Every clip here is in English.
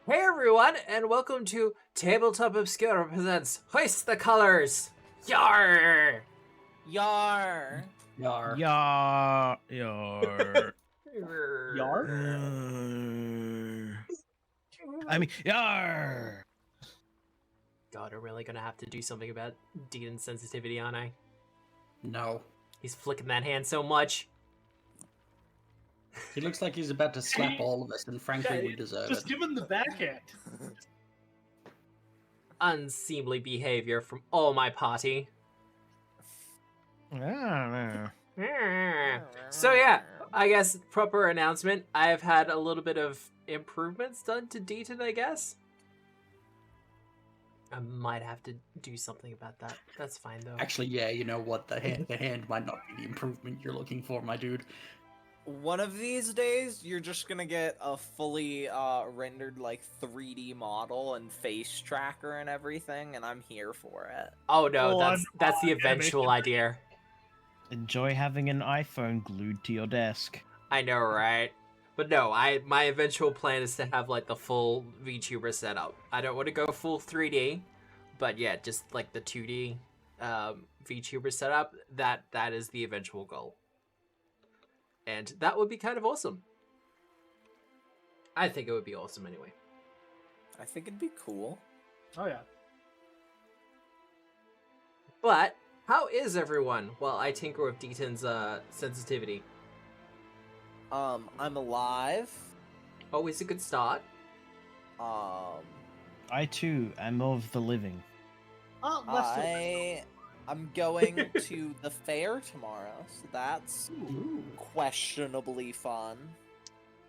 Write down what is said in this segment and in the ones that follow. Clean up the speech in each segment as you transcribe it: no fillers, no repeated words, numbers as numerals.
Hey everyone, and welcome to Tabletop Obscura presents Hoist the Colors! Yar! Yar. Yar. Yar. Yar. Yar? I mean, yar. God, I'm really gonna have to do something about Deaton's sensitivity, aren't I? No. He's flicking that hand so much. He looks like he's about to slap all of us, and frankly, we deserve Just it. give him the backhand. Unseemly behavior from all my party. So yeah, I guess proper announcement. I've had a little bit of improvements done to Deaton, I guess. I might have to do something about that. That's fine though. Actually, yeah, you know what? The hand might not be the improvement you're looking for, my dude. One of these days, you're just gonna get a fully rendered like 3D model and face tracker and everything, and I'm here for it. Oh no, Full that's the on eventual animation. idea. Enjoy having an iPhone glued to your desk. I know, right? But no, my eventual plan is to have like the full VTuber setup. I don't want to go full 3D, but yeah, just like the 2D VTuber setup. That is the eventual goal, and that would be kind of awesome. I think it would be awesome anyway. I think it'd be cool. Oh yeah. But how is everyone? Well, I tinker with Deaton's sensitivity. I'm alive. Always a good start. I too am of the living. Oh, I'm going to the fair tomorrow, so that's Ooh. questionably fun.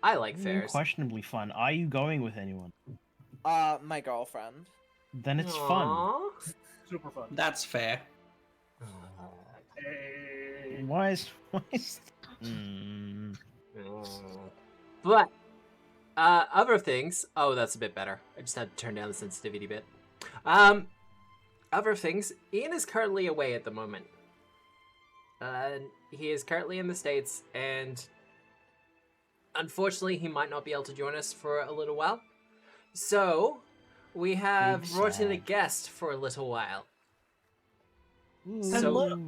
I like fairs. Questionably fun. Are you going with anyone? My girlfriend. Then it's fun. Aww. super fun. That's fair. Hey. Why is Hmm. But other things. Oh, that's a bit better. I just had to turn down the sensitivity bit. Other things. Ian is currently away at the moment. He is currently in the States, and unfortunately, he might not be able to join us for a little while. So we have Big brought in a sad. guest for a little while. Ooh. So,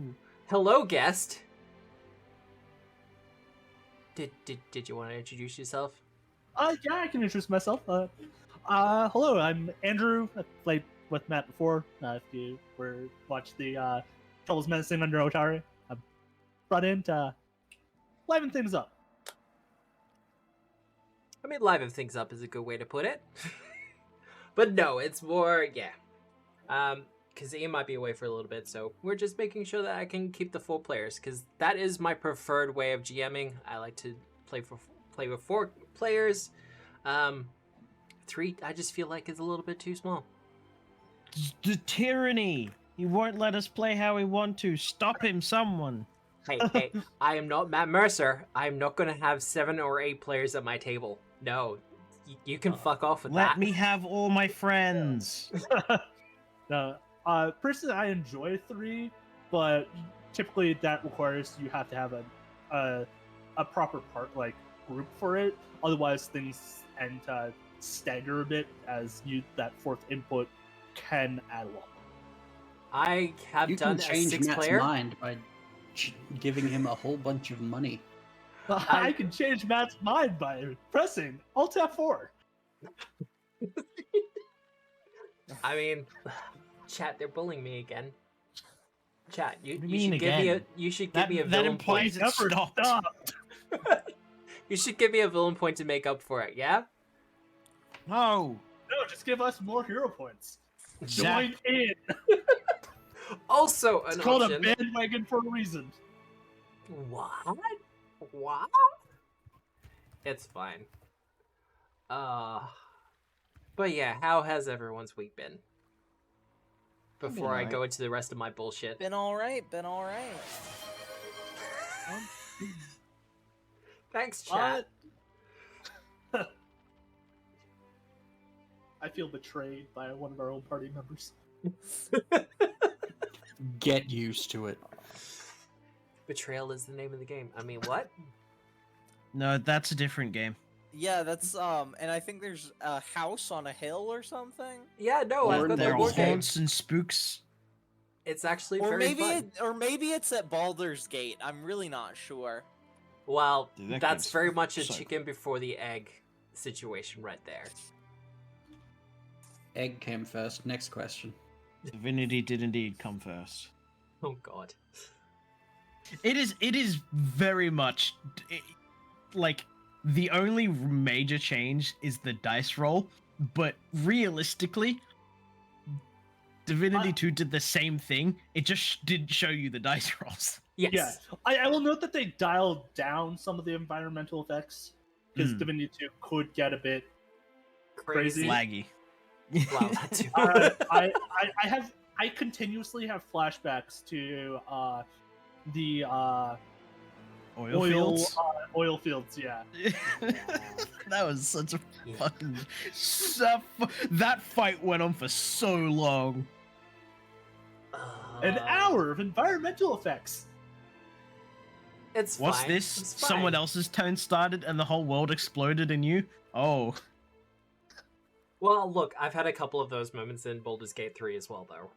hello, guest. Did you want to introduce yourself? Yeah, I can introduce myself. Hello, I'm Andrew. I played with Matt before. If you watched the Troubles Medicine under Otari, I'm brought in to liven things up. I mean, liven things up is a good way to put it. But no, it's more, yeah. Because Ian might be away for a little bit, so we're just making sure that I can keep the 4 players, because that is my preferred way of GMing. I like to play with 4 players. 3, I just feel like it's a little bit too small. The tyranny. He won't let us play how we want to. Stop him, someone. Hey, I am not Matt Mercer. I'm not going to have 7 or 8 players at my table. No, you can fuck off with Let that. me have all my friends. No, personally, I enjoy 3, but typically that requires you have to have a proper group for it. Otherwise, things tend to stagger a bit as that 4th input can add up. I have You done can a change 6 Matt's player. mind by giving him a whole bunch of money. I can change Matt's mind by pressing Alt F4. I mean, chat, they're bullying me again. Chat, you What do should mean give me a again? you should give That, me a that villain implies point. it stopped. You should give me a villain point to make up for it. Yeah. No. No, just give us more hero points. Zap. Join in. Also, It's an called option. a bandwagon for a reason. What? What? It's fine. But yeah, how has everyone's week been? Before I alright. go into the rest of my bullshit. Been alright, been alright. Thanks, chat. I feel betrayed by one of our own party members. Get used to it. Betrayal is the name of the game. I mean, what? No, that's a different game. Yeah, that's and I think there's a house on a hill or something. Yeah, no, I've Or got the There are board game. haunts and spooks. It's actually Or very maybe fun. maybe it's at Baldur's Gate. I'm really not sure. Well, Dude, that that's game's very much a so chicken before the egg situation right there. Egg came first. Next question. Divinity did indeed come first. Oh god. It is very much like the only major change is the dice roll, but realistically, Divinity 2 did the same thing. It just didn't show you the dice rolls. Yes. Yeah, I will note that they dialed down some of the environmental effects because Hmm. Divinity 2 could get a bit. Crazy. Laggy. Wow, that too. I continuously have flashbacks to the Oil fields. oil fields. Yeah, That was such a Yeah. fucking that fight went on for so long. an hour of environmental effects. It's What's fine. this? It's fine. Someone else's turn started and the whole world exploded in you? Oh. Well, look, I've had a couple of those moments in Baldur's Gate 3 as well, though.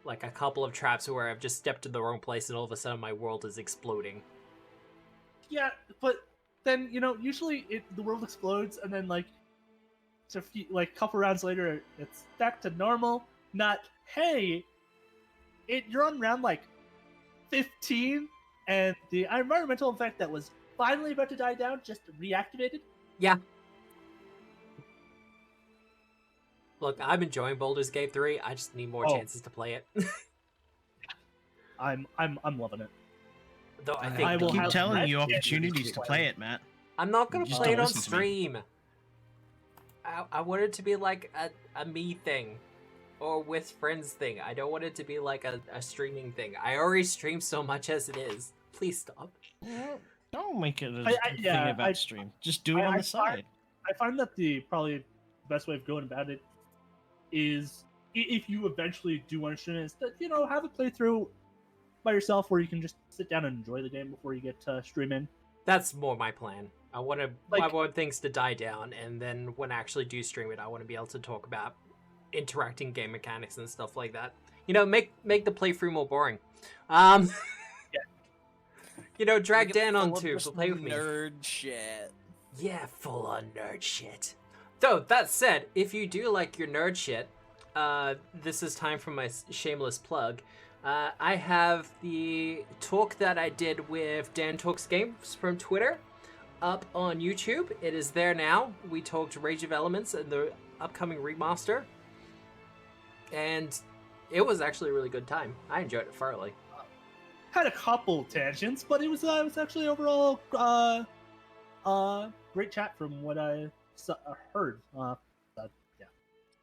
Like a couple of traps where I've just stepped in the wrong place and all of a sudden my world is exploding. Yeah, but then usually the world explodes and then couple rounds later it's back to normal. Not hey, you're on round 15 and the environmental effect that was finally about to die down just reactivated. Yeah. Look, I'm enjoying Baldur's Gate 3. I just need more Oh. chances to play it. I'm loving it. Though I I think I will Keep have telling that you chance opportunities to to play it, Matt. I'm not gonna Just play it don't on listen to me. stream. I want it to be like a me thing. Or with friends thing. I don't want it to be like a streaming thing. I already stream so much as it is. Please stop. Don't make it a yeah, thing about I- stream. Just do it on I the side. I find that the probably best way of going about it is if you eventually do want to stream it, is that have a playthrough by yourself where you can just sit down and enjoy the game before you get to stream in. That's more my plan. I want Like- things to die down, and then when I actually do stream it, I want to be able to talk about interacting game mechanics and stuff like that. Make the playthrough more boring. Drag Make it Dan full on of to just play with me. Nerd shit. Yeah, full on nerd shit. Though, that said, if you do like your nerd shit, this is time for my shameless plug. I have the talk that I did with Dan Talks Games from Twitter up on YouTube. It is there now. We talked Rage of Elements and the upcoming remaster. And it was actually a really good time. I enjoyed it thoroughly. Had a couple tangents, but it was actually overall great chat from what I heard. Yeah.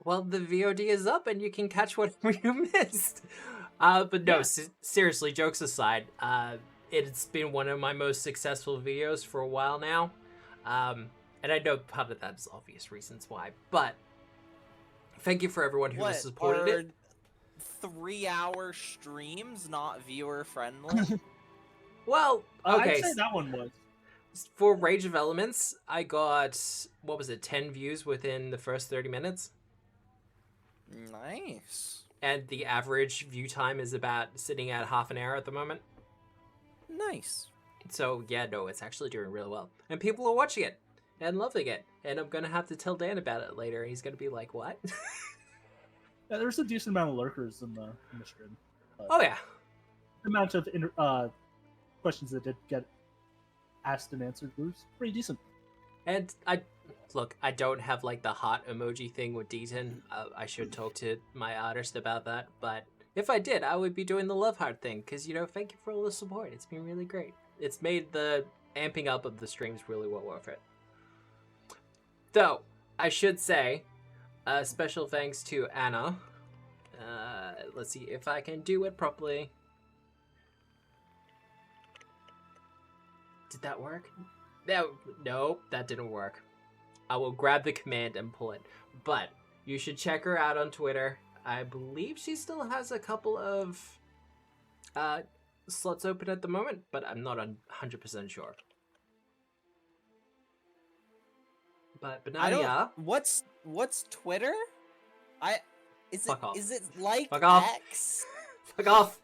Well, the VOD is up and you can catch whatever you missed. But no, Yeah. seriously, jokes aside, it's been one of my most successful videos for a while now. And I know part of that is obvious reasons why, but thank you for everyone who has supported it. 3-hour streams not viewer friendly? Well, okay, I'd say that one was. for Rage of Elements, I got, 10 views within the first 30 minutes? Nice. And the average view time is about sitting at half an hour at the moment. Nice. So, yeah, no, it's actually doing really well. And people are watching it and loving it. And I'm going to have to tell Dan about it later. He's going to be like, what? Yeah, there's a decent amount of lurkers in the stream. Oh, yeah. The amount of questions that did get asked and answered was pretty decent. And I don't have like the heart emoji thing with Deaton. I should talk to my artist about that. But if I did, I would be doing the love heart thing. Because, thank you for all the support. It's been really great. It's made the amping up of the streams really well worth it. Though, I should say, special thanks to Anna. Let's see if I can do it properly. Did that work? No, that didn't work. I will grab the command and pull it. But you should check her out on Twitter. I believe she still has a couple of slots open at the moment, but I'm not 100% sure. But I don't. yeah. What's Twitter? Fuck off. Is it like Fuck off. X? Fuck off.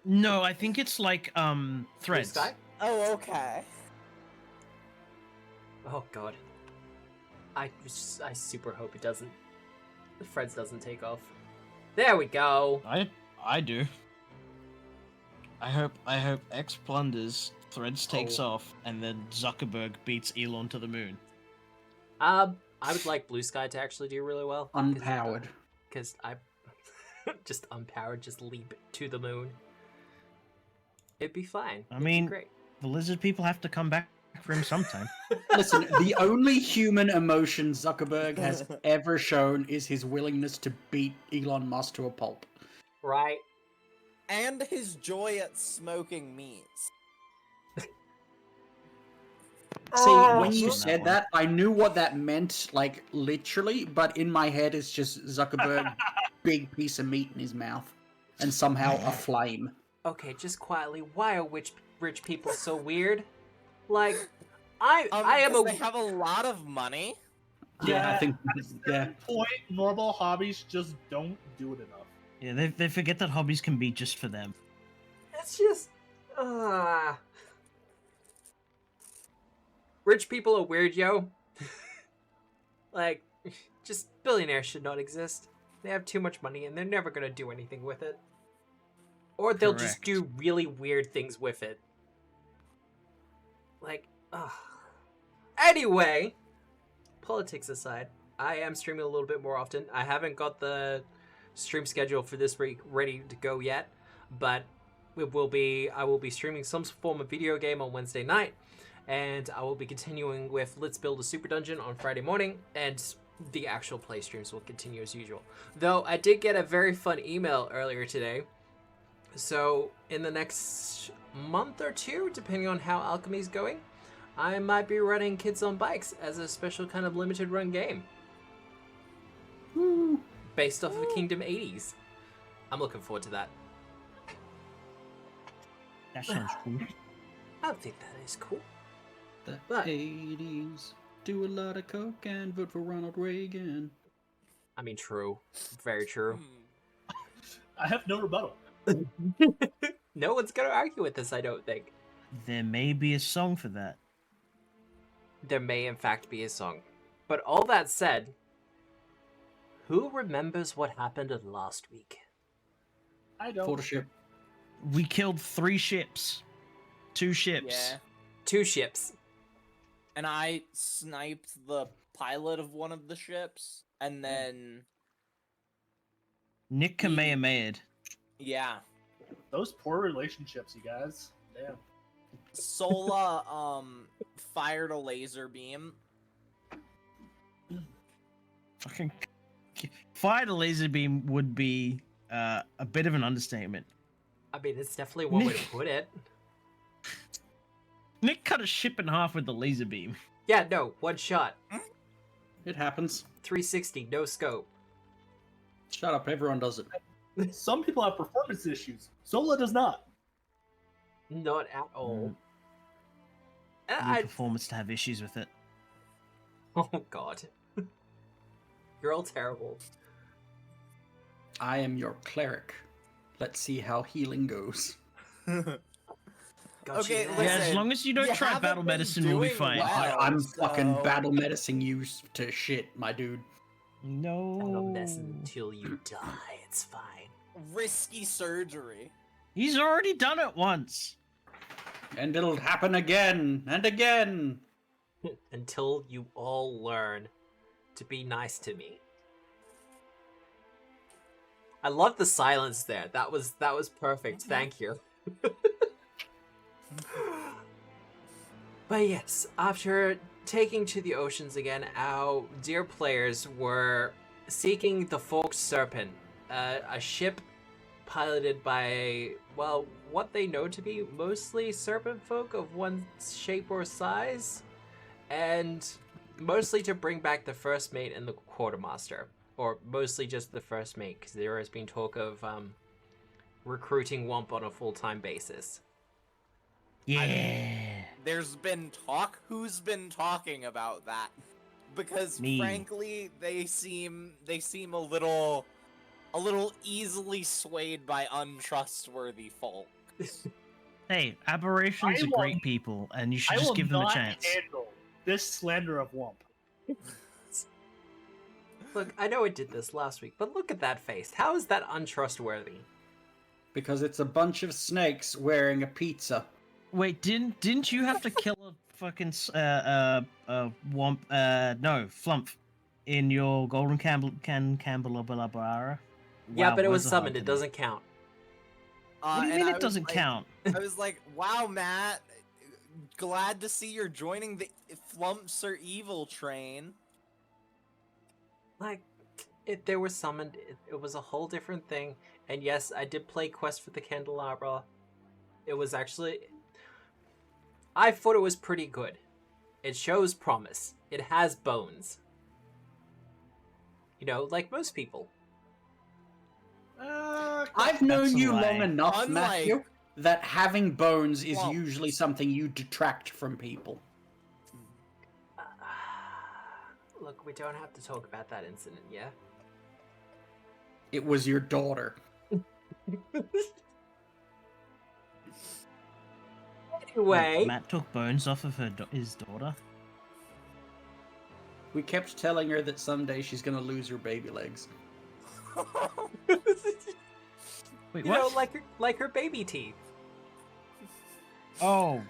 No, I think it's like Blue Threads. Sky? Oh, okay. Oh god. I super hope it doesn't. The Threads doesn't take off. There we go. I do. I hope X plunders, Threads takes off, and then Zuckerberg beats Elon to the moon. I would like Blue Sky to actually do really well. Unpowered. Because I just unpowered, just leap to the moon. It'd be fine. I It'd be mean- great. The lizard people have to come back for him sometime. Listen, the only human emotion Zuckerberg has ever shown is his willingness to beat Elon Musk to a pulp. Right? And his joy at smoking meats. See, when you on that said one. that, I knew what that meant, like, literally, but in my head it's just Zuckerberg, big piece of meat in his mouth, and somehow a flame. Okay, just quietly, why are rich people so weird? Like, I am Because a... they have a lot of money. Yeah, I think, yeah. Point, normal hobbies just don't do it enough. Yeah, they forget that hobbies can be just for them. It's just... Rich people are weird, yo. Like, just billionaires should not exist. They have too much money and they're never gonna do anything with it. Or they'll just Correct. do really weird things with it. Like, Anyway, politics aside, I am streaming a little bit more often. I haven't got the stream schedule for this week ready to go yet, but I will be streaming some form of video game on Wednesday night, and I will be continuing with Let's Build a Super Dungeon on Friday morning, and the actual play streams will continue as usual. Though I did get a very fun email earlier today. So in the next month or two, depending on how Alchemy's going, I might be running Kids on Bikes as a special kind of limited run game. Woo. Based off of Kingdom 80s. I'm looking forward to that. That sounds cool. I think that is cool. The But- 80s do a lot of coke and vote for Ronald Reagan. I mean, true. Very true. Hmm. I have no rebuttal. No one's gonna argue with this, I don't think. There may be a song for that. There may in fact be a song. But all that said, who remembers what happened last week? I don't. Photoshop. We killed 3 ships. 2 ships. Yeah. 2 ships. And I sniped the pilot of one of the ships, and then Nick Kamehameha'd. yeah, Those poor relationships, you guys. Damn. Sola fired a laser beam. Fucking fired a laser beam would be a bit of an understatement. I mean, it's definitely one way to put it. Nick cut a ship in half with the laser beam. Yeah, no, one shot. It happens. 360, no scope. Shut up, everyone does it. Some people have performance issues. Zola does not. Not at all. New I... performance to have issues with it. Oh god. You're all terrible. I am your cleric. Let's see how healing goes. Got Okay, you, Yeah, man. as long as you don't you try haven't battle been medicine, we'll be doing fine. well. I'm so- fucking battle medicing you to shit, my dude. No. Battle medicine until you die. It's fine. Risky surgery. He's already done it once. And it'll happen again and again. Until you all learn to be nice to me. I love the silence there. That was perfect. Thank you. But yes, after taking to the oceans again, our dear players were seeking the Forkedserpent, a ship piloted by, well, what they know to be mostly serpent folk of one shape or size, and mostly to bring back the first mate and the quartermaster, or mostly just the first mate, because there has been talk of recruiting Wump on a full-time basis. Yeah. There's been talk. Who's been talking about that? because Me. frankly they seem a little easily swayed by untrustworthy folk. Hey, aberrations I are great won't- people, and you should I just will give them a not chance. handle this slander of Wump. Look, I know I did this last week, but look at that face. How is that untrustworthy? Because it's a bunch of snakes wearing a pizza. Wait, didn't you have to kill a fucking womp? No, flump in your golden candelabra? Yeah, but it was words are hard summoned. It today. doesn't count. What do you And mean I it was doesn't like- count? I was like, wow, Matt, glad to see you're joining the Flumps Are Evil train. Like, they were summoned. It was a whole different thing. And yes, I did play Quest for the Candelabra. It was actually... I thought it was pretty good. It shows promise. It has bones. You know, like most people. I've known That's a you lie. long enough, Unlike- Matthew, that having bones is Well- usually something you detract from people. Look, we don't have to talk about that incident, yeah? It was your daughter. Anyway, Matt took bones off of his daughter. We kept telling her that someday she's gonna lose her baby legs. Wait, you what? know, like her baby teeth. Oh,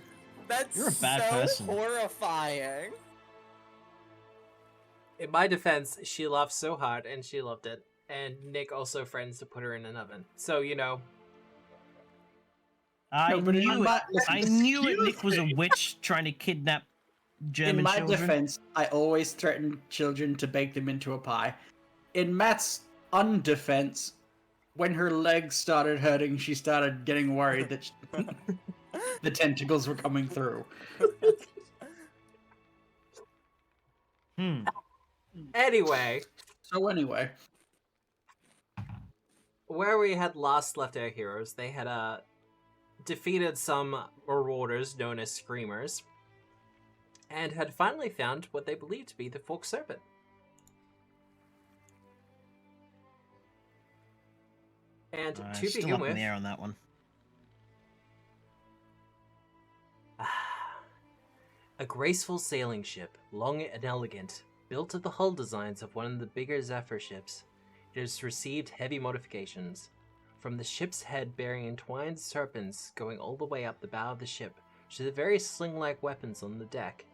That's You're a bad so person. horrifying. In my defense, she laughed so hard and she loved it. And Nick also threatens to put her in an oven. So, you know, I No, but in knew it. my- listen, I knew it. excuse Nick was a me. witch trying to kidnap German In my children. defense, I always threaten children to bake them into a pie. In Matt's undefense, when her legs started hurting, she started getting worried that the tentacles were coming through. anyway, So anyway, where we had last left our heroes, they had defeated some marauders known as Screamers, and had finally found what they believed to be the Forkedserpent. And to Still begin up in with, the air on that one. a graceful sailing ship, long and elegant, built to the hull designs of one of the bigger Zephyr ships. It has received heavy modifications, from the ship's head bearing entwined serpents going all the way up the bow of the ship to the very sling-like weapons on the deck.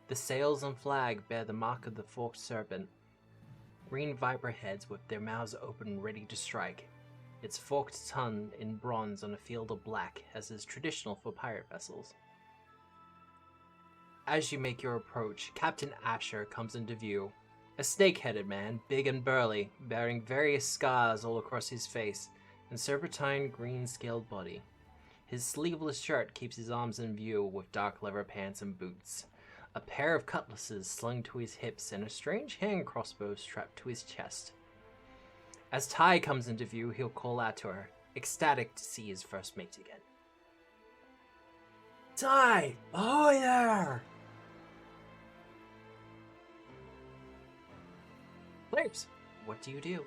The sails and flag bear the mark of the Forkedserpent, green viper heads with their mouths open ready to strike. Its forked tongue in bronze on a field of black, as is traditional for pirate vessels. As you make your approach, Captain Asher comes into view. A snake-headed man, big and burly, bearing various scars all across his face, and serpentine green-scaled body. His sleeveless shirt keeps his arms in view with dark leather pants and boots. A pair of cutlasses slung to his hips and a strange hand crossbow strapped to his chest. As Ty comes into view, he'll call out to her, ecstatic to see his first mate again. Ty! Oh, there! Players, what do you do?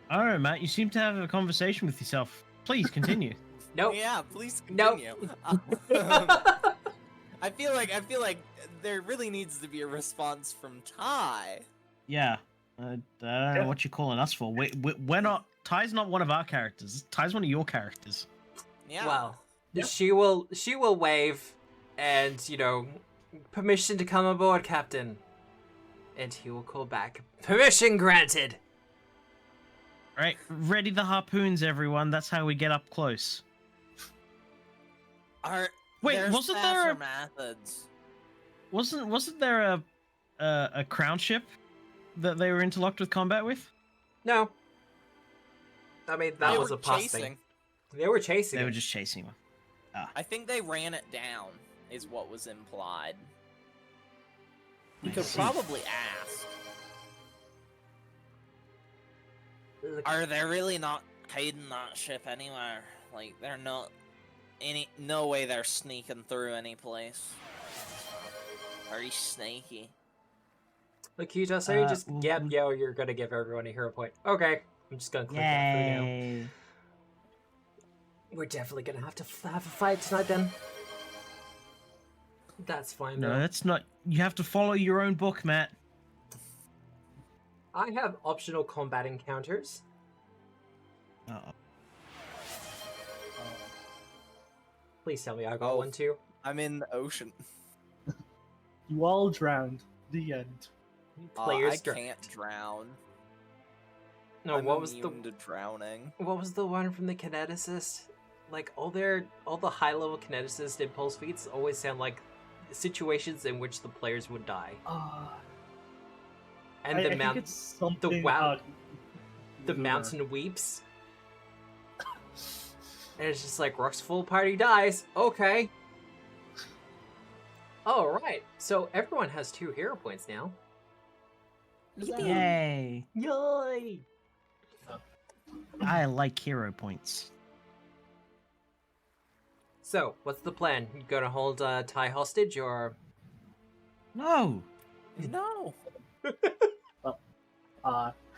I don't know, Matt. You seem to have a conversation with yourself. Please continue. Nope. Yeah, please Nope. continue. I feel like there really needs to be a response from Ty. Yeah. I don't know what you're calling us for. We're not. Ty's not one of our characters. Ty's one of your characters. Yeah. Well, Yep. she will wave, and permission to come aboard, Captain. And he will call back, permission granted. Right. Ready the harpoons, everyone. That's how we get up close. Wait, There's wasn't there faster a- methods? Wasn't there a crown ship that they were interlocked with combat with? No. I mean, that They was were a past chasing. thing. They were chasing They were him. just chasing him. I think they ran it down, is what was implied. We I could see. probably ask. Are they really not hiding that ship anywhere? Like, they're not... No way they're sneaking through any place. Very sneaky. Lakita, so you just mm, you're gonna give everyone a hero point. Okay, I'm just gonna click that for now. Yay. We're definitely gonna have to have a fight tonight then. That's fine No, though. that's not. You have to follow your own book, Matt. I have optional combat encounters. Uh-oh. Please tell me I got Oh. one too. I'm in the ocean. You all drowned. The end. Players I direct. can't drown. No, I'm what was the immune to drowning? one from the kineticist? Like all the high level kineticist impulse feats always sound like situations in which the players would die. And I the think mount it's something. the lunar. mountain weeps. And it's just like Rock's full party dies. Okay. All right. So everyone has 2 hero points now. Yay. Yay! I like hero points. So, what's the plan? You gonna hold Ty hostage or? No. No.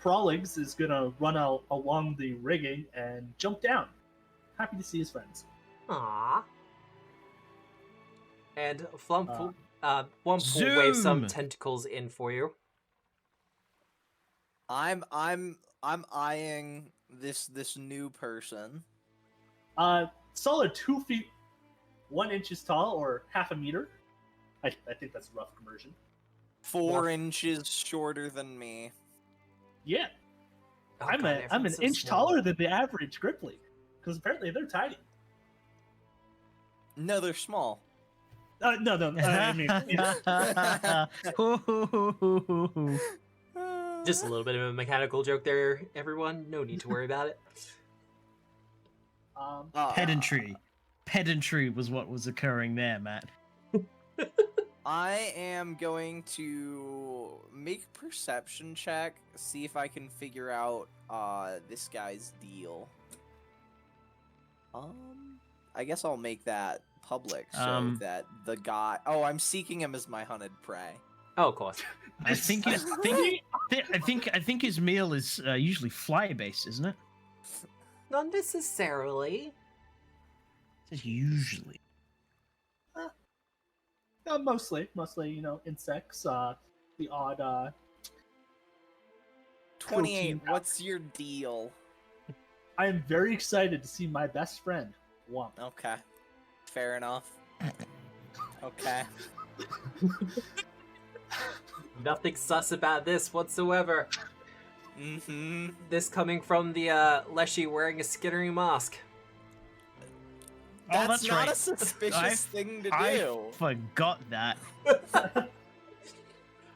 Frolics is gonna run out along the rigging and jump down. Happy to see his friends. Aww. And Flump will wave some Zoom! tentacles in for you. I'm eyeing this new person. Solid 2 feet 1 inches tall, or half a meter. I think that's a rough conversion. 4 inches shorter than me. Yeah, Oh, I'm God, an everyone's so inch small. taller than the average Gripply, because apparently they're tiny. No, they're small. No, I mean, yeah. Just a little bit of a mechanical joke there, everyone. No need to worry about it. Pedantry. Pedantry was what was occurring there, Matt. I am going to make a perception check, see if I can figure out this guy's deal. I guess I'll make that public so that the guy. Oh, I'm seeking him as my hunted prey. Oh, of course. I think his meal is usually fly based, isn't it? Not necessarily. It says usually. Mostly, insects. The odd. 28. protein. What's your deal? I am very excited to see my best friend, Womp. Okay. Fair enough. Okay. Nothing sus about this whatsoever. Mm-hmm. This coming from the Leshy wearing a skittering mask. That's not right. a suspicious thing to I do. forgot that. The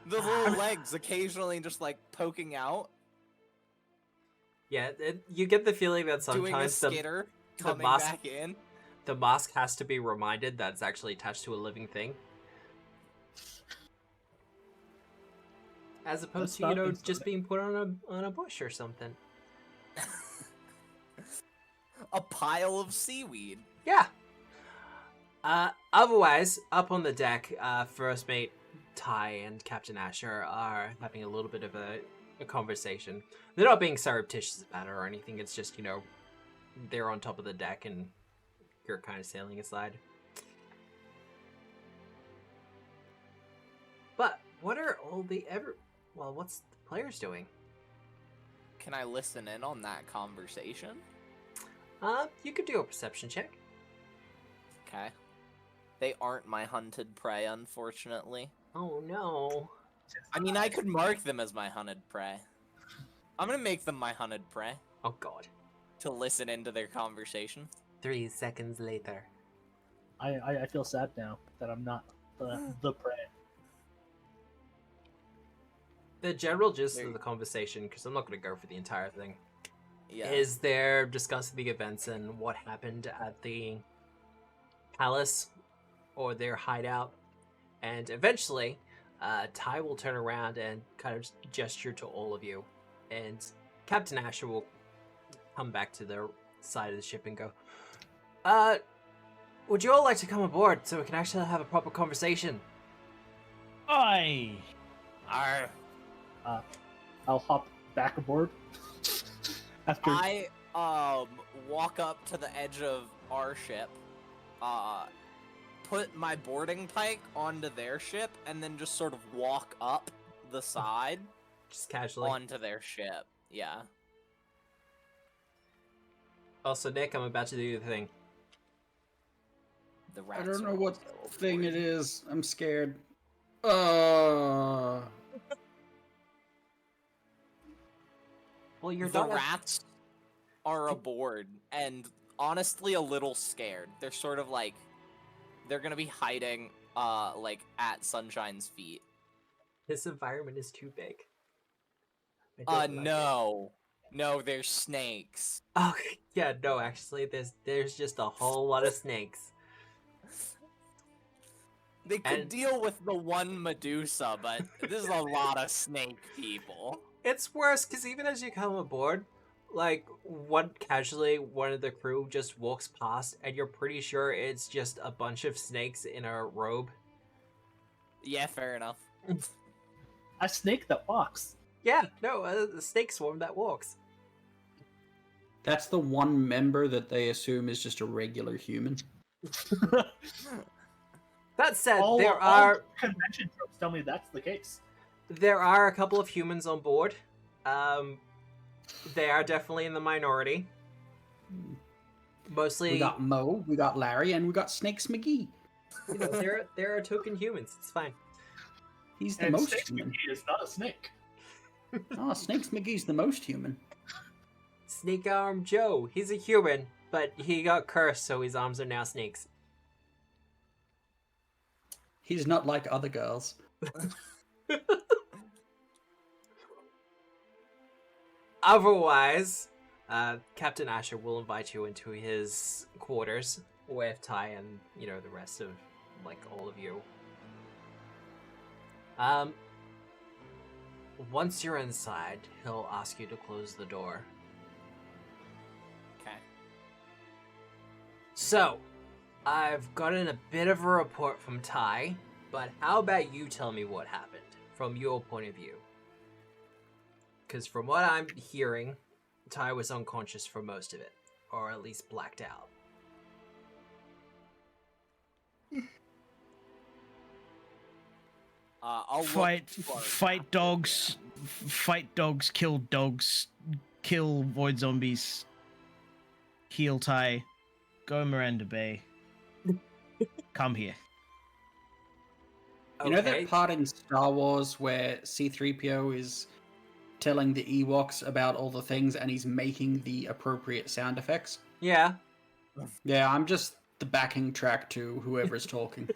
little legs occasionally just like poking out, Yeah, you get the feeling that doing a sometimes the skitter, coming mask- back in. the mask has to be reminded that it's actually attached to a living thing. As opposed to, That's just being put on a bush or something. A pile of seaweed. Yeah. Otherwise, up on the deck, First Mate Ty and Captain Asher are having a little bit of a conversation. They're not being surreptitious about it or anything. It's just, they're on top of the deck and you're kind of sailing aside. But what are all the what's the players doing? Can I listen in on that conversation? You could do a perception check. Okay. They aren't my hunted prey, unfortunately. Oh no. I mean, I could mark them as my hunted prey. I'm gonna make them my hunted prey Oh god. to listen into their conversation. 3 seconds later. I feel sad now that I'm not the prey. The general gist of the conversation, because I'm not going to go for the entire thing, Yeah. is they're discussing the events and what happened at the palace or their hideout. And eventually, Ty will turn around and kind of gesture to all of you. And Captain Asher will come back to their side of the ship and go, would you all like to come aboard so we can actually have a proper conversation? Aye. Arr. I'll hop back aboard. After I walk up to the edge of our ship, put my boarding pike onto their ship, and then just sort of walk up the side Just casually. onto their ship. Yeah. Also, Nick, I'm about to do the thing. The I rats don't know are what also thing aboard. it is. I'm scared. Well, you're The done. rats are aboard, and honestly a little scared. They're sort of like, they're gonna be hiding, like, at Sunshine's feet. This environment is too big. I don't like it. No. No, they're snakes. Oh, yeah, no, actually, there's just a whole lot of snakes. They could And- deal with the one Medusa, but this is a lot of snake people. It's worse, because even as you come aboard, like, one of the crew just walks past, and you're pretty sure it's just a bunch of snakes in a robe. Yeah, fair enough. a snake that walks. Yeah, no, a snake swarm that walks. That's the one member that they assume is just a regular human. That said, all convention tropes tell me that's the case. there are a couple of humans on board. They are definitely in the minority. Mostly, We got Mo, we got Larry, and we got Snakes McGee. you know, there are token humans. It's fine. He's the And most Snake human. McGee is not a snake. Oh, Snakes McGee's the most human. Snake Arm Joe, he's a human, but he got cursed, so his arms are now snakes. He's not like other girls. Otherwise, Captain Asher will invite you into his quarters with Ty and, you know, the rest of, like, all of you. Once you're inside, he'll ask you to close the door. Okay. So, I've gotten a bit of a report from Ty, but how about you tell me what happened from your point of view? Because from what I'm hearing, Ty was unconscious for most of it, or at least blacked out. I'll Fight look dogs, kill dogs, kill void zombies, heal Ty, go Miranda Bay. Come here. You know that part in Star Wars where C-3PO is telling the Ewoks about all the things and he's making the appropriate sound effects? Yeah. Yeah, I'm just the backing track to whoever's talking.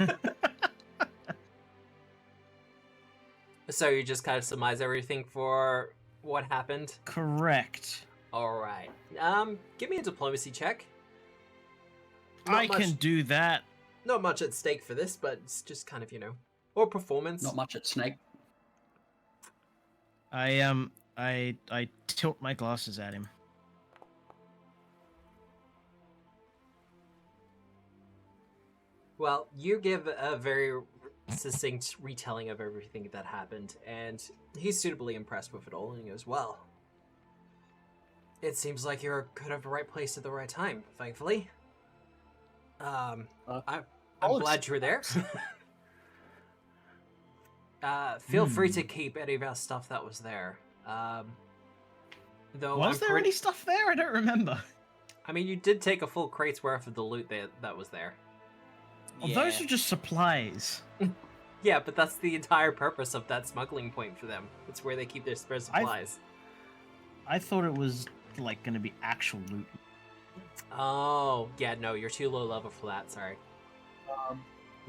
So you just kind of surmise everything for what happened? Correct. Alright. Give me a diplomacy check. I can do that. Not much at stake for this, but it's just kind of, you know, or performance. Not much at Snake. I tilt my glasses at him. Well, you give a very succinct retelling of everything that happened, and he's suitably impressed with it all, and he goes, well, it seems like you're kind of the right place at the right time, thankfully. I'm glad you were there. Feel free to keep any of our stuff that was there. Though Was there any stuff there? I don't remember. I mean, you did take a full crate's worth of the loot that was there. Well, those are just supplies. Yeah, but that's the entire purpose of that smuggling point for them. It's where they keep their spare supplies. I thought it was like going to be actual loot. Oh, yeah, no, you're too low level for that, sorry.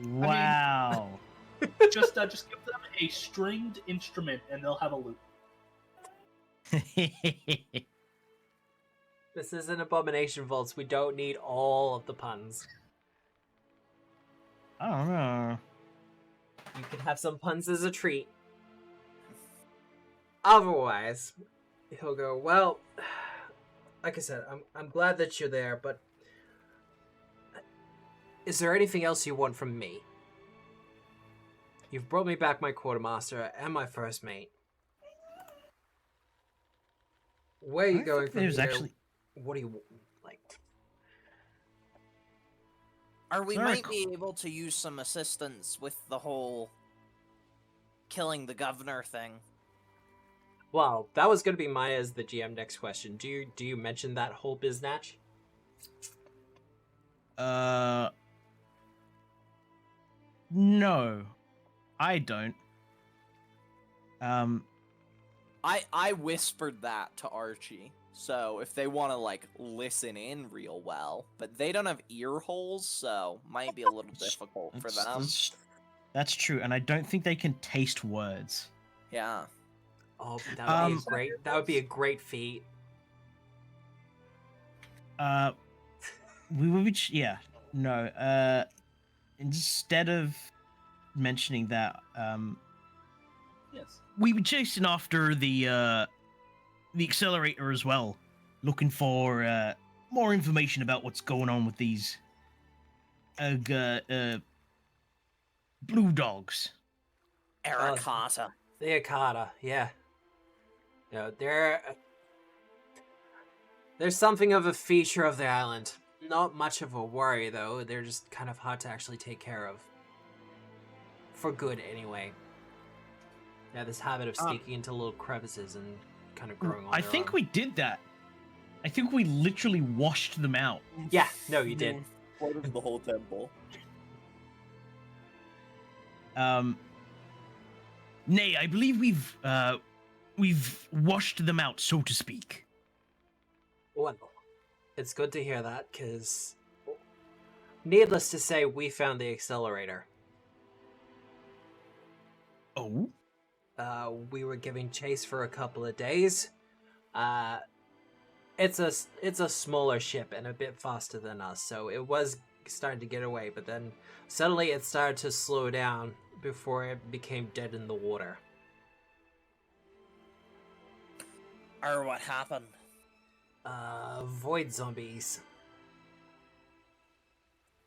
Wow. Just give them a stringed instrument and they'll have a loop. This is an Abomination Vaults. We don't need all of the puns. I don't know. You can have some puns as a treat. Otherwise, he'll go, well, like I said, I'm glad that you're there, but is there anything else you want from me? You've brought me back my quartermaster and my first mate. Where are you I going think from there's here? actually- What do you like? Or we Sorry, might be able to use some assistance with the whole killing the governor thing. Well, that was going to be my as the GM next question. Do you mention that whole biznatch? No, I don't. I whispered that to Archie, so if they want to like listen in real well, but they don't have ear holes, so might be a little difficult for them. That's true, and I don't think they can taste words. Yeah. Oh, but that would be a Um, great. That would be a great feat. We would be, yeah, no. Instead of mentioning that, Yes. we were chasing after the accelerator as well, looking for more information about what's going on with these blue dogs. Aracata. The Akata, yeah. No, there's something of a feature of the island. Not much of a worry though. They're just kind of hard to actually take care of. For good, anyway. Yeah, this habit of sneaking into little crevices and kind of growing on I their think own. we did that. I think we literally washed them out. Yeah, no, you did. Flooded the whole temple. Nay, I believe we've washed them out, so to speak. Well, it's good to hear that, because needless to say, we found the accelerator. Oh? We were giving chase for a couple of days. It's a smaller ship and a bit faster than us, so it was starting to get away, but then suddenly it started to slow down before it became dead in the water. Or what happened? Void zombies.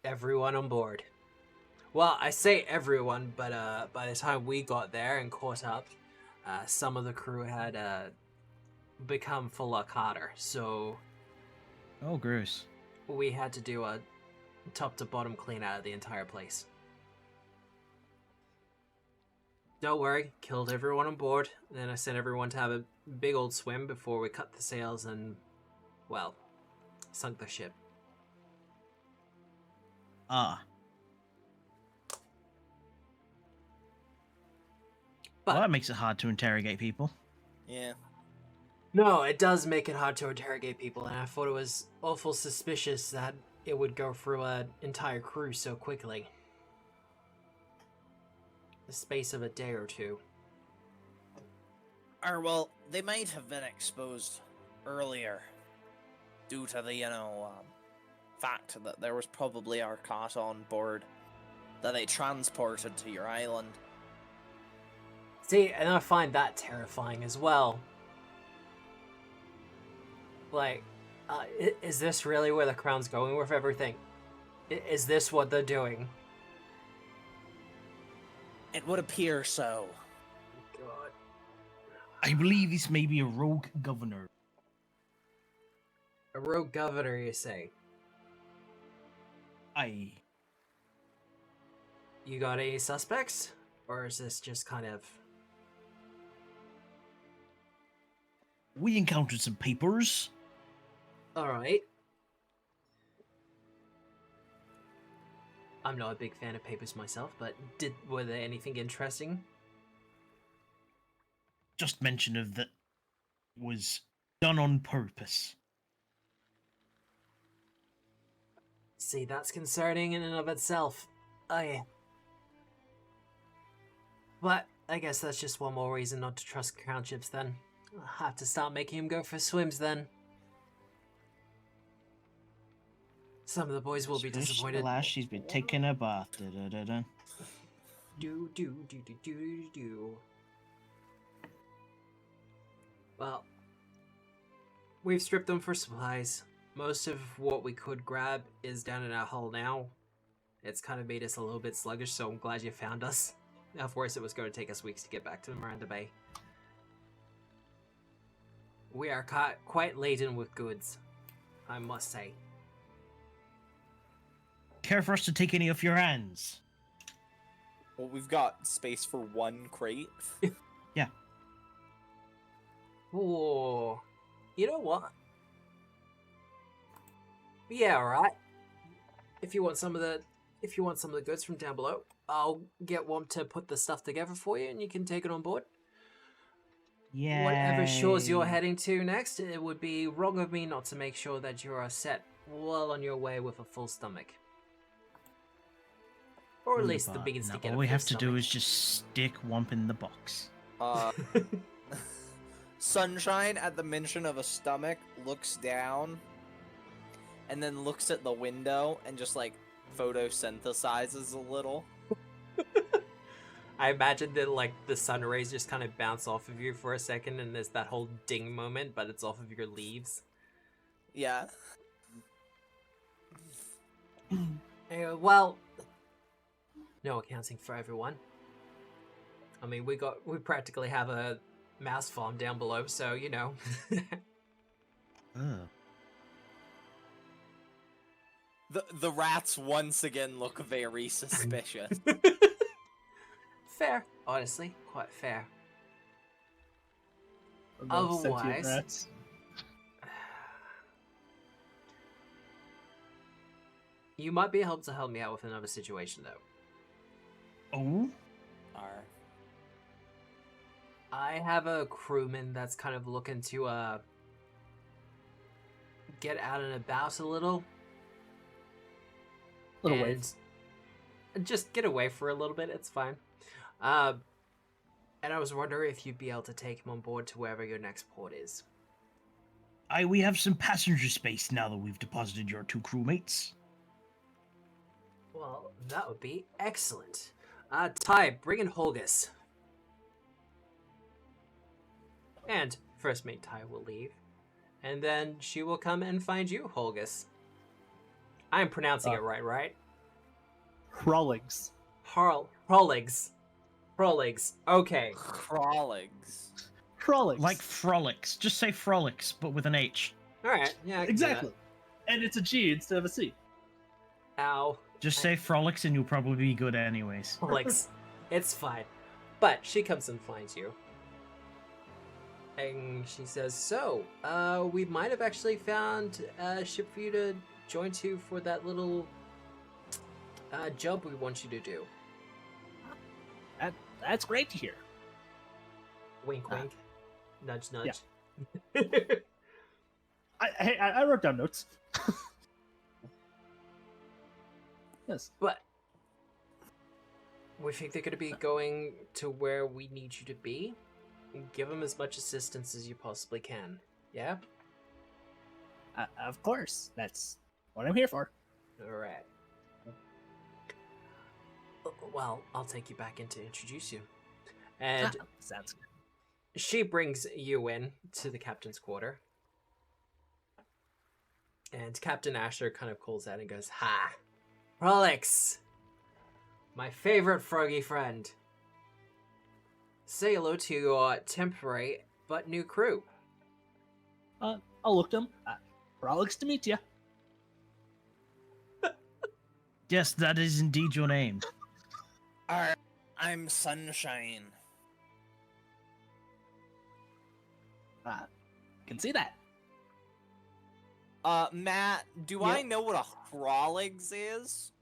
Everyone on board. Well, I say everyone, but by the time we got there and caught up, some of the crew had become full of Carter, so Oh, gross. we had to do a top to bottom clean out of the entire place. Don't worry, killed everyone on board, then I sent everyone to have a big old swim before we cut the sails and, well, sunk the ship. Ah. But Well, that makes it hard to interrogate people. Yeah. no, it does make it hard to interrogate people, and I thought it was awful suspicious that it would go through an entire crew so quickly. The space of a day or two. Or well, they might have been exposed earlier due to the, fact that there was probably Arcata on board that they transported to your island. See, and I find that terrifying as well. Like, is this really where the Crown's going with everything? Is this what they're doing? It would appear so. God. I believe this may be a rogue governor. A rogue governor, you say? Aye. You got any suspects? Or is this just kind of... We encountered some papers. Alright. I'm not a big fan of papers myself, but were there anything interesting? Just mention of that was done on purpose. See, that's concerning in and of itself. But I guess that's just one more reason not to trust crown ships then. I'll have to start making him go for swims then. Some of the boys will be disappointed. Last, she's been taking a bath. Da-da-da-da. Do. Well, we've stripped them for supplies. Most of what we could grab is down in our hull now. It's kind of made us a little bit sluggish, so I'm glad you found us. Of course, it was going to take us weeks to get back to Miranda Bay. We are quite laden with goods, I must say. Care for us to take any off your hands? Well, we've got space for one crate. Yeah. Oh, you know what? Yeah, alright. If you want some of the goods from down below, I'll get one to put the stuff together for you, and you can take it on board. Yeah. Whatever shores you're heading to next, it would be wrong of me not to make sure that you are set well on your way with a full stomach. Or at least the beans to get all we have to do is just stick Wump in the box. Sunshine, at the mention of a stomach, looks down and then looks at the window and just like photosynthesizes a little. I imagine that like the sun rays just kind of bounce off of you for a second, and there's that whole ding moment, but it's off of your leaves. Yeah. Well, no accounting for everyone. I mean, we practically have a mouse farm down below, so you know. The rats once again look very suspicious. Fair, honestly, quite fair. Those sentient Otherwise, rats. you might be able to help me out with another situation, though. Oh? I have a crewman that's kind of looking to get out and about a little. Little wave. Just get away for a little bit, it's fine. And I was wondering if you'd be able to take him on board to wherever your next port is. We have some passenger space now that we've deposited your 2 crewmates. Well, that would be excellent. Ty, bring in Holgus. And first mate Ty will leave. And then she will come and find you, Holgus. I'm pronouncing it right? Froligs. Proligs. Okay. Froligs. Frolics. Like frolics. Just say frolics, but with an H. Alright, yeah, I can do Exactly. And it's a G instead of a C. that. Ow. Just say frolics and you'll probably be good anyways. Proligs. It's fine. But she comes and finds you. And she says, so, we might have actually found a ship for you to join to for that little job we want you to do. That's great to hear. Wink, wink. Nudge, nudge. I wrote down notes. Yes. But we think they're going to be going to where we need you to be. Give them as much assistance as you possibly can. Yeah? Of course. That's what I'm here for. Alright. Well, I'll take you back in to introduce you. And Sounds good. she brings you in to the captain's quarter. And Captain Asher kind of calls out and goes, "Ha! Prolix! My favorite froggy friend. Say hello to your temporary but new crew." I'll look them. Frolics to meet ya. Yes, that is indeed your name. I'm Sunshine. Can see that. Matt, do I know what a Froligs is?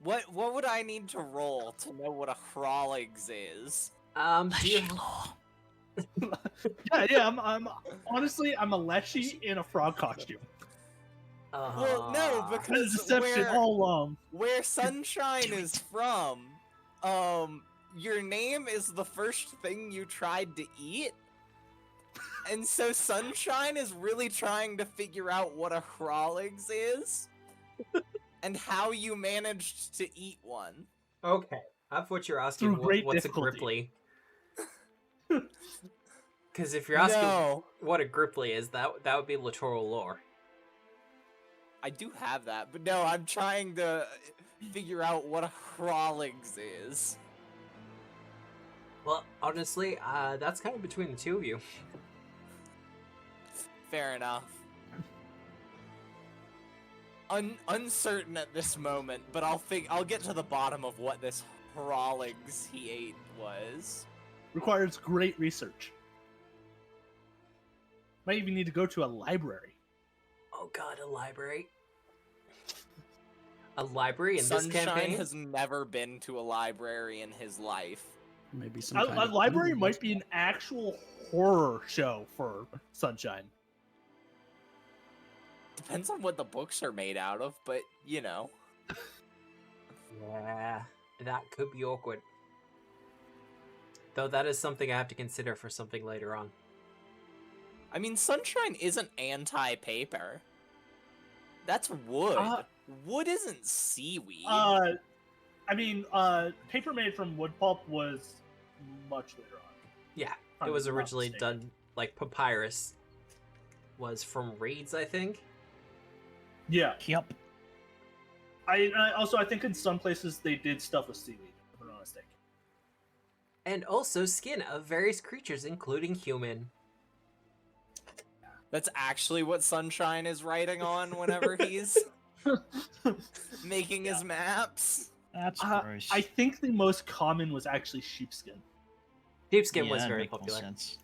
What would I need to roll to know what a Froligs is? Do you... Yeah. I'm honestly, I'm a Leshy in a frog costume. Well, no, That's because deception all along. where Sunshine is from, your name is the first thing you tried to eat. And so Sunshine is really trying to figure out what a Froligs is and how you managed to eat one. Okay, I thought you were asking Through great what's difficulty. a Gripply. Because if you're asking No, what a Gripply is, that would be littoral lore. I do have that, but no, I'm trying to figure out what a Froligs is. Well, honestly, that's kind of between the two of you. Fair enough. Uncertain at this moment, but I'll get to the bottom of what this Hrolligs he ate was. Requires great research. Might even need to go to a library. Oh god, a library. A library in Sunshine this campaign? has never been to a library in his life. Maybe some A kind of library animal. might be an actual horror show for Sunshine. Depends on what the books are made out of, but you know. Yeah, that could be awkward. Though that is something I have to consider for something later on. I mean, Sunshine isn't anti-paper. That's wood. Wood isn't seaweed. I mean, paper made from wood pulp was much later on. Yeah, I'm it was not originally mistaken. done, like, papyrus was from reeds, I think. Yeah. Yep. I think in some places they did stuff with seaweed, if I'm not mistaken. And also skin of various creatures, including human. That's actually what Sunshine is writing on whenever he's making his maps. That's gross. I think the most common was actually sheepskin. Sheepskin Yeah, was that'd very make more popular. sense.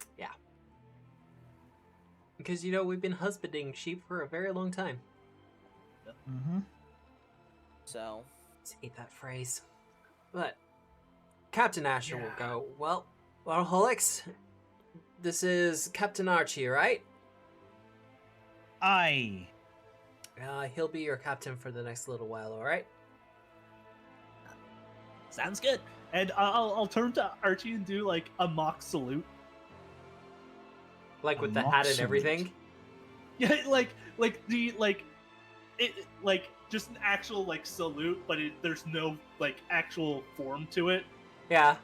Because, you know, we've been husbanding sheep for a very long time. Mm-hmm. So, Just hate that phrase. But Captain Asher will go, well, Holics, this is Captain Archie, right? Aye. He'll be your captain for the next little while, alright? Sounds good. And I'll turn to Archie and do like a mock salute. Like A with the mock hat and salute. everything? Yeah, like just an actual like salute, but there's no like actual form to it. Yeah.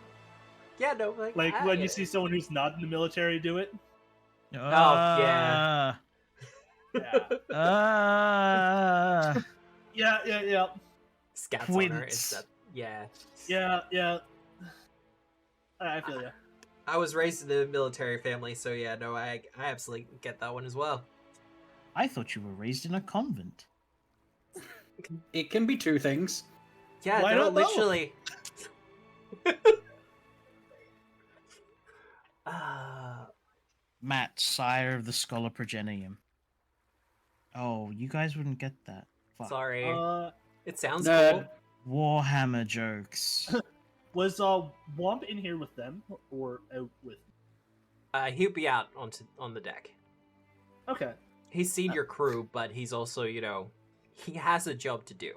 Yeah, no, like... Like I when get you it. see someone who's not in the military do it. yeah. Yeah. Yeah. Scouts on her Quince. instead. Yeah. Yeah. I feel ya. I was raised in a military family, so yeah, no, I absolutely get that one as well. I thought you were raised in a convent. It can be two things. Yeah, Why no, not both? literally. Matt, sire of the Scholar Progenium. Oh, you guys wouldn't get that. Fuck. Sorry. It sounds Nerd. cool. Warhammer jokes. Was Womp in here with them or out with? He'll be out on the deck. Okay. He's seen your crew, but he's also, you know, he has a job to do.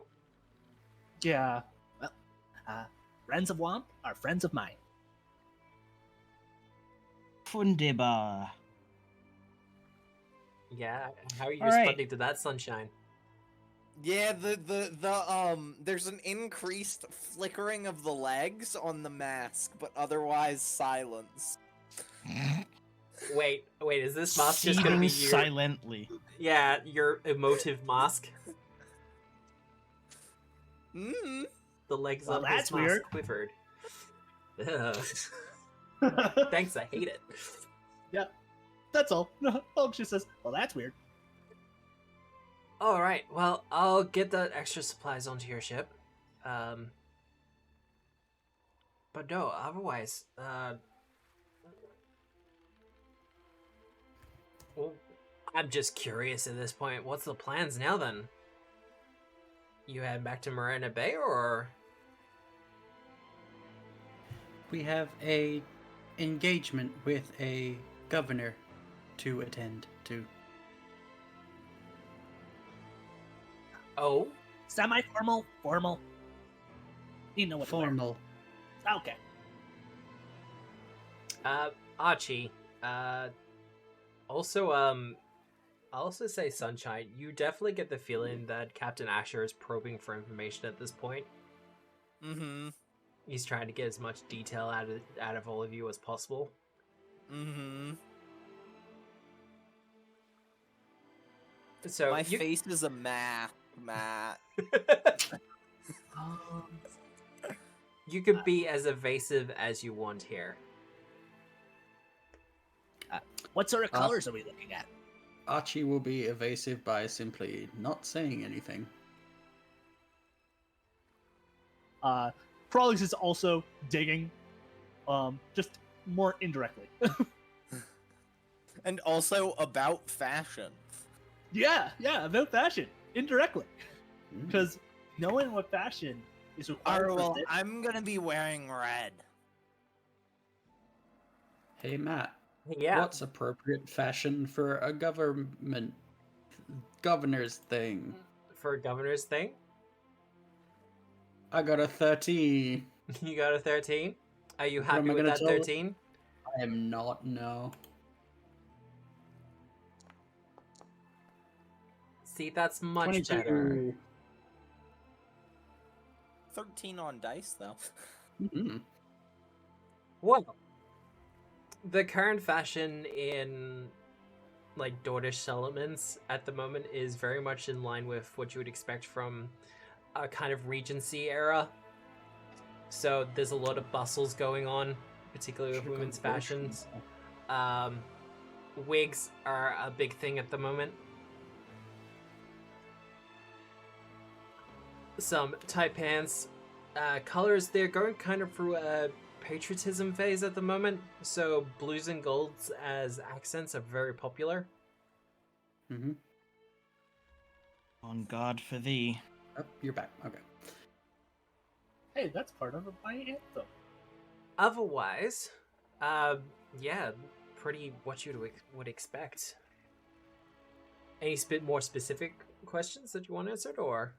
Yeah. Well, friends of Womp are friends of mine. Fundibar. Yeah, how are you All right. responding to that, Sunshine? yeah, there's an increased flickering of the legs on the mask, but otherwise silence. Wait, is this mask just gonna be Seething your... silently. Yeah, your emotive mask? Mm-hmm. The legs Well, of that's his mask weird. quivered. Ugh. Thanks, I hate it. That's all. Oh, she says, well, that's weird. Alright, well, I'll get that extra supplies onto your ship. But no, otherwise, well, I'm just curious at this point. What's the plans now, then? You head back to Marina Bay, or...? We have a engagement with a governor to attend to. Oh? Semi-formal, formal. You know what? Formal. Okay. Archie, also, I'll also say Sunshine, you definitely get the feeling that Captain Asher is probing for information at this point. Mm-hmm. He's trying to get as much detail out of all of you as possible. Mm-hmm. So My you... face is a math, Matt. You could be as evasive as you want here. What sort of colors are we looking at? Archie will be evasive by simply not saying anything. Prolix is also digging, just more indirectly. And also about fashion. yeah, about fashion, indirectly. Mm. Because knowing what fashion is required Alright, well, for this, I'm gonna be wearing red. Hey, Matt. Yeah. What's appropriate fashion for a governor's thing? For a governor's thing? I got a 13. You got a 13? Are you What am happy I with gonna that tell- 13? I am not, no. See, that's much 22. better. 13 on dice, though. Mm-hmm. Well, the current fashion in like Dordish settlements at the moment is very much in line with what you would expect from a kind of Regency era. So there's a lot of bustles going on, particularly with women's fashions. Wigs are a big thing at the moment. Some tight pants. Colors, they're going kind of through a patriotism phase at the moment, so blues and golds as accents are very popular. Mm-hmm. On guard for thee. Oh, you're back. Okay. hey, that's part of my anthem. Otherwise, yeah, pretty what you would expect. Any more specific questions that you want answered, or?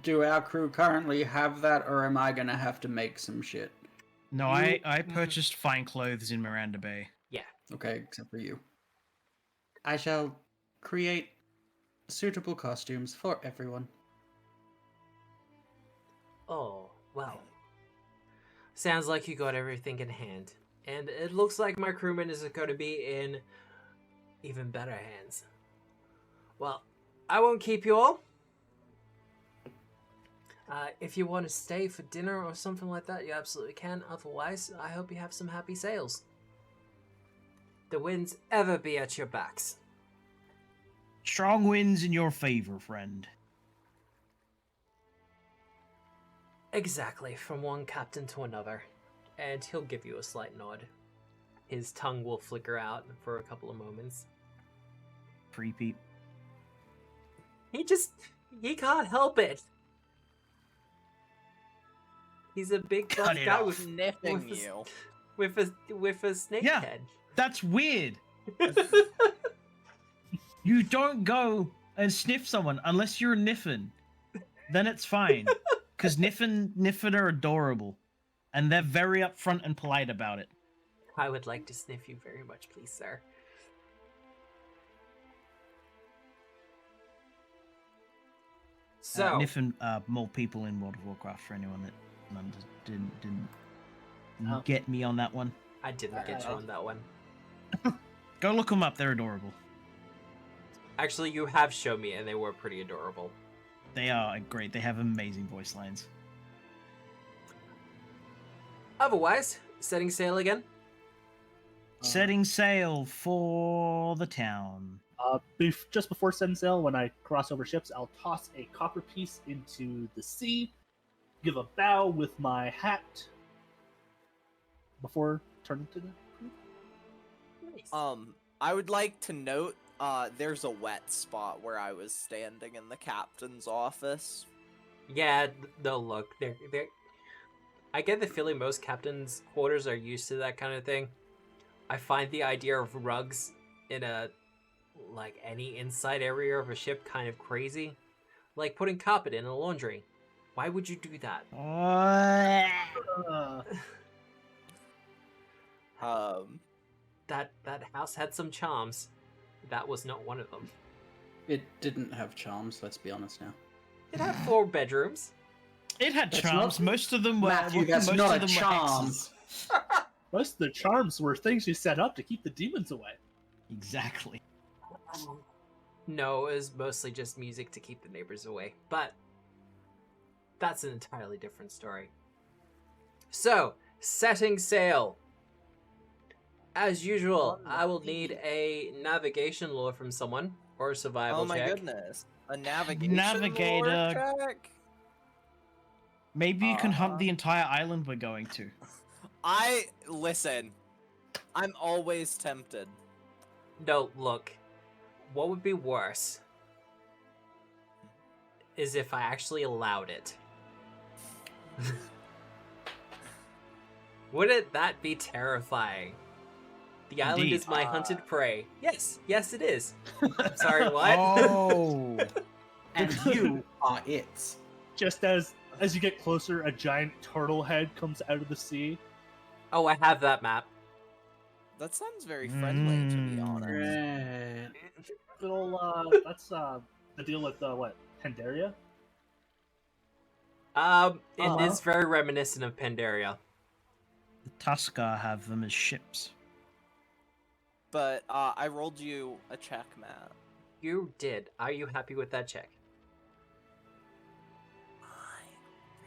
Do our crew currently have that, or am I gonna have to make some shit? No, I purchased fine clothes in Miranda Bay. Okay, except for you. I shall create suitable costumes for everyone. Oh, well. Sounds like you got everything in hand. And it looks like my crewman is going to be in even better hands. Well, I won't keep you all. If you want to stay for dinner or something like that, you absolutely can. Otherwise, I hope you have some happy sails. The winds ever be at your backs. Strong winds in your favor, friend. Exactly, from one captain to another. And he'll give you a slight nod. His tongue will flicker out for a couple of moments. Creepy. He can't help it. He's a big buff Cut it guy off. with Sniffing with a- you. with a snake Yeah. head. That's weird. You don't go and sniff someone unless you're a Niffin. Then it's fine. Because Niffin are adorable. And they're very upfront and polite about it. I would like to sniff you very much, please, sir. So, Niffin are more people in World of Warcraft for anyone that didn't Oh. get me on that one. I didn't get you on that one. Go look them up. They're adorable. Actually, you have shown me, and they were pretty adorable. They are great. They have amazing voice lines. Otherwise, setting sail again. Setting sail for the town. Just before setting sail, when I cross over ships, I'll toss a copper piece into the sea, give a bow with my hat before turning to the crew. Nice. I would like to note, there's a wet spot where I was standing in the captain's office. Yeah, no, look, they're. I get the feeling most captains' quarters are used to that kind of thing. I find the idea of rugs in any inside area of a ship kind of crazy. Like putting carpet in a laundry. Why would you do that? Uh, That house had some charms. That was not one of them. It didn't have charms, let's be honest now. It had 4 bedrooms. It had That's charms. not- Most of them were. Matthew, that's most not of a them were charm. hexes. most of the charms were things you set up to keep the demons away. Exactly. No, it was mostly just music to keep the neighbors away. But that's an entirely different story. So, setting sail. As usual, On the I will sea. need a navigation lore from someone or a survival Oh my check. goodness. A navigation Navigator. lore check? Maybe you can hunt Uh, the entire island we're going to. Listen. I'm always tempted. No, look. What would be worse is if I actually allowed it. Wouldn't that be terrifying? The island Indeed. is my hunted prey. Yes, yes it is. I'm sorry, what? Oh. And you are it. Just as you get closer, a giant turtle head comes out of the sea. Oh, I have that map. That sounds very friendly, to be Mm. honest. Right. Little, that's the deal with what, Pandaria? It is very reminiscent of Pandaria. The Tuskar have them as ships. But I rolled you a check, Matt. You did. Are you happy with that check?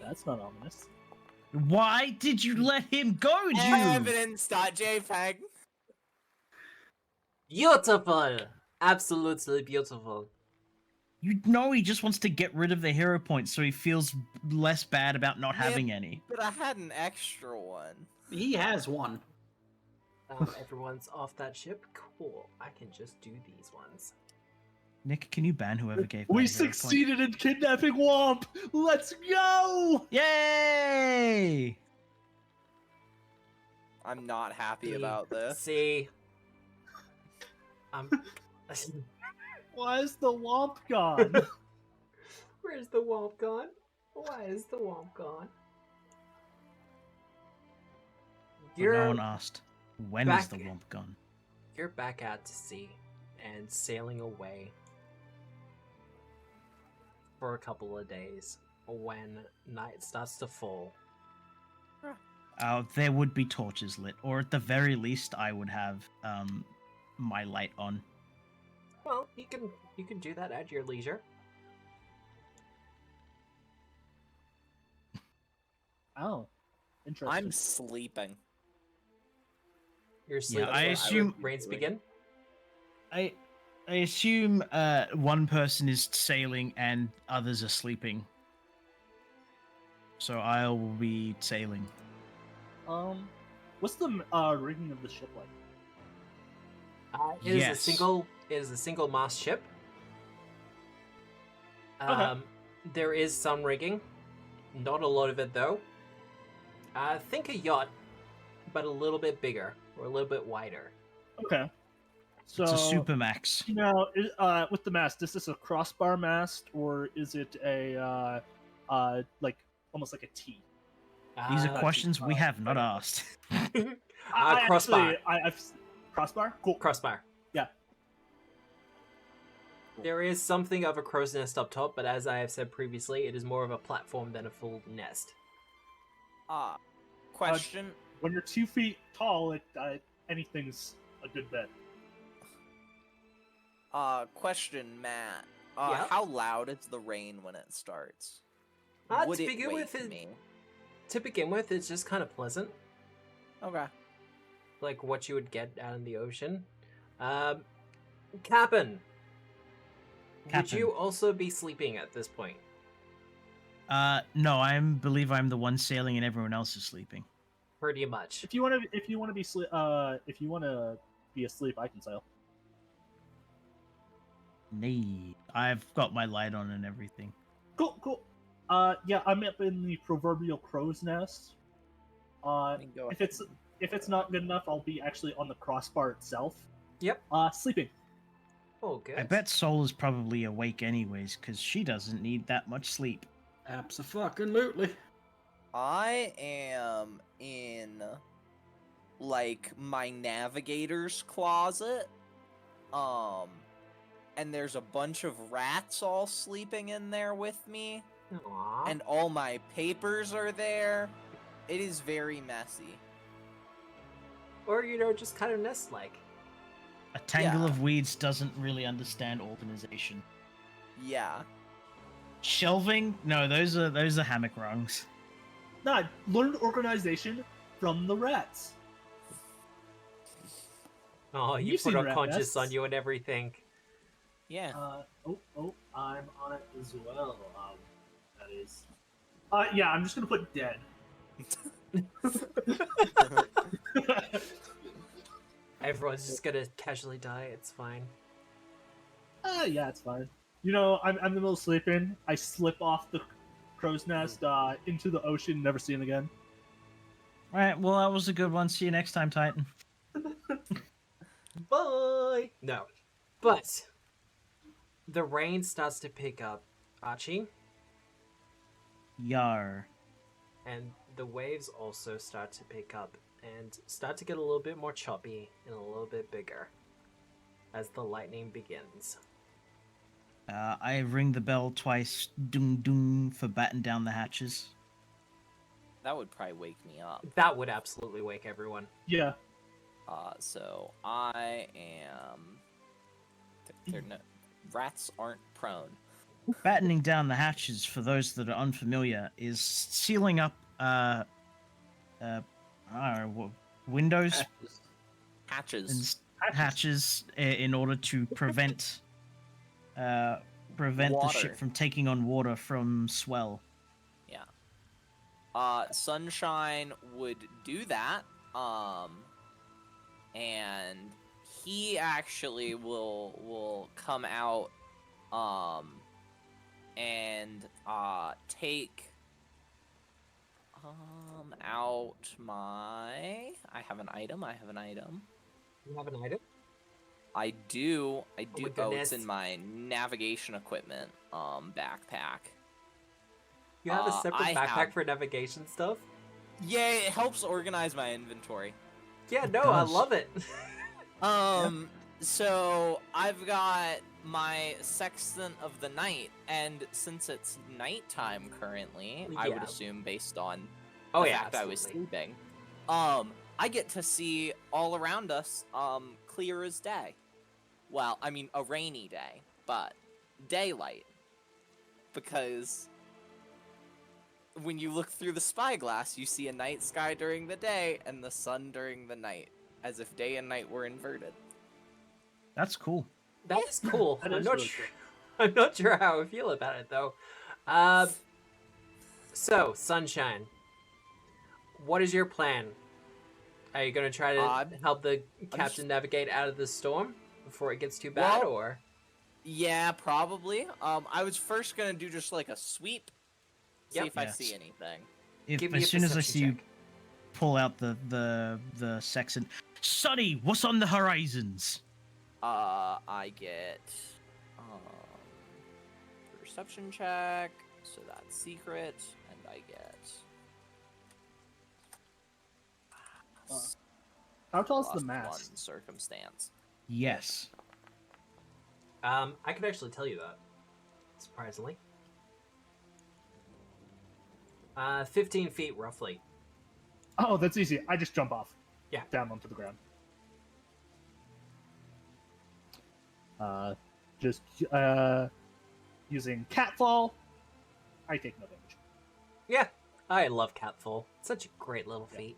That's not ominous. Why did you let him go, Jude? Evidence.jpg. Beautiful! Absolutely beautiful. You know he just wants to get rid of the hero points so he feels less bad about not Yeah. having any. But I had an extra one. He has one. Everyone's off that ship? Cool. I can just do these ones. Nick, can you ban whoever gave We me a hero point? succeeded in kidnapping Womp! Let's go! Yay! I'm not happy about this. See? Why is the Womp gone? Where's the womp gone? Why is the womp gone? But no one asked, when is the back- womp gone? You're back out to sea and sailing away for a couple of days when night starts to fall. There would be torches lit, or at the very least, I would have my light on. Well, you can do that at your leisure. Oh, interesting. I'm sleeping. You're sleeping. I when assume- rains begin. I assume one person is sailing and others are sleeping. So I'll be sailing. What's the rigging of the ship like? It is Yes. a single mast ship. Okay. There is some rigging, not a lot of it though. Think a yacht, but a little bit bigger or a little bit wider. Okay. So, It's a supermax. Now, with the mast, is this a crossbar mast or is it a like almost like a T? These are Uh, questions we have not asked. Crossbar. I've crossbar. Cool. Crossbar. Yeah. There is something of a crow's nest up top, but as I have said previously, it is more of a platform than a full nest. Question. When you're 2 feet tall, anything's a good bet. Question, Matt. Yeah? How loud is the rain when it starts? To Would it begin with, wake me? To begin with, it's just kind of pleasant, Okay. like what you would get out in the ocean. Captain, would Captain. you also be sleeping at this point? No, believe I'm the one sailing and everyone else is sleeping. Pretty much. If you want to be asleep, I can sail. Nee, I've got my light on and everything. Cool. Yeah, I'm up in the proverbial crow's nest. me go If it's not good enough, I'll be actually on the crossbar itself. Yep. Sleeping. Oh, good. I bet Sol is probably awake anyways, because she doesn't need that much sleep. Abso-fucking-lutely. I am in like my navigator's closet. And there's a bunch of rats all sleeping in there with me, Aww. and all my papers are there. It is very messy. Or, just kind of nest-like. A tangle Yeah. of weeds doesn't really understand organization. Yeah. Shelving? No, those are hammock rungs. Nah, learned organization from the rats. Oh, you You've put seen unconscious on Ratnests. you and everything. Yeah. I'm on it as well. That is. Yeah, I'm just gonna put dead. Everyone's just gonna casually die. It's fine. Yeah, it's fine. You know, I'm in the middle of sleeping. I slip off the crow's nest into the ocean, never seen again. All right. Well, that was a good one. See you next time, Titan. Bye. No, but the rain starts to pick up, Archie, Yar. and the waves also start to pick up and start to get a little bit more choppy and a little bit bigger as the lightning begins. I ring the bell twice, doom doom, for batten down the hatches. That would probably wake me up. That would absolutely wake everyone. Yeah. So I am. Rats aren't prone. Battening down the hatches, for those that are unfamiliar, is sealing up I don't know, windows Hatches. and hatches in order to prevent the Water. ship from taking on water from swell. Sunshine would do that. And he actually will come out and take out my I have an item. You have an item? I do. my Oh, it's goodness. in my navigation equipment backpack. You have a separate I backpack have- for navigation stuff? Yeah, it helps organize my inventory. Yeah, no, I does. love it. So I've got my Sextant of the Night, and since it's nighttime currently, I would Yeah. assume based on Oh the yeah, fact I was absolutely. sleeping, I get to see all around us, clear as day. Well, I mean a rainy day, but daylight. Because when you look through the spyglass, you see a night sky during the day and the sun during the night, as if day and night were inverted. That's cool. That is cool. That I'm is not really sure. I'm not sure how I feel about it though. So Sunshine, what is your plan? Are you gonna try to help the captain navigate out of the storm before it gets too bad, Well, or? Yeah, probably. I was first gonna do just like a sweep, see Yep. if I Yes. see anything. If Give me a as soon as I perception see you check. pull out the Saxon, Sonny, what's on the horizons? I get perception check, so that's secret, and I get How tall is the +1 mast? circumstance. Yes. I could actually tell you that. Surprisingly. 15 feet roughly. Oh, that's easy. I just jump off. Yeah. Down onto the ground. Just using catfall. I take no damage. Yeah, I love Catfall. Such a great little feat.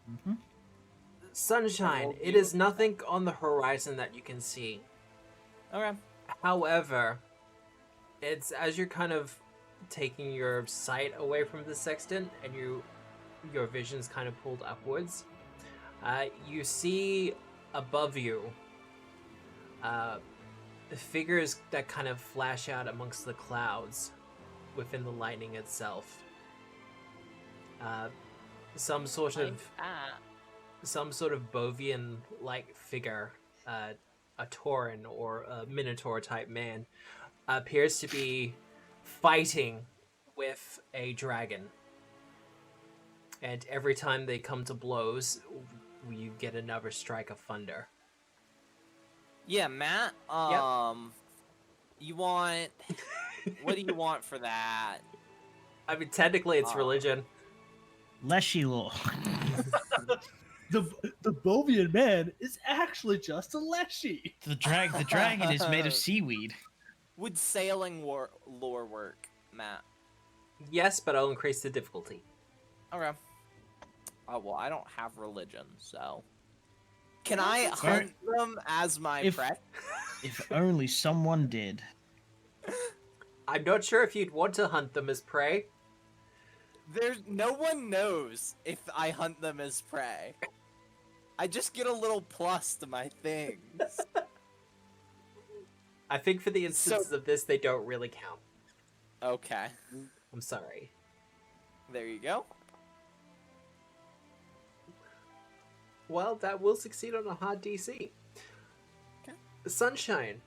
Mm-hmm. Sunshine, it is nothing on the horizon that you can see. Okay. However, it's as you're kind of taking your sight away from the sextant and your vision's kind of pulled upwards, you see above you figures that kind of flash out amongst the clouds within the lightning itself. Some sort of Bovian-like figure, a Tauren or a Minotaur type man, appears to be fighting with a dragon. And every time they come to blows, you get another strike of thunder. Yeah, Matt. You want? What do you want for that? I mean, technically it's religion. Leshy law. The Bovian man is actually just a leshy. the dragon is made of seaweed. Would sailing lore work, Matt? Yes, but I'll increase the difficulty. Okay. Oh well, I don't have religion, so. Can I That's hunt them as my If- prey? If only someone did. I'm not sure if you'd want to hunt them as prey. There's no one knows if I hunt them as prey. I just get a little plus to my things. I think for the instances of this, they don't really count. Okay, I'm sorry. there you go. Well, that will succeed on a hard DC. Okay. Sunshine.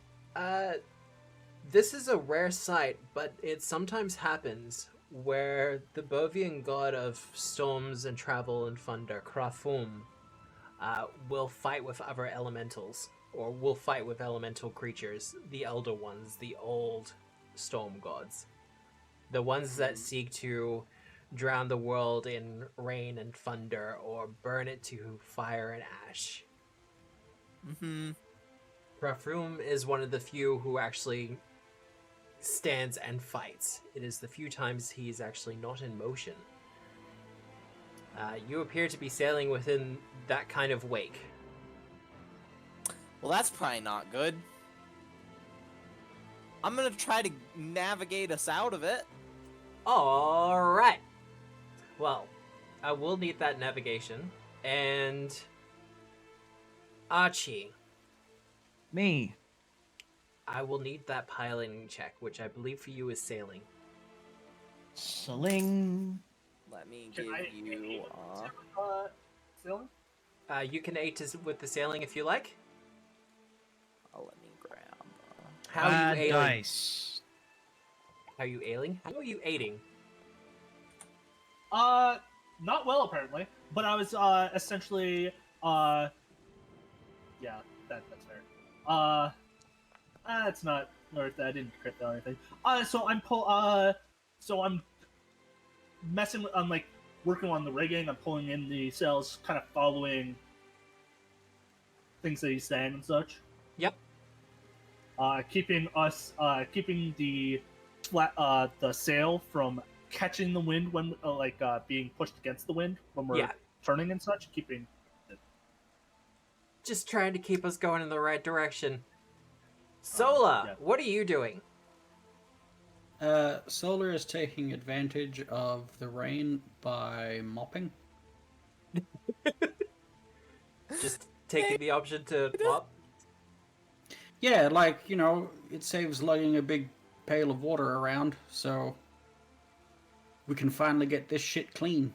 This is a rare sight, but it sometimes happens where the Bovian god of storms and travel and thunder, Krafum, will fight with other elementals, or will fight with elemental creatures, the elder ones, the old storm gods. The ones that seek to drown the world in rain and thunder, or burn it to fire and ash. Mm-hmm. Krafum is one of the few who actually stands and fights. It is the few times he is actually not in motion. You appear to be sailing within that kind of wake. Well, that's probably not good. I'm gonna try to navigate us out of it. Alright. Well, I will need that navigation. And Archie, Me. I will need that piloting check, which I believe for you is sailing. Sling. Let me Can give I you. Sailing? You can aid with the sailing if you like. Let me grab. How are you ailing? Dice. How are you ailing? How are you aiding? Not well apparently, but I was essentially yeah, that's fair. That's not worth it. I didn't crit that or anything. So I'm messing with, I'm like working on the rigging. I'm pulling in the sails, kind of following things that he's saying and such. Yep. Keeping the the sail from catching the wind when being pushed against the wind when we're Yeah. turning and such. Just trying to keep us going in the right direction. Sola, yeah. what are you doing? Solar is taking advantage of the rain by mopping. Just taking the option to mop? Yeah, like, you know, it saves lugging a big pail of water around, so we can finally get this shit clean.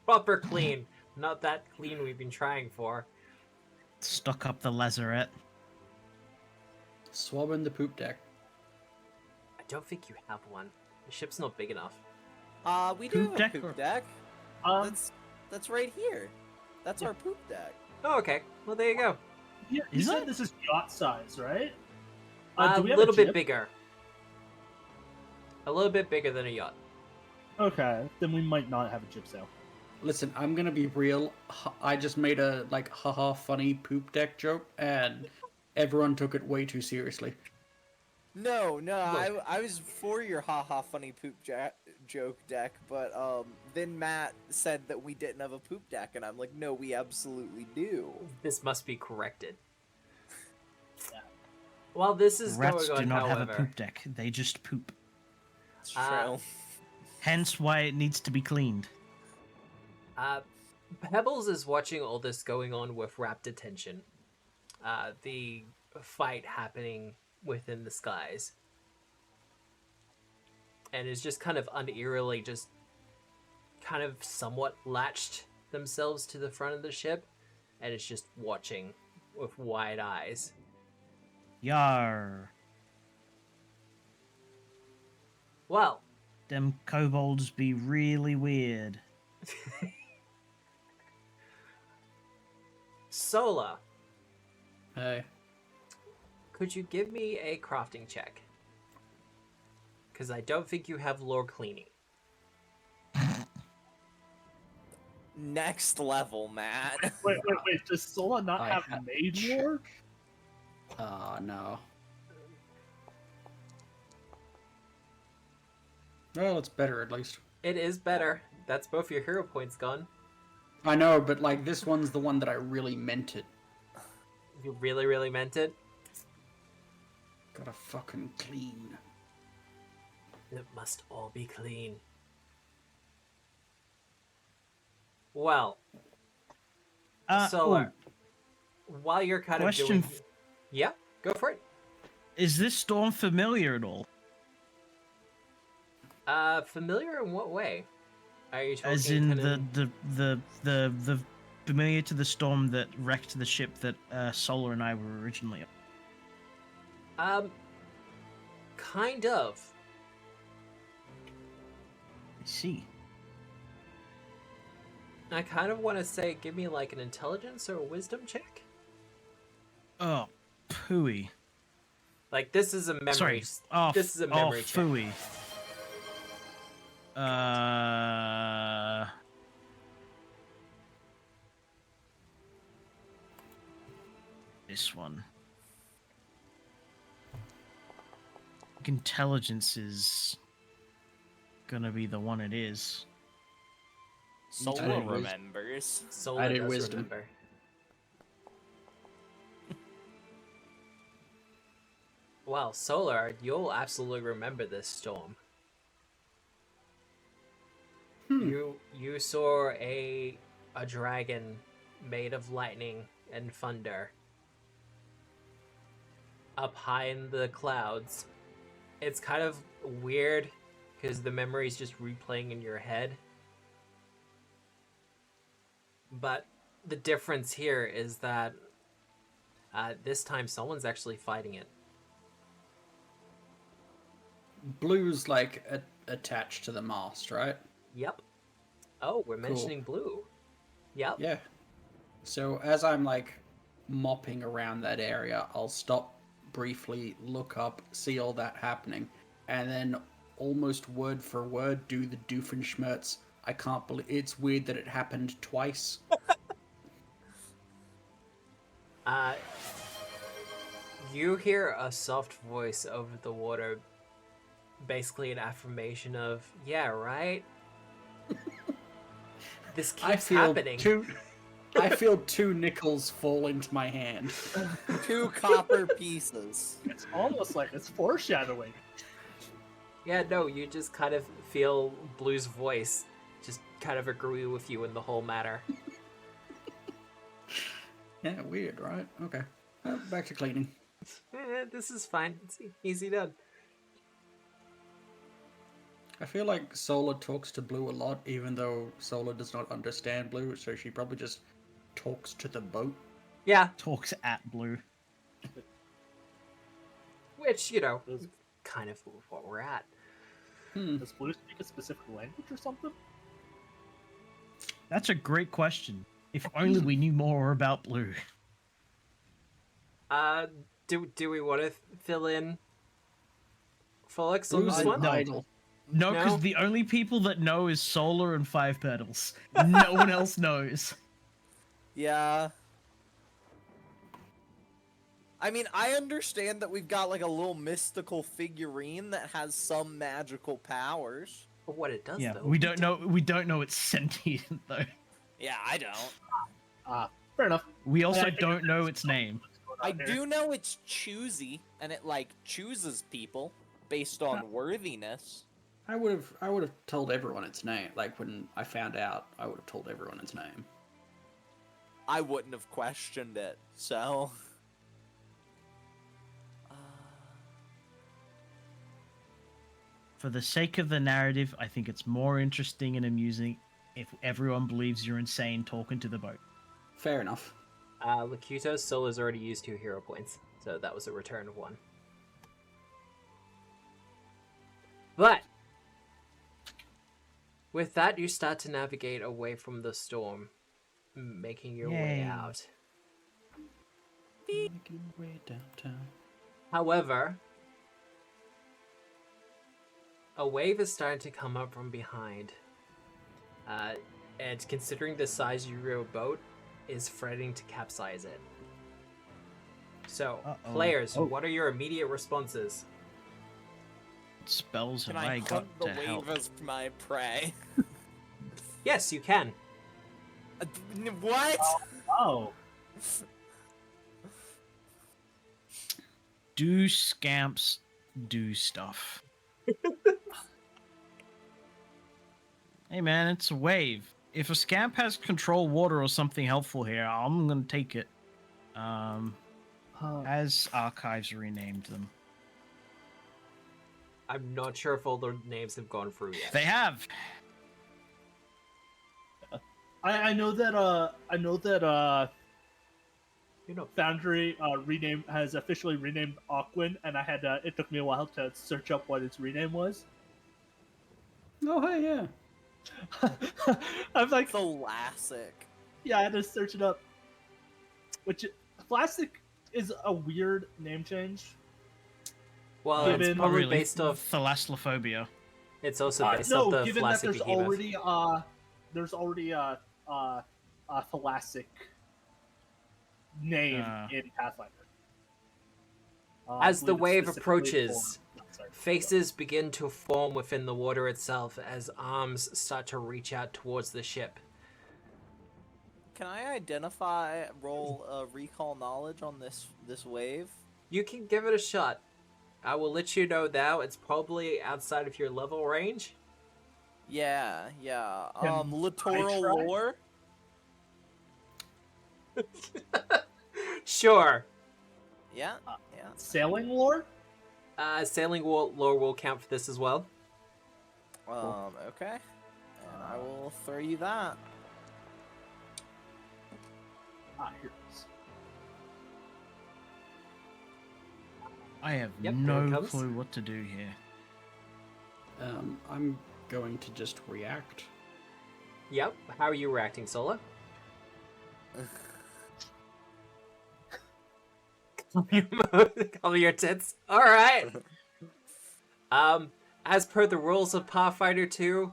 Proper clean. Not that clean we've been trying for. Stock up the lazarette. Swabbing the poop deck. I don't think you have one. The ship's not big enough. We do Poop have deck a poop or- deck. That's right here. That's our poop deck. Oh, okay. Well, there you go. Yeah, you Is said it? this is yacht size, right? A Do we have little bit jib? bigger. A little bit bigger than a yacht. Okay, then we might not have a jib sail. Listen, I'm gonna be real. I just made a, like, haha funny poop deck joke, and everyone took it way too seriously. No, Look. I was for your haha funny poop joke deck, but then Matt said that we didn't have a poop deck, and I'm like, no, we absolutely do. This must be corrected. Yeah. While this is Rats going on, do not however, have a poop deck. They just poop. It's Uh, true. Hence why it needs to be cleaned. Pebbles is watching all this going on with rapt attention. The fight happening within the skies. And is just kind of uneerily just kind of somewhat latched themselves to the front of the ship and is just watching with wide eyes. Yar. Well, Them kobolds be really weird. Sola, Hey. could you give me a crafting check? Because I don't think you have lore cleaning. Next level, Matt. Wait. Does Sola not I have have- mage lore? No. Well, it's better at least. It is better. That's both your hero points gone. I know, but like this one's the one that I really meant it. You really, really meant it? Gotta fucking clean. It must all be clean. Well, Solar, while you're kind question of doing... Yeah, go for it. Is this storm familiar at all? Familiar in what way? Are you talking As in kind the familiar to the storm that wrecked the ship that Solar and I were originally on? Kind of. I see. I kind of want to say, give me like an intelligence or a wisdom check. Oh, pooey. Like this is a memory. Sorry. Oh, this is a memory check. Phooey. This one. Intelligence is gonna be the one it is. Solar did wisdom. remembers. Solar I did does wisdom. remember. Well, Solar, you'll absolutely remember this storm. You saw a dragon made of lightning and thunder up high in the clouds. It's kind of weird because the memory is just replaying in your head. But the difference here is that this time someone's actually fighting it. Blue's like attached to the mast, right? Yep. Oh, we're mentioning blue. Yep. Yeah. So as I'm like mopping around that area, I'll stop briefly, look up, see all that happening, and then almost word for word do the Doofenshmirtz. I can't believe it's weird that it happened twice. You hear a soft voice over the water, basically an affirmation of, yeah, right? This keeps happening. I feel 2 nickels fall into my hand. 2 copper pieces. It's almost like it's foreshadowing. Yeah, no, you just kind of feel Blue's voice just kind of agree with you in the whole matter. Yeah, weird, right? Okay. Back to cleaning. This is fine. It's easy done. I feel like Solar talks to Blue a lot, even though Solar does not understand Blue, so she probably just talks to the boat. Yeah, Talks at Blue. which, you know, kind of what we're at. Does Blue speak a specific language or something? That's a great question. If only we knew more about Blue. Do we want to fill in Felix on Blue's this an one? No. idol. No, because No? the only people that know is Solar and Five Petals. No one else knows. Yeah. I mean, I understand that we've got like a little mystical figurine that has some magical powers. But what it does, Yeah, though. we don't know. We don't know it's sentient though. Yeah, I don't. Fair enough. We also I think don't know its name. I do know it's choosy, and it like chooses people based on worthiness. I would have told everyone its name. Like when I found out, I would have told everyone its name. I wouldn't have questioned it, so. For the sake of the narrative, I think it's more interesting and amusing if everyone believes you're insane talking to the boat. Fair enough. Lakuto, Sola's already used 2 hero points, so that was a return of 1. But with that, you start to navigate away from the storm, making your way Yay. out. Making your way downtown. However, a wave is starting to come up from behind, and considering the size of your boat, is threatening to capsize it. So, Uh-oh. players, Oh. what are your immediate responses? What spells Can have I I got hunt the to help? wave as my prey? Yes, you can. What? Oh. Do scamps do stuff? Hey man, it's a wave. If a scamp has control water or something helpful here, I'm gonna take it. As archives renamed them. I'm not sure if all the names have gone through yet. They have. I know that You know, Foundry has officially renamed Aquin, and I had it took me a while to search up what its rename was. Oh, hey, yeah. I'm like, Classic. yeah, I had to search it up. Which Classic is a weird name change. well, Given- it's probably Really, based off. thalassophobia. It's also based No, off the given that Thalassic there's already a Thalassic name in Pathfinder. I As the believe it's wave specifically approaches, sorry. faces begin to form within the water itself as arms start to reach out towards the ship. Can I roll recall knowledge on this wave? You can give it a shot. I will let you know now. It's probably outside of your level range. Yeah. Can Littoral try? lore. Sure. Yeah. Sailing lore? Sailing lore will count for this as well. Okay. And I will throw you that. Here it is. I have Yep, here it no comes. clue what to do here. I'm going to just react. Yep. How are you reacting, Sola? Cover your tits. All right. As per the rules of Pathfinder 2,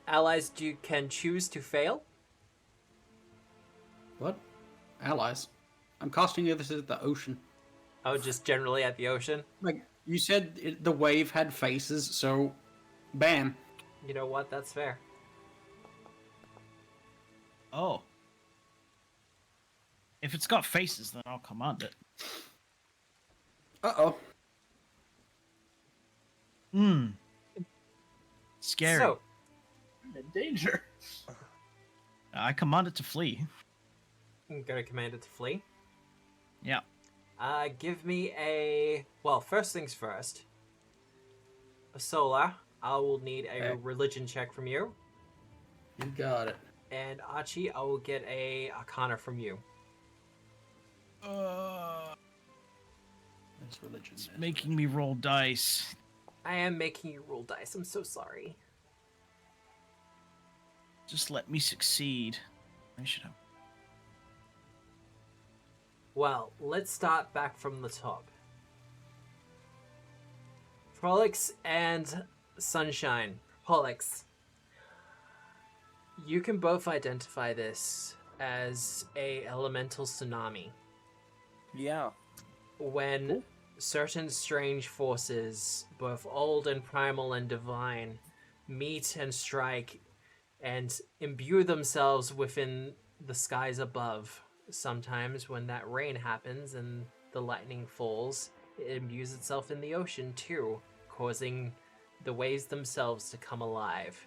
allies can choose to fail. What? Allies. I'm casting this at the ocean. Oh, just generally at the ocean. Like, you said the wave had faces, so bam. You know what? That's fair. Oh. If it's got faces, then I'll command it. Uh-oh. Scary. So, I'm in danger. I command it to flee. I'm gonna command it to flee. Yeah. Give me a... Well, first things first. Solar, I will need a Okay. religion check from you. You got it. And Archie, I will get a Arcana from you. That's religion. It's making me roll dice. I am making you roll dice. I'm so sorry. Just let me succeed. I should have. Well, let's start back from the top. Frolics and Sunshine. Frolics. You can both identify this as a elemental tsunami. Yeah. When certain strange forces, both old and primal and divine, meet and strike and imbue themselves within the skies above. Sometimes when that rain happens and the lightning falls, it imbues itself in the ocean too, causing the waves themselves to come alive.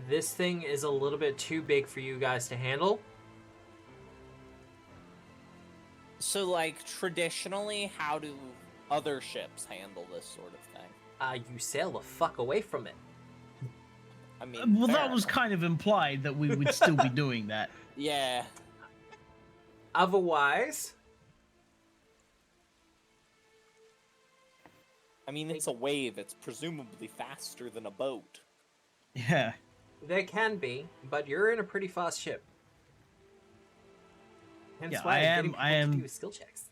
This thing is a little bit too big for you guys to handle. So, like, traditionally, how do other ships handle this sort of thing? You sail the fuck away from it. I mean, Well, fair that was enough. kind of implied that we would still be doing that. Yeah. Otherwise, I mean, it's a wave. It's presumably faster than a boat. Yeah. there can be, but you're in a pretty fast ship. Hence Yeah, why I I'm am- getting I people to am- do skill checks.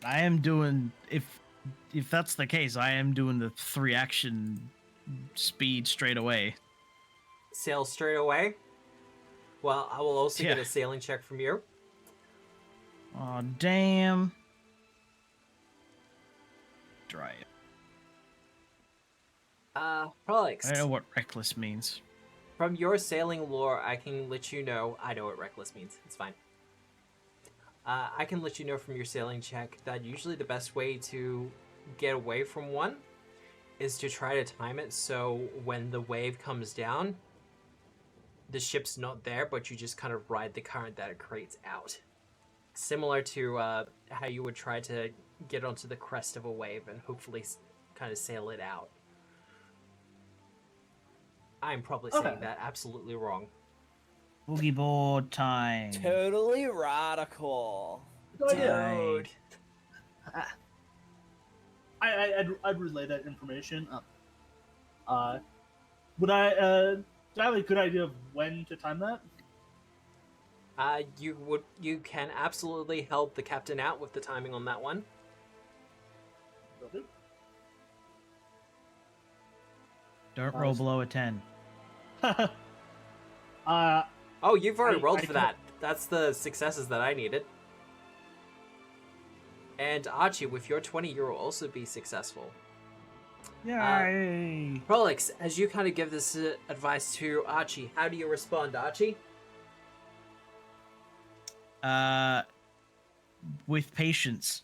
I am doing if that's the case, I am doing the 3-action speed straight away. Sail straight away. Well, I will also get Yeah. a sailing check from you. Oh damn. Dry it. Prolix. I don't know what reckless means. From your sailing lore, I can let you know. I know what reckless means. It's fine. I can let you know from your sailing check that usually the best way to get away from one is to try to time it so when the wave comes down, the ship's not there, but you just kind of ride the current that it creates out. Similar to how you would try to get onto the crest of a wave and hopefully kind of sail it out. I'm probably saying that absolutely wrong. Boogie board time. Totally radical. Dude. I'd relay that information. Would I? Do I have a good idea of when to time that? You can absolutely help the captain out with the timing on that one. Will do. Don't roll below a 10. Oh, you've already rolled I for that. That's the successes that I needed. And Archie, with your 20, you will also be successful. Yay! Prolix, as you kind of give this advice to Archie, how do you respond, Archie? With patience.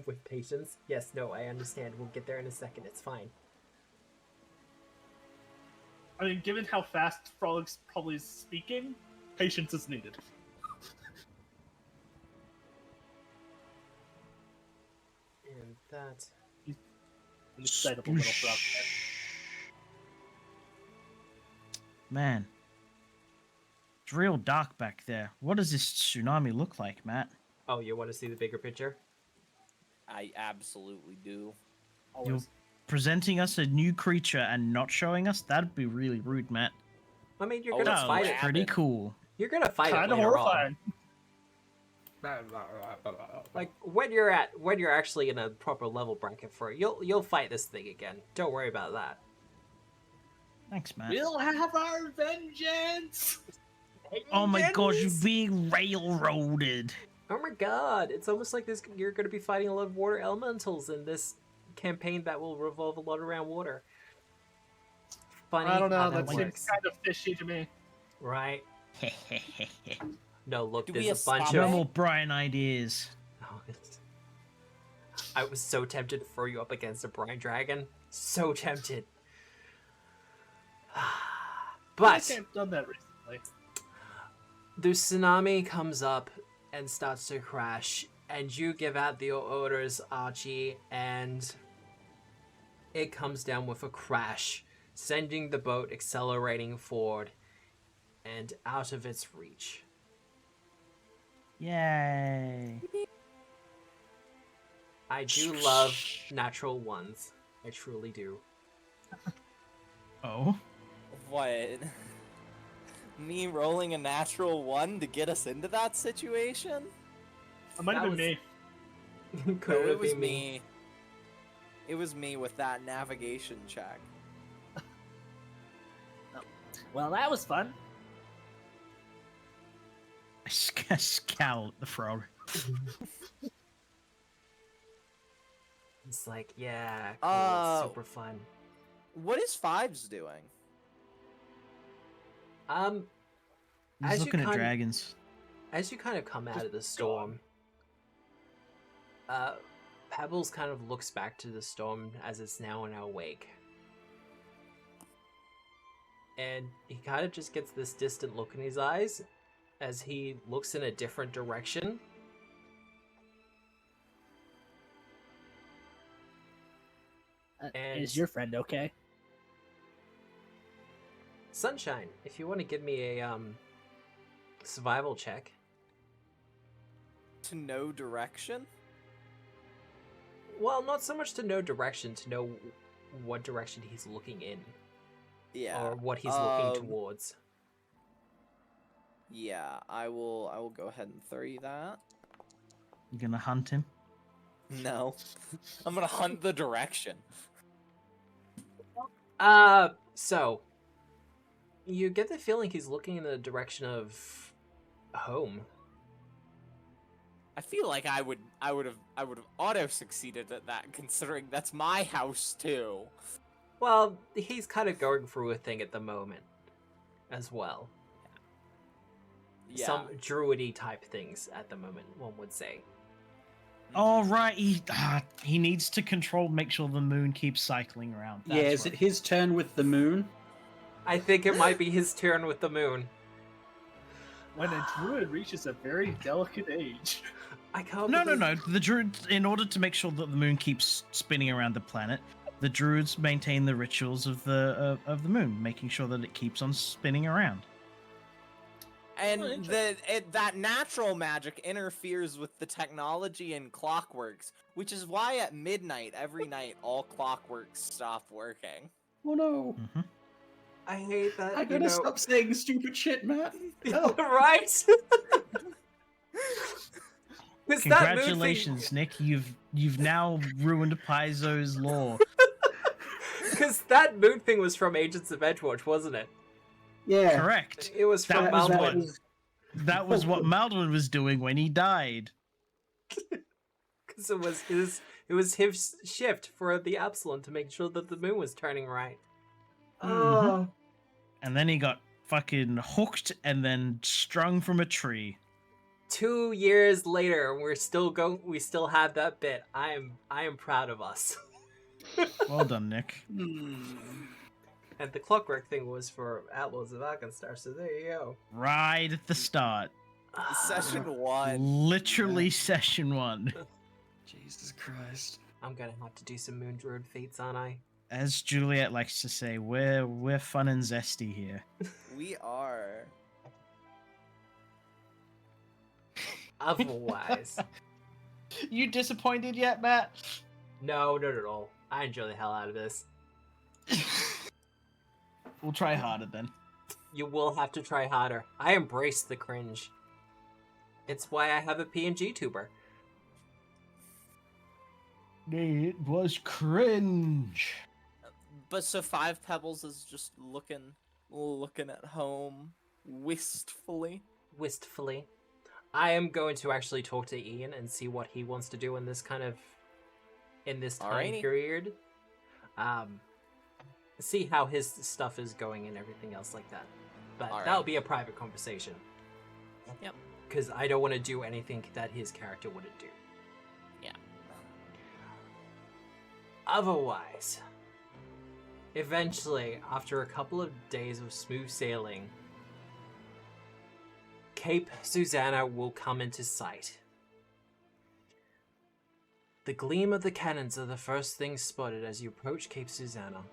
With patience? Yes, no, I understand. We'll get there in a second. It's fine. I mean, given how fast Frolics probably is speaking, patience is needed. And that... An excitable little frog. Man. It's real dark back there. What does this tsunami look like, Matt? Oh, you want to see the bigger picture? I absolutely do. You're Always. presenting us a new creature and not showing us? That'd be really rude, Matt. I mean, you're Oh, gonna that's That fight looks it. pretty cool. You're gonna fight Kind it of later horrifying. on. Like when you're actually in a proper level bracket for it, you'll fight this thing again. Don't worry about that. Thanks, Matt. We'll have our vengeance. Oh my gosh, you're being railroaded. Oh my god, it's almost like this. You're going to be fighting a lot of water elementals in this campaign that will revolve a lot around water. Funny I don't how know. That seems works. kind of fishy to me. Right? No, look, Do we there's a bunch establish- No of... more Brian ideas. Oh, I was so tempted to throw you up against a brine dragon. So tempted. I But think I've done that recently. the tsunami comes up and starts to crash, and you give out the orders, Archie, and it comes down with a crash, sending the boat accelerating forward and out of its reach. Yay. I do love natural ones. I truly do. Oh. What? Me rolling a natural 1 to get us into that situation? It might have That been was- me. Could No, it be me? It was me with that navigation check. Well, that was fun. I scowl at the frog. It's like, yeah, cool, Oh. super fun. What is Fives doing? As He's you looking at kind- dragons. As you kind of come out of the storm, Pebbles kind of looks back to the storm as it's now in our wake. And he kind of just gets this distant look in his eyes as he looks in a different direction. And- Is your friend okay? Sunshine, if you want to give me a survival check. To no direction? Well, not so much to know direction, to know what direction he's looking in. Yeah. Or what he's looking towards. Yeah, I will go ahead and throw you that. You gonna hunt him? No. I'm gonna hunt the direction. So you get the feeling he's looking in the direction of home. I feel like I would have auto succeeded at that, considering that's my house too. Well, he's kind of going through a thing at the moment, as well. Yeah. Some druidy type things at the moment, one would say. All right, he needs to make sure the moon keeps cycling around. Yeah, That's is it right. his turn with the moon? I think it might be his turn with the moon. When a druid reaches a very delicate age. I can't No. believe- The druids, in order to make sure that the moon keeps spinning around the planet, the druids maintain the rituals of the moon, making sure that it keeps on spinning around. And interesting. that natural magic interferes with the technology in clockworks, which is why at midnight every night all clockworks stop working. Oh no! Hmm. I hate that. I gotta stop saying stupid shit, Matt. Oh. Right? Congratulations, Nick. You've now ruined Paizo's lore. Because that moon thing was from Agents of Edgewatch, wasn't it? Yeah. Correct. It was from That was Malvin. That was what Maldwin was doing when he died. Because it was his shift for the Absalom to make sure that the moon was turning right. Mhm. And then he got fucking hooked and then strung from a tree. 2 years later, we still have that bit. I am proud of us. Well done, Nick. And the clockwork thing was for Outlaws of Arkansas, so there you go. Right at the start. Session 1. Literally session 1. Jesus Christ. I'm gonna have to do some Moon Druid feats, aren't I? As Juliet likes to say, we're fun and zesty here. We are. Otherwise, You disappointed yet, Matt? no, not at all. I enjoy the hell out of this. We'll try harder then. You will have to try harder. I embrace the cringe. It's why I have a PNG tuber. It was cringe. But so Five Pebbles is just looking at home wistfully. Wistfully. I am going to actually talk to Ian and see what he wants to do in this time Alrighty. period. See how his stuff is going and everything else like that. But Alright. that'll be a private conversation. Yep. Because I don't want to do anything that his character wouldn't do. Yeah. Otherwise, eventually, after a couple of days of smooth sailing, Cape Suzanna will come into sight. The gleam of the cannons are the first things spotted as you approach Cape Suzanna.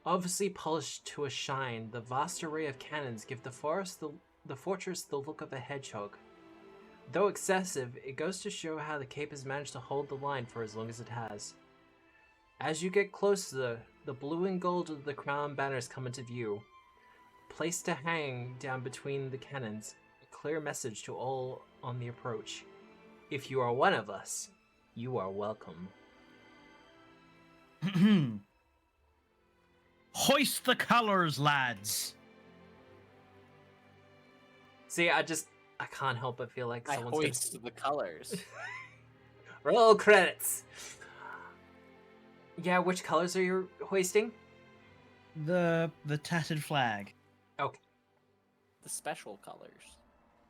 Obviously polished to a shine, the vast array of cannons give the fortress the look of a hedgehog. Though excessive, it goes to show how the Cape has managed to hold the line for as long as it has. As you get closer, the blue and gold of the crown banners come into view. Placed to hang down between the cannons, a clear message to all on the approach. If you are one of us, you are welcome. Hoist the colors, lads. See, I can't help but feel like I someone's hoist the colors. Roll credits! Yeah, which colors are you hoisting? The tattered flag. Okay. The special colors.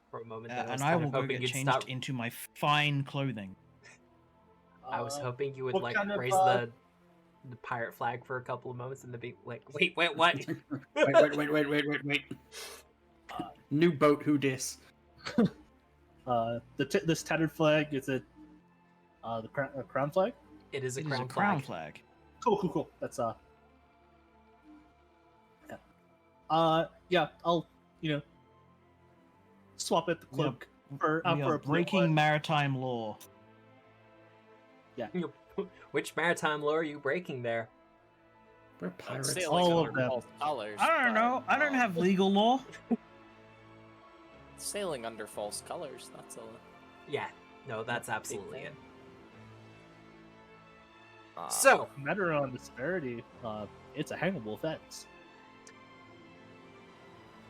For a moment, And I will go get changed into my fine clothing. I was hoping you would what like kind of, raise the pirate flag for a couple of moments and then be like, wait, what? Wait. New boat, who dis? This tattered flag, is it the crown flag? It is a It is crown a crown flag. flag. Cool. That's yeah, I'll swap it the cloak for We for are a blue breaking one. maritime law. Which maritime law are you breaking there? We're pirates. Sailing all of under them. false colors. I don't but, know. I don't have legal law. Sailing under false colors. That's a Yeah, no, that's absolutely thing. it. uh, So, Matter on disparity, it's a hangable offense.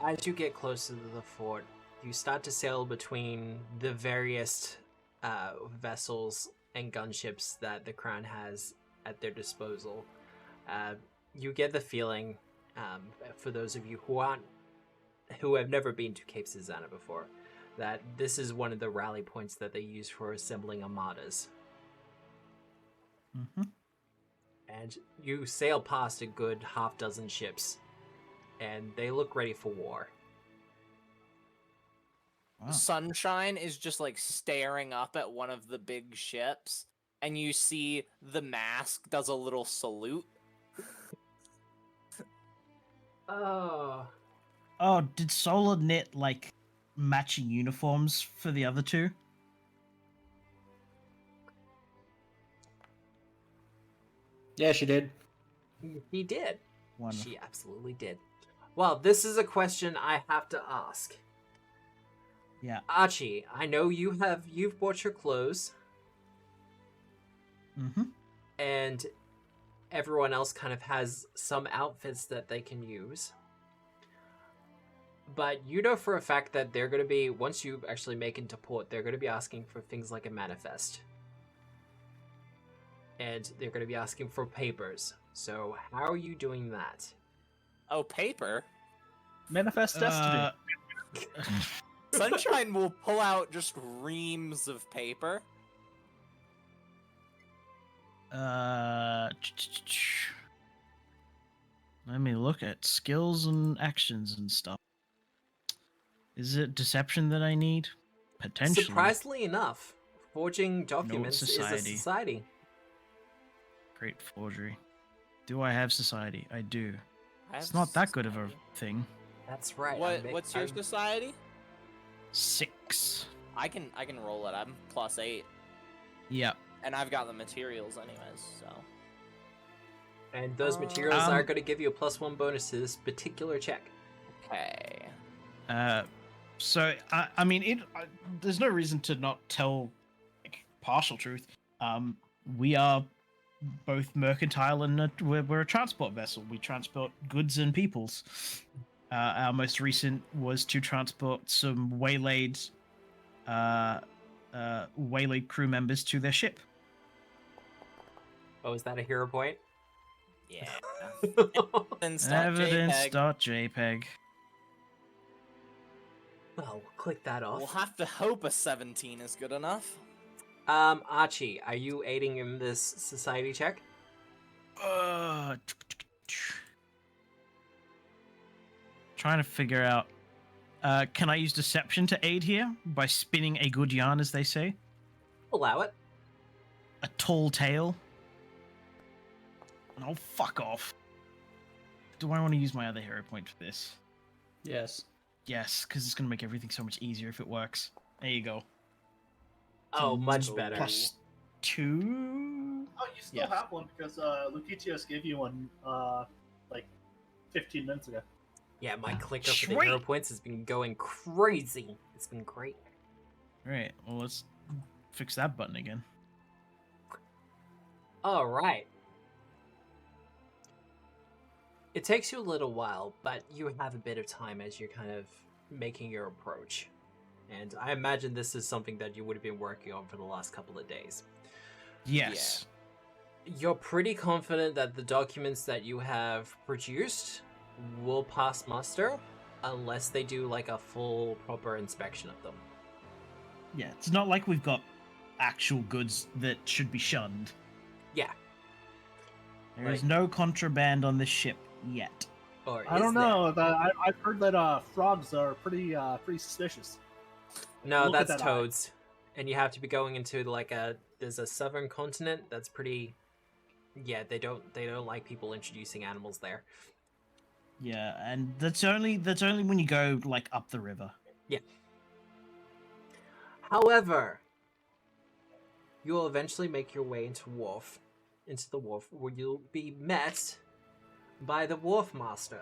as you get closer to the fort, you start to sail between the various vessels and gunships that the crown has at their disposal. you get the feeling, for those of you who have never been to Cape Suzanna before, that this is one of the rally points that they use for assembling armadas. Mm-hmm. And you sail past a good half dozen ships, and they look ready for war. Wow. Sunshine is just like staring up at one of the big ships, and you see the mask does a little salute. Oh. Oh, did Solar knit like matching uniforms for the other two? Yeah, she did. He did. Wonderful. She absolutely did. Well, this is a question I have to ask. Yeah. Archie, I know you've bought your clothes, Mm-hmm. and everyone else kind of has some outfits that they can use. But you know for a fact that they're going to be, once you actually make it into port, they're going to be asking for things like a manifest. And they're going to be asking for papers. So how are you doing that? Oh, paper. Manifest destiny. Sunshine will pull out just reams of paper. Let me look at skills and actions and stuff. Is it deception that I need? Potentially. Surprisingly enough, forging documents is a society. society. Great forgery. Do I have society? I do. I It's have not that good of a society. thing. That's right. What's your society? 6. I can roll it. I'm +8, Yep. and I've got the materials anyways. So And those materials are Um, going to give you a +1 bonus to this particular check. okay. So I mean, there's no reason to not tell like, partial truth. We are both mercantile and we're a transport vessel. We transport goods and peoples. Our most recent was to transport some waylaid crew members to their ship. Oh, is that a hero point? Yeah. Evidence.jpg. Evidence.jpg. Well, we'll click that off. We'll have to hope a 17 is good enough. Archie, are you aiding in this society check? Trying to figure out. Can I use deception to aid here by spinning a good yarn, as they say? Allow it. A tall tale. Oh, fuck off. Do I want to use my other hero point for this? Yes. Yes, because it's going to make everything so much easier if it works. There you go. Oh, much better. +2. Oh, you still Yeah. have one because Lukitios gave you one like 15 minutes ago. Yeah, my clicker for the Sweet. hero points has been going crazy. It's been great. Alright, well, let's fix that button again. All right. It takes you a little while, but you have a bit of time as you're kind of making your approach. And I imagine this is something that you would have been working on for the last couple of days. Yes. You're pretty confident that the documents that you have produced will pass muster unless they do like a full proper inspection of them. Yeah, it's not like we've got actual goods that should be shunned. Yeah. There is Right. no contraband on this ship yet. Or I is don't there? know. I've heard that frogs are pretty suspicious. No, Look at that's that eye. toads. And you have to be going into like there's a southern continent that's pretty yeah, they don't like people introducing animals there. Yeah, and that's only when you go like up the river. However, you'll eventually make your way into the wharf, where you'll be met by the wharf master.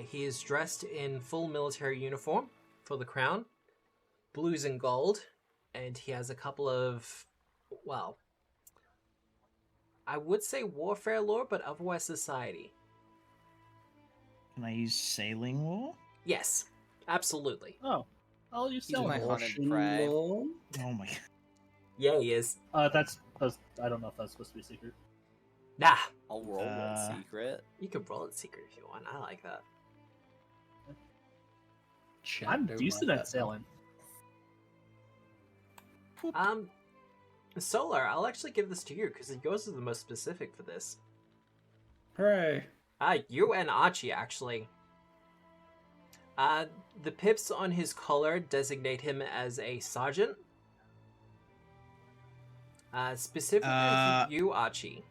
He is dressed in full military uniform for the crown, blues and gold, and he has a couple of, well, I would say warfare lore, but otherwise society. Can I use sailing lore? Yes, absolutely. Oh, I'll use He's my selling. hunted prey. Oh my. Yeah, he is. That's I don't know if that's supposed to be a secret. Nah, I'll roll one secret. you can roll it secret if you want. I like that. Chat I'm don't decent like at that, though. sailing. Solar, I'll actually give this to you because yours is the most specific for this. Hooray! You and Archie, actually. The pips on his collar designate him as a sergeant. Specifically you, Archie.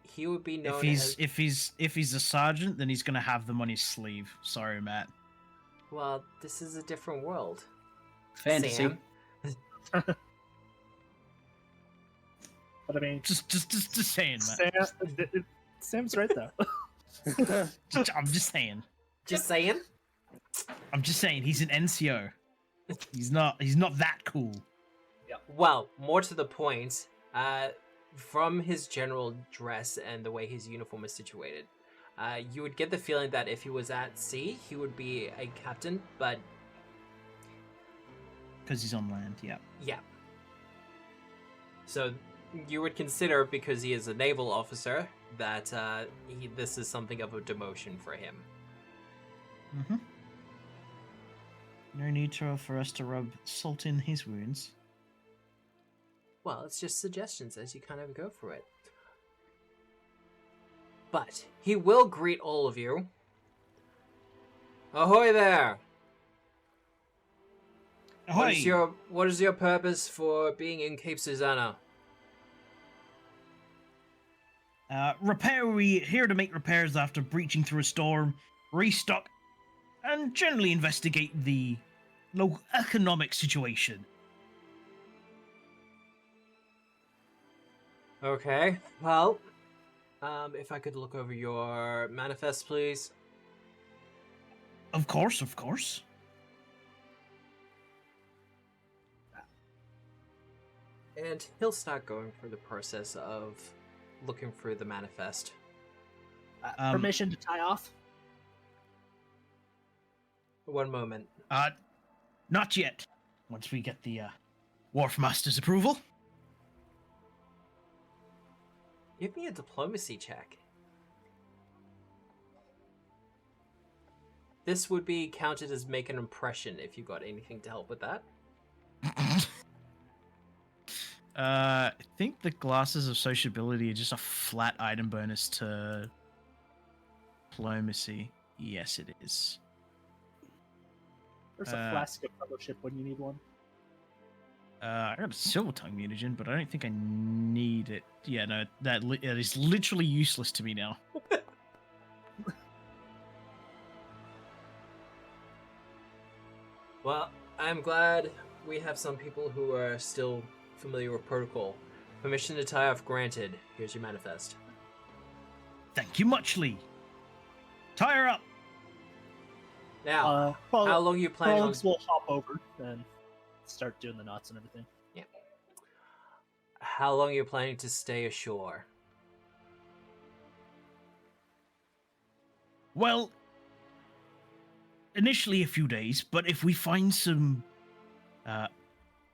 He would be known as... If he's a sergeant, then he's gonna have them on his sleeve. Sorry, Matt. Well, this is a different world. Fantasy. Sam. But I mean, Just saying, Matt. Sam's right though. I'm just saying. Just saying? I'm just saying. He's an NCO. He's not that cool. Well, more to the point, from his general dress and the way his uniform is situated, you would get the feeling that if he was at sea, he would be a captain, but... Because he's on land, yeah. Yeah. So you would consider, because he is a naval officer, that this is something of a demotion for him. Mm-hmm. No need for us to rub salt in his wounds. Well, it's just suggestions as you kind of go through it. But he will greet all of you. Ahoy there! Ahoy! What is your purpose for being in Cape Suzanna? We're here to make repairs after breaching through a storm, restock, and generally investigate the local economic situation. Okay, well, if I could look over your manifest, please. Of course, of course. And he'll start going through the process of looking through the manifest. Permission to tie off? One moment. Not yet. Once we get the Wharf Master's approval. Give me a diplomacy check. This would be counted as make an impression if you got anything to help with that. I think the glasses of sociability are just a flat item bonus to diplomacy. Yes, it is. There's a flask of fellowship when you need one. I got a silver tongue mutagen, but I don't think I need it. Yeah, no, that is literally useless to me now. Well, I'm glad we have some people who are still familiar with protocol. Permission to tie off granted. Here's your manifest. Thank you muchly. Tie her up. Now, how long are you planning on... We'll hop over and start doing the knots and everything. Yeah. How long are you planning to stay ashore? Well, initially a few days, but if we find some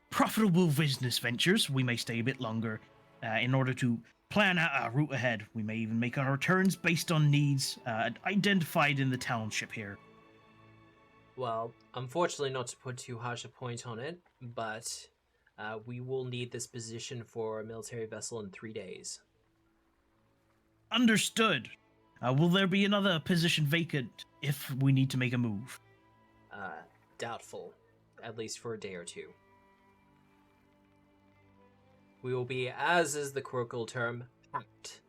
profitable business ventures, we may stay a bit longer in order to plan out our route ahead. We may even make our returns based on needs identified in the township here. Well, unfortunately not to put too harsh a point on it, but we will need this position for a military vessel in 3 days. Understood. Will there be another position vacant if we need to make a move? Doubtful, at least for a day or two. We will be, as is the colloquial term, packed.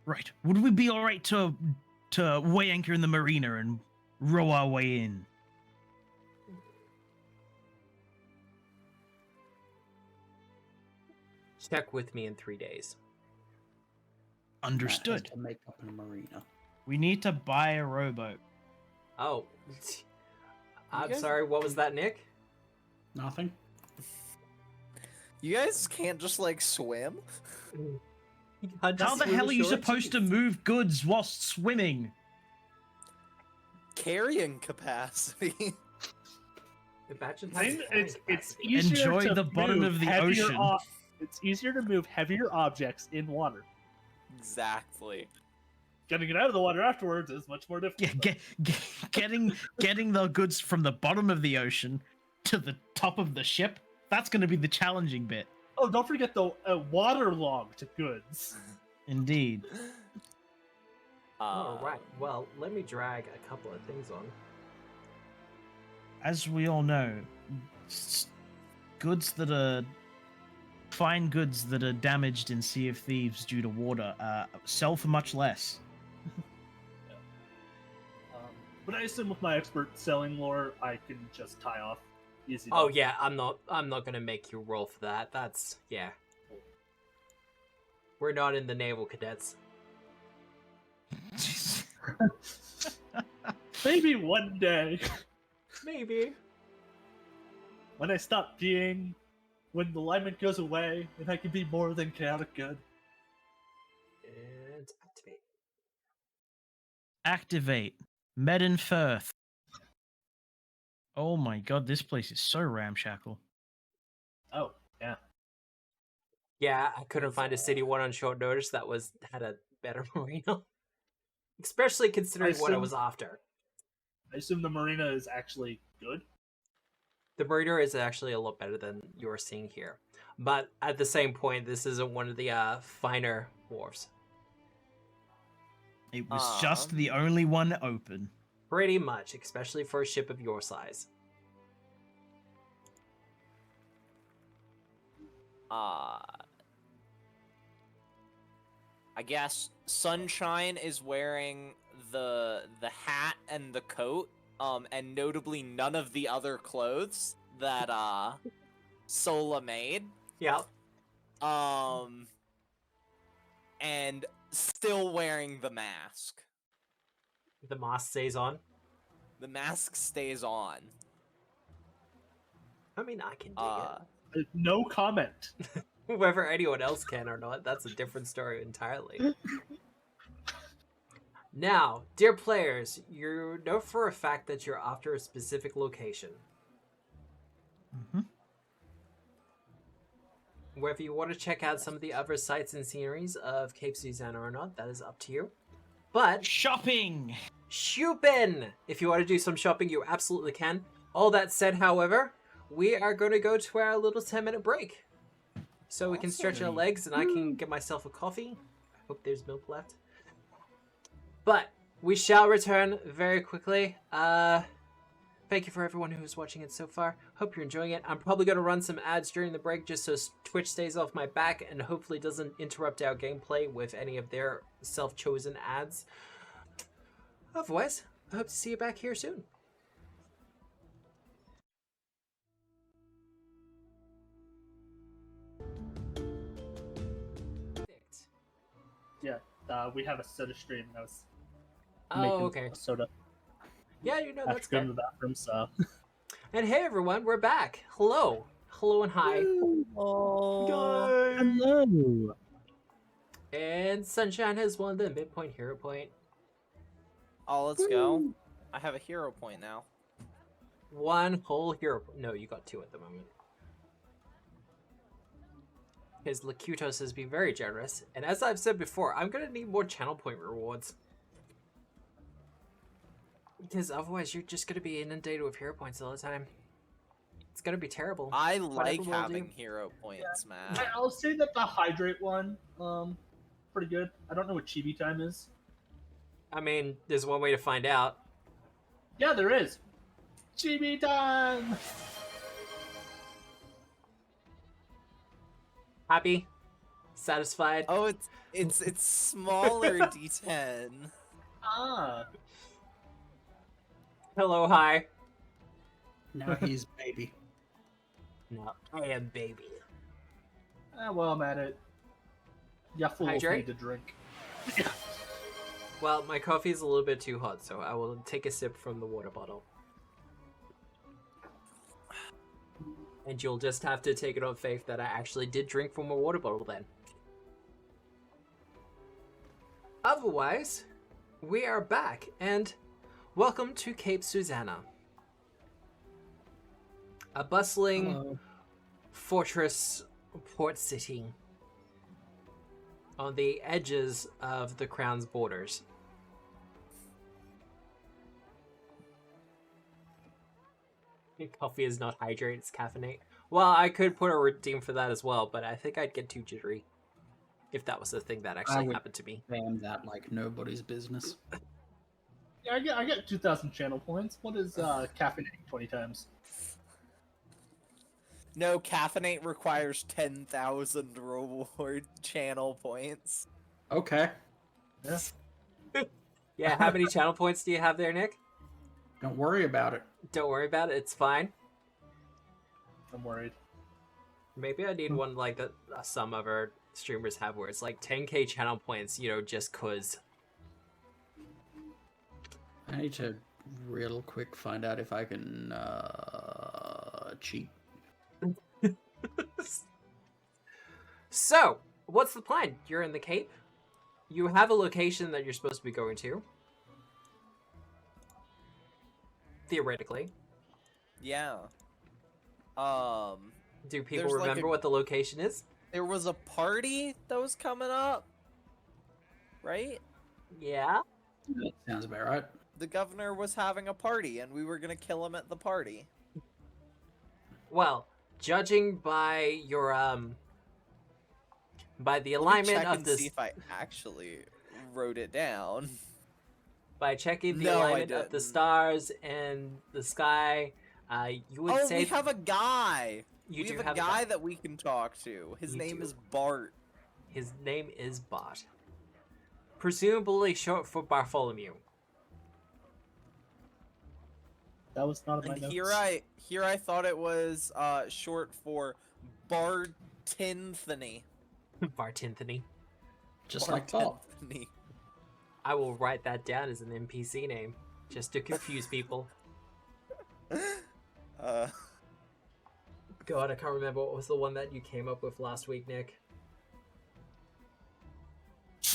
Right. Would we be alright to weigh anchor in the marina and row our way in? Check with me in 3 days. Understood. To make up in a marina. We need to buy a rowboat. Oh. I'm guys- sorry, what was that, Nick? Nothing. You guys can't just like swim? How the hell are you supposed to move goods whilst swimming? Carrying capacity. Imagine I mean, having it's capacity. easier Enjoy to the bottom move of the heavier ocean. It's easier to move heavier objects in water. Exactly. Getting it out of the water afterwards is much more difficult. Getting the goods from the bottom of the ocean to the top of the ship, that's going to be the challenging bit. Oh, don't forget the waterlogged goods. Indeed. All right. Well, let me drag a couple of things on. As we all know, fine goods that are damaged in Sea of Thieves due to water sell for much less. But I assume with my expert selling lore, I can just tie off easy. Oh yeah, I'm not gonna make you roll for that. That's yeah. We're not in the naval cadets. Maybe one day. Maybe. When I stop being, when the alignment goes away, and I can be more than chaotic good. And activate. Activate. Medin Firth. Oh my god, this place is so ramshackle. Oh, yeah. Yeah, I couldn't find a city one on short notice that had a better marina. Especially considering what I was after. I assume the marina is actually good. The marina is actually a lot better than you're seeing here. But at the same point, this isn't one of the finer wharves. It was just the only one open. Pretty much, especially for a ship of your size. I guess Sunshine is wearing the hat and the coat, and notably none of the other clothes that Sola made. Yep. And still wearing the mask. The mask stays on. The mask stays on. I mean, I can dig No comment. it. Whether anyone else can or not, that's a different story entirely. Now, dear players, you know for a fact that you're after a specific location. Mm-hmm. Whether you want to check out some of the other sights and sceneries of Cape Suzanna or not, that is up to you. But Shopping! shopping! If you want to do some shopping, you absolutely can. All that said, however, we are going to go to our little 10-minute break. So we can stretch our legs and I can get myself a coffee. I hope there's milk left. But we shall return very quickly. Thank you for everyone who's watching it so far. Hope you're enjoying it. I'm probably going to run some ads during the break just so Twitch stays off my back and hopefully doesn't interrupt our gameplay with any of their self-chosen ads. Otherwise, I hope to see you back here soon. Yeah, we have a soda stream. I was Oh, making okay. a soda. Yeah, you know, that's After going good. to the bathroom, so. And hey, everyone, we're back. Hello. Hello and hi. Hello. And Sunshine has won the midpoint hero point. Oh, let's go. I have a hero point now. One whole hero. No, you got two at the moment. Because Lakutos has been very generous. And as I've said before, I'm going to need more channel point rewards. Because otherwise you're just going to be inundated with hero points all the time. It's going to be terrible. I Whatever like we'll having do. hero points, man. I'll say that the hydrate one, pretty good. I don't know what chibi time is. I mean, there's one way to find out. Yeah, there is. Chibi time. Happy? Satisfied? Oh, it's smaller D10. Ah. Hello, hi. Now he's baby. No, I am baby. Well, I'm at it. Yeah, fools Hydrate? need to drink. Well, my coffee is a little bit too hot, so I will take a sip from the water bottle. And you'll just have to take it on faith that I actually did drink from a water bottle then. Otherwise, we are back, and welcome to Cape Suzanna. A bustling fortress port city on the edges of the crown's borders. Coffee is not hydrate, it's caffeinate. Well, I could put a redeem for that as well, but I think I'd get too jittery if that was the thing that actually would happened to me. Spam that like nobody's business. Yeah, I get 2,000 channel points. What is caffeinating 20 times? No, caffeinate requires 10,000 reward channel points. Okay. Yeah. Yeah, how many channel points do you have there, Nick? Don't worry about it. Don't worry about it, it's fine. I'm worried. Maybe I need one like that some other streamers have where it's like 10k channel points, you know, just cause. I need to real quick find out if I can cheat. So, what's the plan? You're in the Cape. You have a location that you're supposed to be going to. Theoretically. Yeah. Do people There's like remember a- what the location is? There was a party that was coming up, right? Yeah. That sounds about right. The governor was having a party, and we were gonna kill him at the party. Well, judging by your by the Let me alignment check of and this, see if I actually wrote it down. by checking the No, I alignment of the didn't. stars and the sky, you would Oh, say we have a guy. you we do have have a guy that we can talk to. His You name do. is Bart. His name is Bot. Presumably short for Bartholomew. That was not in my And notes. here I thought it was short for Bartinthony. Bartinthony. Just like Bob. Bartinthony. I will write that down as an NPC name, just to confuse people. God, I can't remember what was the one that you came up with last week, Nick.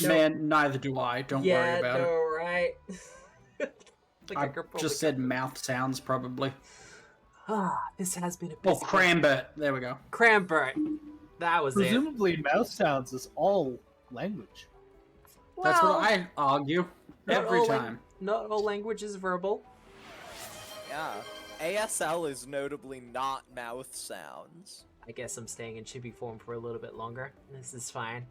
Man, neither do I. Don't worry about it. Right? Like I could just said mouth sounds, probably. this has been a Oh, busy Crambert. There we go. Crambert. That was it. Presumably, mouth sounds is all language. That's Well, what I argue not every all time. not all language is verbal. Yeah. ASL is notably not mouth sounds. I guess I'm staying in chibi form for a little bit longer. This is fine.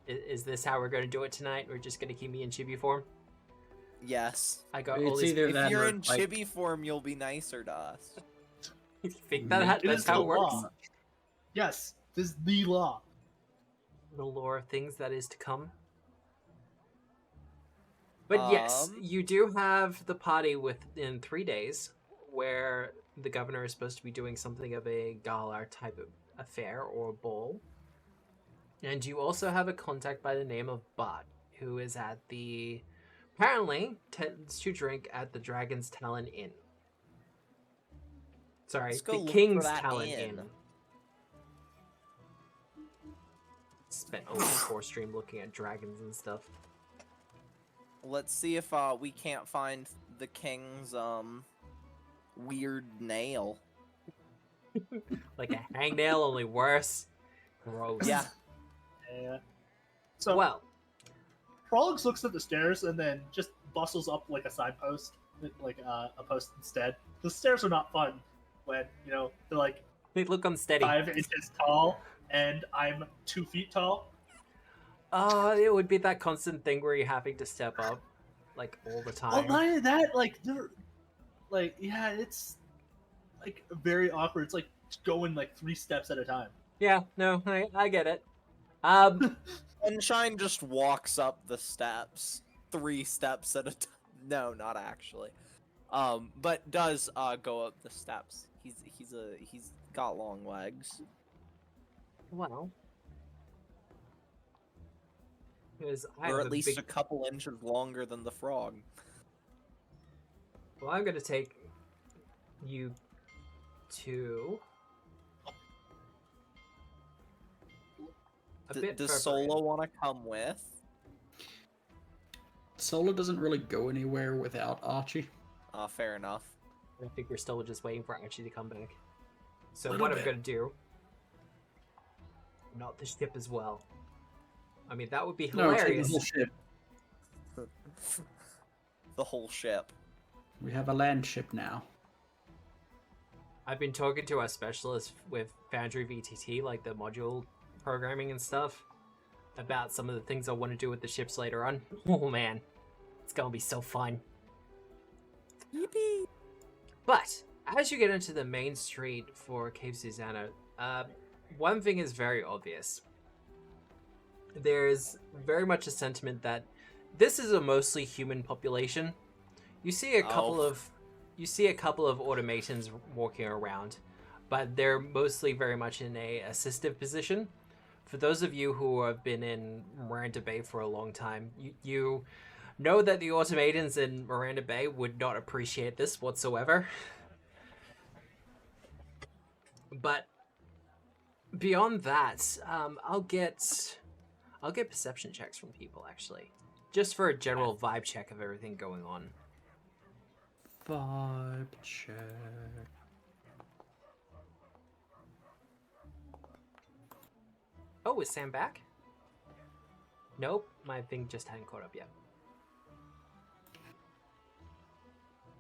Is this how we're going to do it tonight? We're just going to keep me in chibi form? Yes. I got all It's these... either If that you're or, in like, chibi form, you'll be nicer to us. You think that's It is how the it works? law. Yes, this is the law. The lore of things that is to come. But yes, you do have the party within 3 days, where the governor is supposed to be doing something of a gala type of affair or ball. And you also have a contact by the name of Bot, who is at the... apparently tends to drink at the Dragon's Talon Inn. Sorry, Let's go the look for King's that Talon inn. Inn. Spent a whole stream looking at dragons and stuff. Let's see if we can't find the king's weird nail. Like a hangnail, only worse. Gross. Yeah. Yeah. So Well, Prolix looks at the stairs and then just bustles up like a side post, like a post instead. The stairs are not fun when they're like they look unsteady. 5 inches tall and I'm 2 feet tall. It would be that constant thing where you're having to step up, like, all the Oh, time. not only that, it's like very awkward. It's like going like 3 steps at a time. Yeah, no, I get it. Sunshine just walks up the steps, 3 steps at a time. No, not actually. But does go up the steps. He's got long legs. Well, because I Or have at least a big... couple inches longer than the frog. Well, I'm gonna take you to a bit Does further in. Solo want to come with? Solo doesn't really go anywhere without Archie. Fair enough. I think we're still just waiting for Archie to come back. So Little what I'm bit. gonna do not the ship as well. I mean, that would be No, take the hilarious. whole ship. The whole ship. We have a land ship now. I've been talking to our specialist with Foundry VTT, like the module programming and stuff, about some of the things I want to do with the ships later on. Oh man, it's gonna be so fun. Yippee! But as you get into the main street for Cape Suzanna, one thing is very obvious. There's very much a sentiment that this is a mostly human population. You see a couple of automatons walking around, but they're mostly very much in a assistive position. For those of you who have been in Miranda Bay for a long time, you know that the automatons in Miranda Bay would not appreciate this whatsoever. But beyond that, I'll get perception checks from people, actually, just for a general vibe check of everything going on. Vibe check. Oh, is Sam back? Nope, my thing just hadn't caught up yet.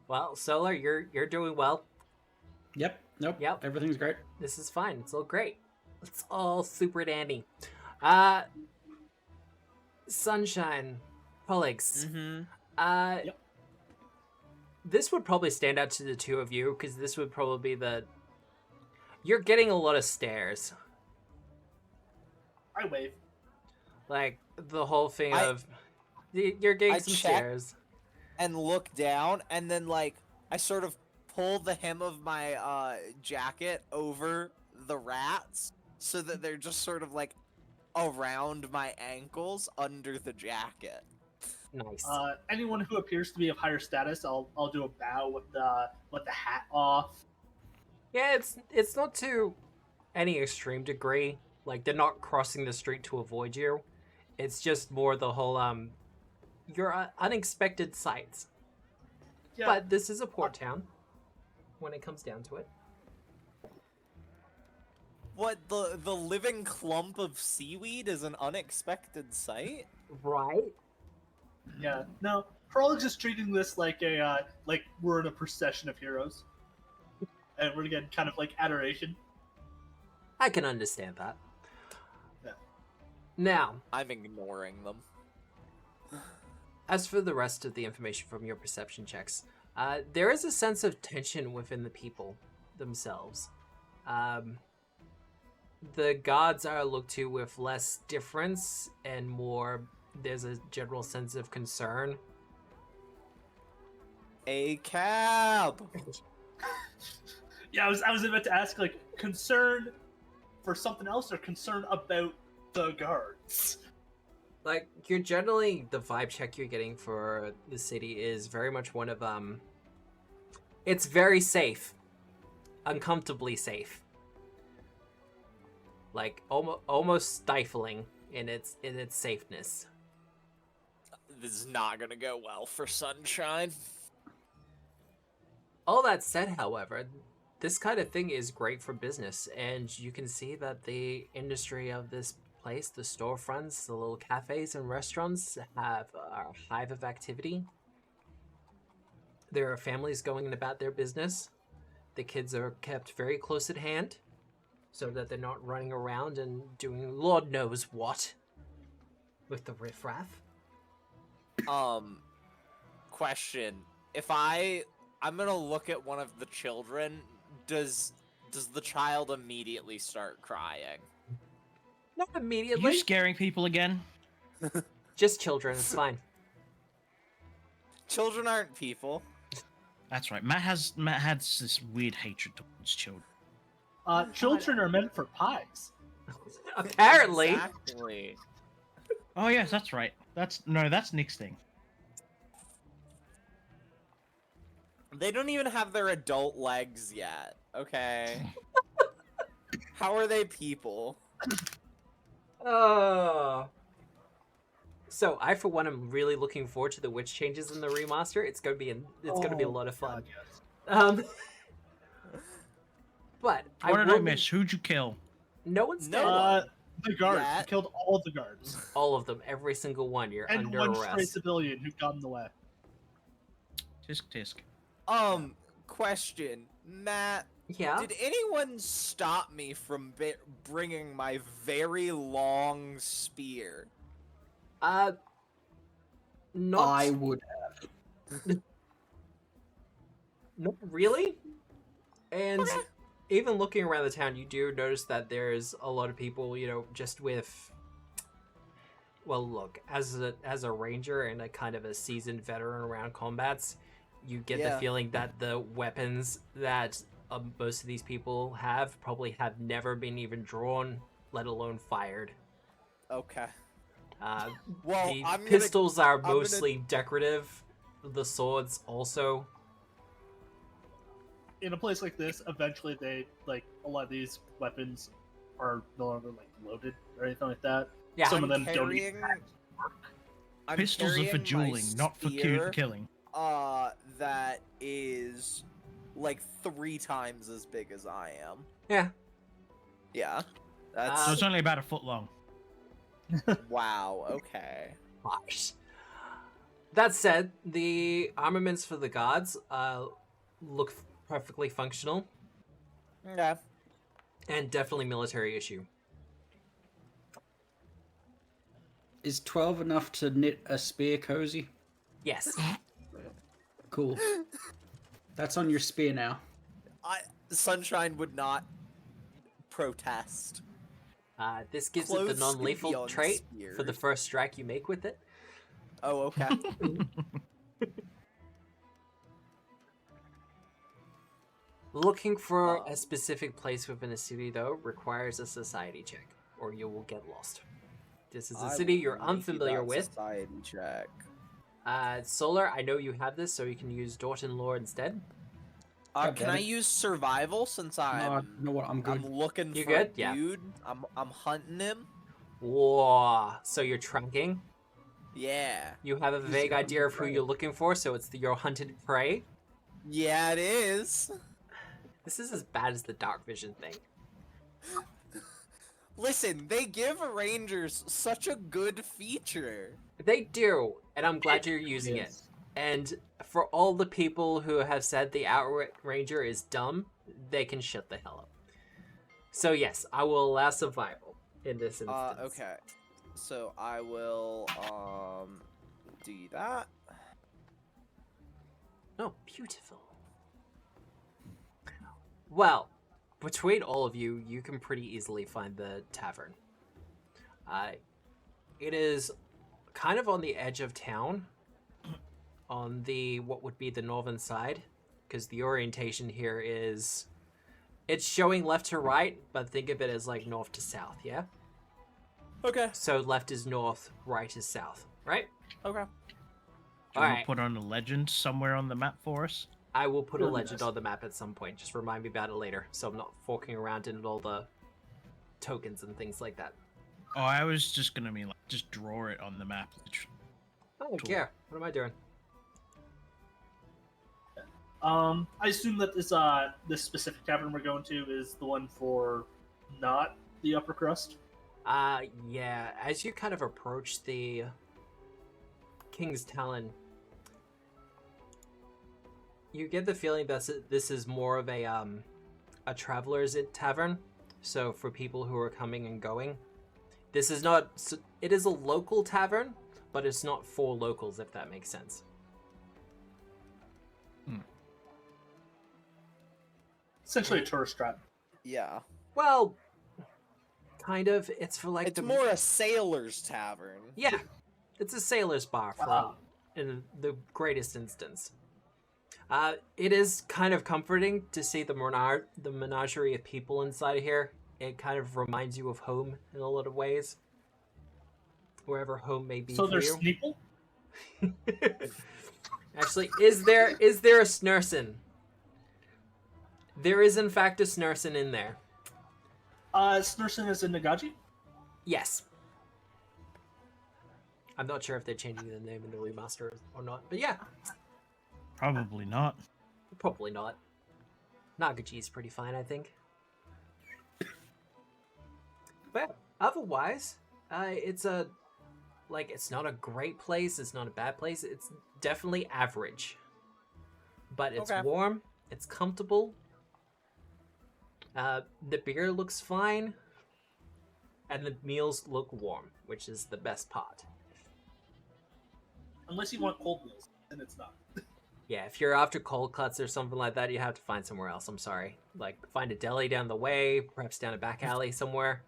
Well, Solar, you're doing well. Yep. Nope. Yep. Everything's great. This is fine. It's all great. It's all super dandy. Sunshine, colleagues. Mm-hmm. Yep. This would probably stand out to the two of you because this would probably be you're getting a lot of stares. I wave. Like the whole thing I- of you're getting I some check- stares. And look down, and then like I sort of pull the hem of my jacket over the rats so that they're just sort of like around my ankles under the jacket. Nice. Anyone who appears to be of higher status, I'll do a bow with the hat off. Yeah, it's not to any extreme degree. Like they're not crossing the street to avoid you. It's just more the whole your unexpected sights. Yeah. But this is a port town when it comes down to it. What, the living clump of seaweed is an unexpected sight? Right? Yeah. No, Prolog's just treating this like like we're in a procession of heroes, and we're getting kind of like adoration. I can understand that. Yeah. Now, I'm ignoring them. as for the rest of the information from your perception checks, there is a sense of tension within the people themselves. The gods are looked to with less difference and more, there's a general sense of concern. A cab! Yeah, I was about to ask, like, concern for something else or concern about the guards. Like, you're generally, the vibe check you're getting for the city is very much one of, it's very safe. Uncomfortably safe. Like, almost stifling in its safeness. This is not gonna go well for Sunshine. All that said, however, this kind of thing is great for business, and you can see that the industry of this place, the storefronts, the little cafes and restaurants have a hive of activity. There are families going about their business. The kids are kept very close at hand so that they're not running around and doing Lord knows what with the riffraff. Question. If I'm gonna look at one of the children, does the child immediately start crying? Not Are immediately. you scaring people again? Just children, it's fine. Children aren't people. That's right. Matt has this weird hatred towards children. Children are meant for pies. Apparently. Exactly. Oh yes, that's right. That's Nick's thing. They don't even have their adult legs yet. Okay. How are they people? So I, for one, am really looking forward to the witch changes in the remaster. It's gonna be a lot of fun. God, yes. But I What did I will- miss? Who'd you kill? No one's No dead. one. The guards. yet. You killed all of the guards. All of them, every single one. You're And under one stray arrest. civilian who got in the way. Tisk tisk. Question, Matt. Yeah. Did anyone stop me from bringing my very long spear? Not. I would. Not really. And even looking around the town, you do notice that there's a lot of people, just with. Well, look, as a ranger and a kind of a seasoned veteran around combats, you get the feeling that the weapons that most of these people have probably have never been even drawn, let alone fired. Okay. Well, the I'm pistols are mostly decorative. The swords also. In a place like this, eventually a lot of these weapons are no longer loaded or anything like that. Yeah. Some of them don't even I'm Pistols are for carrying my dueling, not for spear, killing. that is 3 times as big as I am. Yeah. Yeah. That's So it's only about a foot long. wow. Okay. Gosh. That said, the armaments for the guards look perfectly functional Okay. and definitely military issue. Is 12 enough to knit a spear cozy? Yes. Cool. That's on your spear now. Sunshine would not protest. This gives Clothes it the could non-lethal be on trait for the spears. first strike you make with it. Oh, okay. Looking for a specific place within a city, though, requires a society check, or you will get lost. This is a city you're unfamiliar with. Society check. Solar, I know you have this, so you can use Dorton Lore instead. Can I use survival since No, I'm you know what? I'm good. I'm looking You for good? a Yeah. dude? I'm hunting him. Whoa, so you're tracking? Yeah. You have a vague idea of who you're looking for, so it's your hunted prey? Yeah, it is. This is as bad as the dark vision thing. Listen, they give rangers such a good feature. They do, and I'm glad you're using it. Yes. And for all the people who have said the Outranger is dumb, they can shut the hell up. So yes, I will allow survival in this instance. Okay. So I will do that. Oh, beautiful. Well, between all of you, you can pretty easily find the tavern. It is kind of on the edge of town, on what would be the northern side, because the orientation here is, it's showing left to right, but think of it as north to south, yeah? Okay. So left is north, right is south, right? Okay. Do you want Alright. to put on a legend somewhere on the map for us? I will put a Really legend nice. on the map at some point. Just remind me about it later, so I'm not forking around in all the tokens and things like that. Oh, I was just gonna mean just draw it on the map. I don't care. What am I doing? I assume that this specific tavern we're going to is the one for not the upper crust. Yeah. As you kind of approach the King's Talon, you get the feeling that this is more of a traveler's tavern. So for people who are coming and going, this is not. It is a local tavern, but it's not for locals, if that makes sense. Essentially a tourist trap. Yeah. Well, kind of. It's for It's more a sailor's tavern. Yeah, it's a sailor's bar for in the greatest instance. It is kind of comforting to see the menagerie of people inside of here. It kind of reminds you of home in a lot of ways, wherever home may be So for there's you. sneple? Actually, is there a Snursen? There is in fact a Snursen in there. Snursen is in Nagaji? Yes. I'm not sure if they're changing the name in the remaster or not, but yeah, Probably not. probably not. Nagaji is pretty fine, I think. But Otherwise, it's it's not a great place. It's not a bad place. It's definitely average. But it's Okay. warm. It's comfortable. The beer looks fine. And the meals look warm, which is the best part. Unless you want cold meals, then it's not. Yeah, if you're after cold cuts or something like that, you have to find somewhere else. I'm sorry. Like, find a deli down the way, perhaps down a back alley somewhere.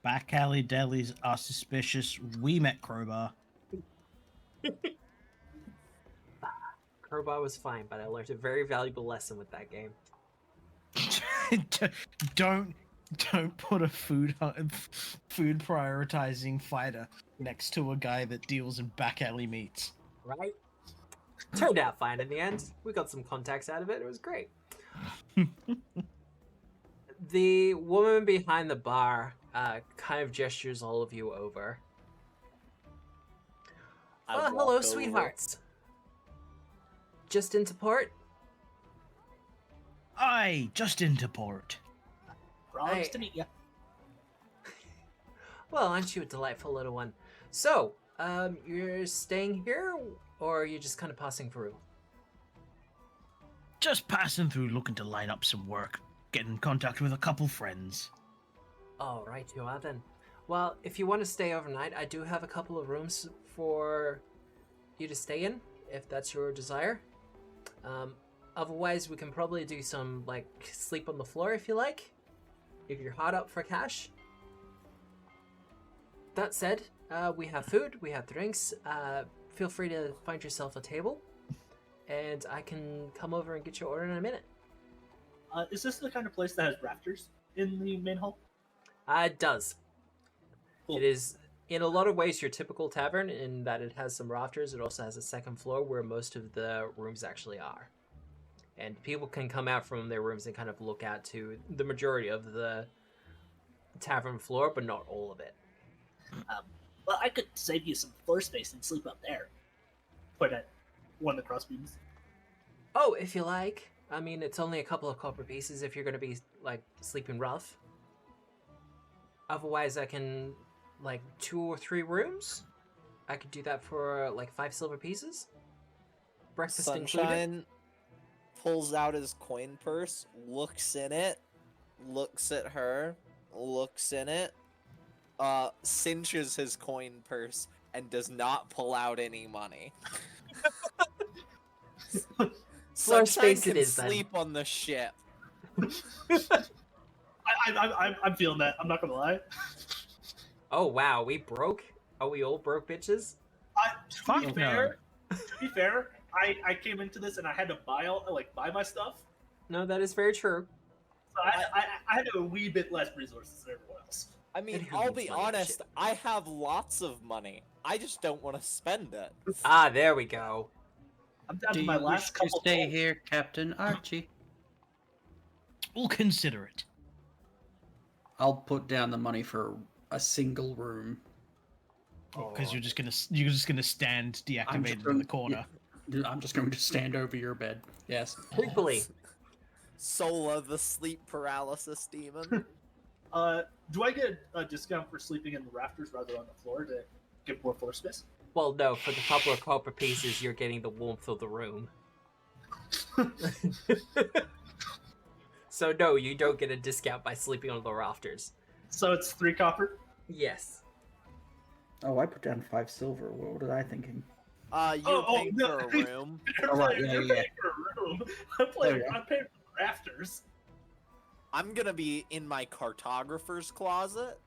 Back alley delis are suspicious. We met Crowbar. Crowbar was fine, but I learned a very valuable lesson with that game. don't put a food prioritizing fighter next to a guy that deals in back alley meats. Right? Turned out fine in the end. We got some contacts out of it. It was great. The woman behind the bar kind of gestures all of you over. I Well, walk hello, over. sweethearts. Just into port? Aye, just into port. Promise I- to meet you. Well, aren't you a delightful little one? So, you're staying here, or are you just kind of passing through? Just passing through looking to line up some work. Get in contact with a couple friends. All right, you are then. Well, if you want to stay overnight, I do have a couple of rooms for you to stay in, if that's your desire. Otherwise, we can probably do some, sleep on the floor if you like. If you're hot up for cash. That said, we have food, we have drinks. Feel free to find yourself a table, and I can come over and get your order in a minute. Is this the kind of place that has rafters in the main hall? It does. Cool. It is, in a lot of ways, your typical tavern in that it has some rafters. It also has a second floor where most of the rooms actually are. And people can come out from their rooms and kind of look out to the majority of the tavern floor, but not all of it. Well, I could save you some floor space and sleep up there. Point at one of the crossbeams. Oh, if you like. I mean, it's only a couple of copper pieces if you're going to be, sleeping rough. Otherwise, I can, 2 or 3 rooms. I could do that for, 5 silver pieces. Breakfast included. Sunshine pulls out his coin purse, looks in it, looks at her, looks in it, cinches his coin purse, and does not pull out any money. Floor Sunshine space it can is, then. sleep on the ship. I'm feeling that. I'm not gonna lie. Oh, wow, we broke? Are we all broke bitches? To be Fuck fair, I came into this and I had to buy my stuff. No, that is very true. So I had a wee bit less resources than everyone else. I mean, And who I'll needs be money for honest, shit? I have lots of money. I just don't want to spend it. Ah, there we go. I'm down Do to you my wish last to couple. stay gold. here, Captain Archie? We'll consider it. I'll put down the money for a single room. Because you're just gonna stand deactivated in gonna- the corner. I'm just going to stand over your bed. Yes. Creepily. Sola, the sleep paralysis demon. Do I get a discount for sleeping in the rafters rather on the floor to get more floor space? Well, no, for the couple of copper pieces, you're getting the warmth of the room. So, no, you don't get a discount by sleeping on the rafters. So it's 3 copper. Yes. Oh, I put down 5 silver. What was I thinking? You're paying no. for a room. Oh, right, You're yeah. paying for a room. There we go. I'm paying for the rafters. I'm gonna be in my cartographer's closet.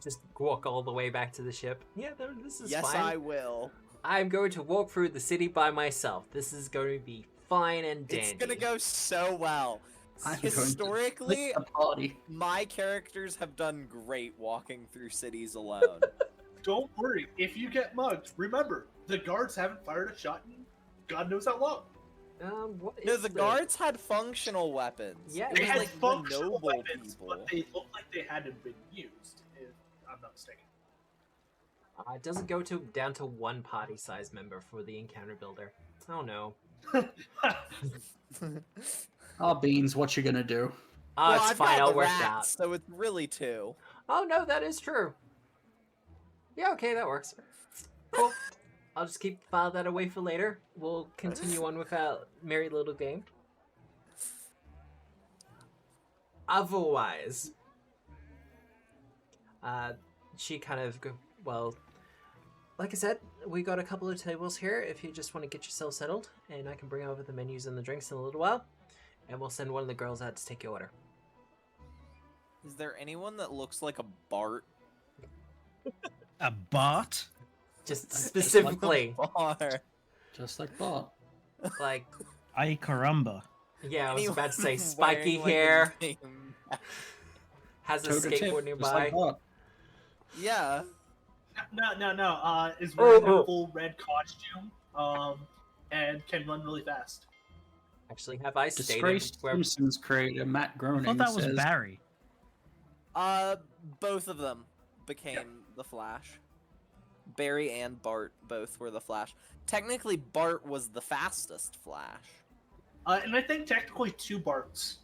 Just walk all the way back to the ship. Yeah, this is Yes, fine. I will. I'm going to walk through the city by myself. This is going to be fine and dandy. It's gonna go so well. I'm going to Historically, split the party. my characters have done great walking through cities alone. Don't worry. If you get mugged, remember the guards haven't fired a shot in God knows how long. What No, is the guards had functional weapons. Yeah, it They was had like the functional noble weapons, people. but they looked like they hadn't been used. If I'm not mistaken. It doesn't go down to 1 party size member for the encounter builder. Oh no. Oh, Beans, what you gonna do? Oh, well, it's I've fine. got I'll the work rats, that out. so it's really 2. Oh no, that is true. Yeah, okay, that works. Cool. I'll just file that away for later. We'll continue on with our merry little game. Otherwise, she kind of well, like I said, we got a couple of tables here if you just want to get yourself settled, and I can bring over the menus and the drinks in a little while, and we'll send one of the girls out to take your order. Is there anyone that looks like a Bart? A Bart? Just specifically, Bar. Just like Bart. like, Ay caramba. yeah, I was Anyone about to say spiky wearing, like, a hair, name- has a Toe-to-tip, skateboard just like nearby. Bart. Yeah. No. Is Oh, wearing oh. a full red costume, and can run really fast. Actually, have I stated Disgraced where? Simpsons creator Matt I Groening thought that was says, Barry. Both of them became the Flash. Barry and Bart both were the Flash. Technically, Bart was the fastest Flash. And I think technically 2 Barts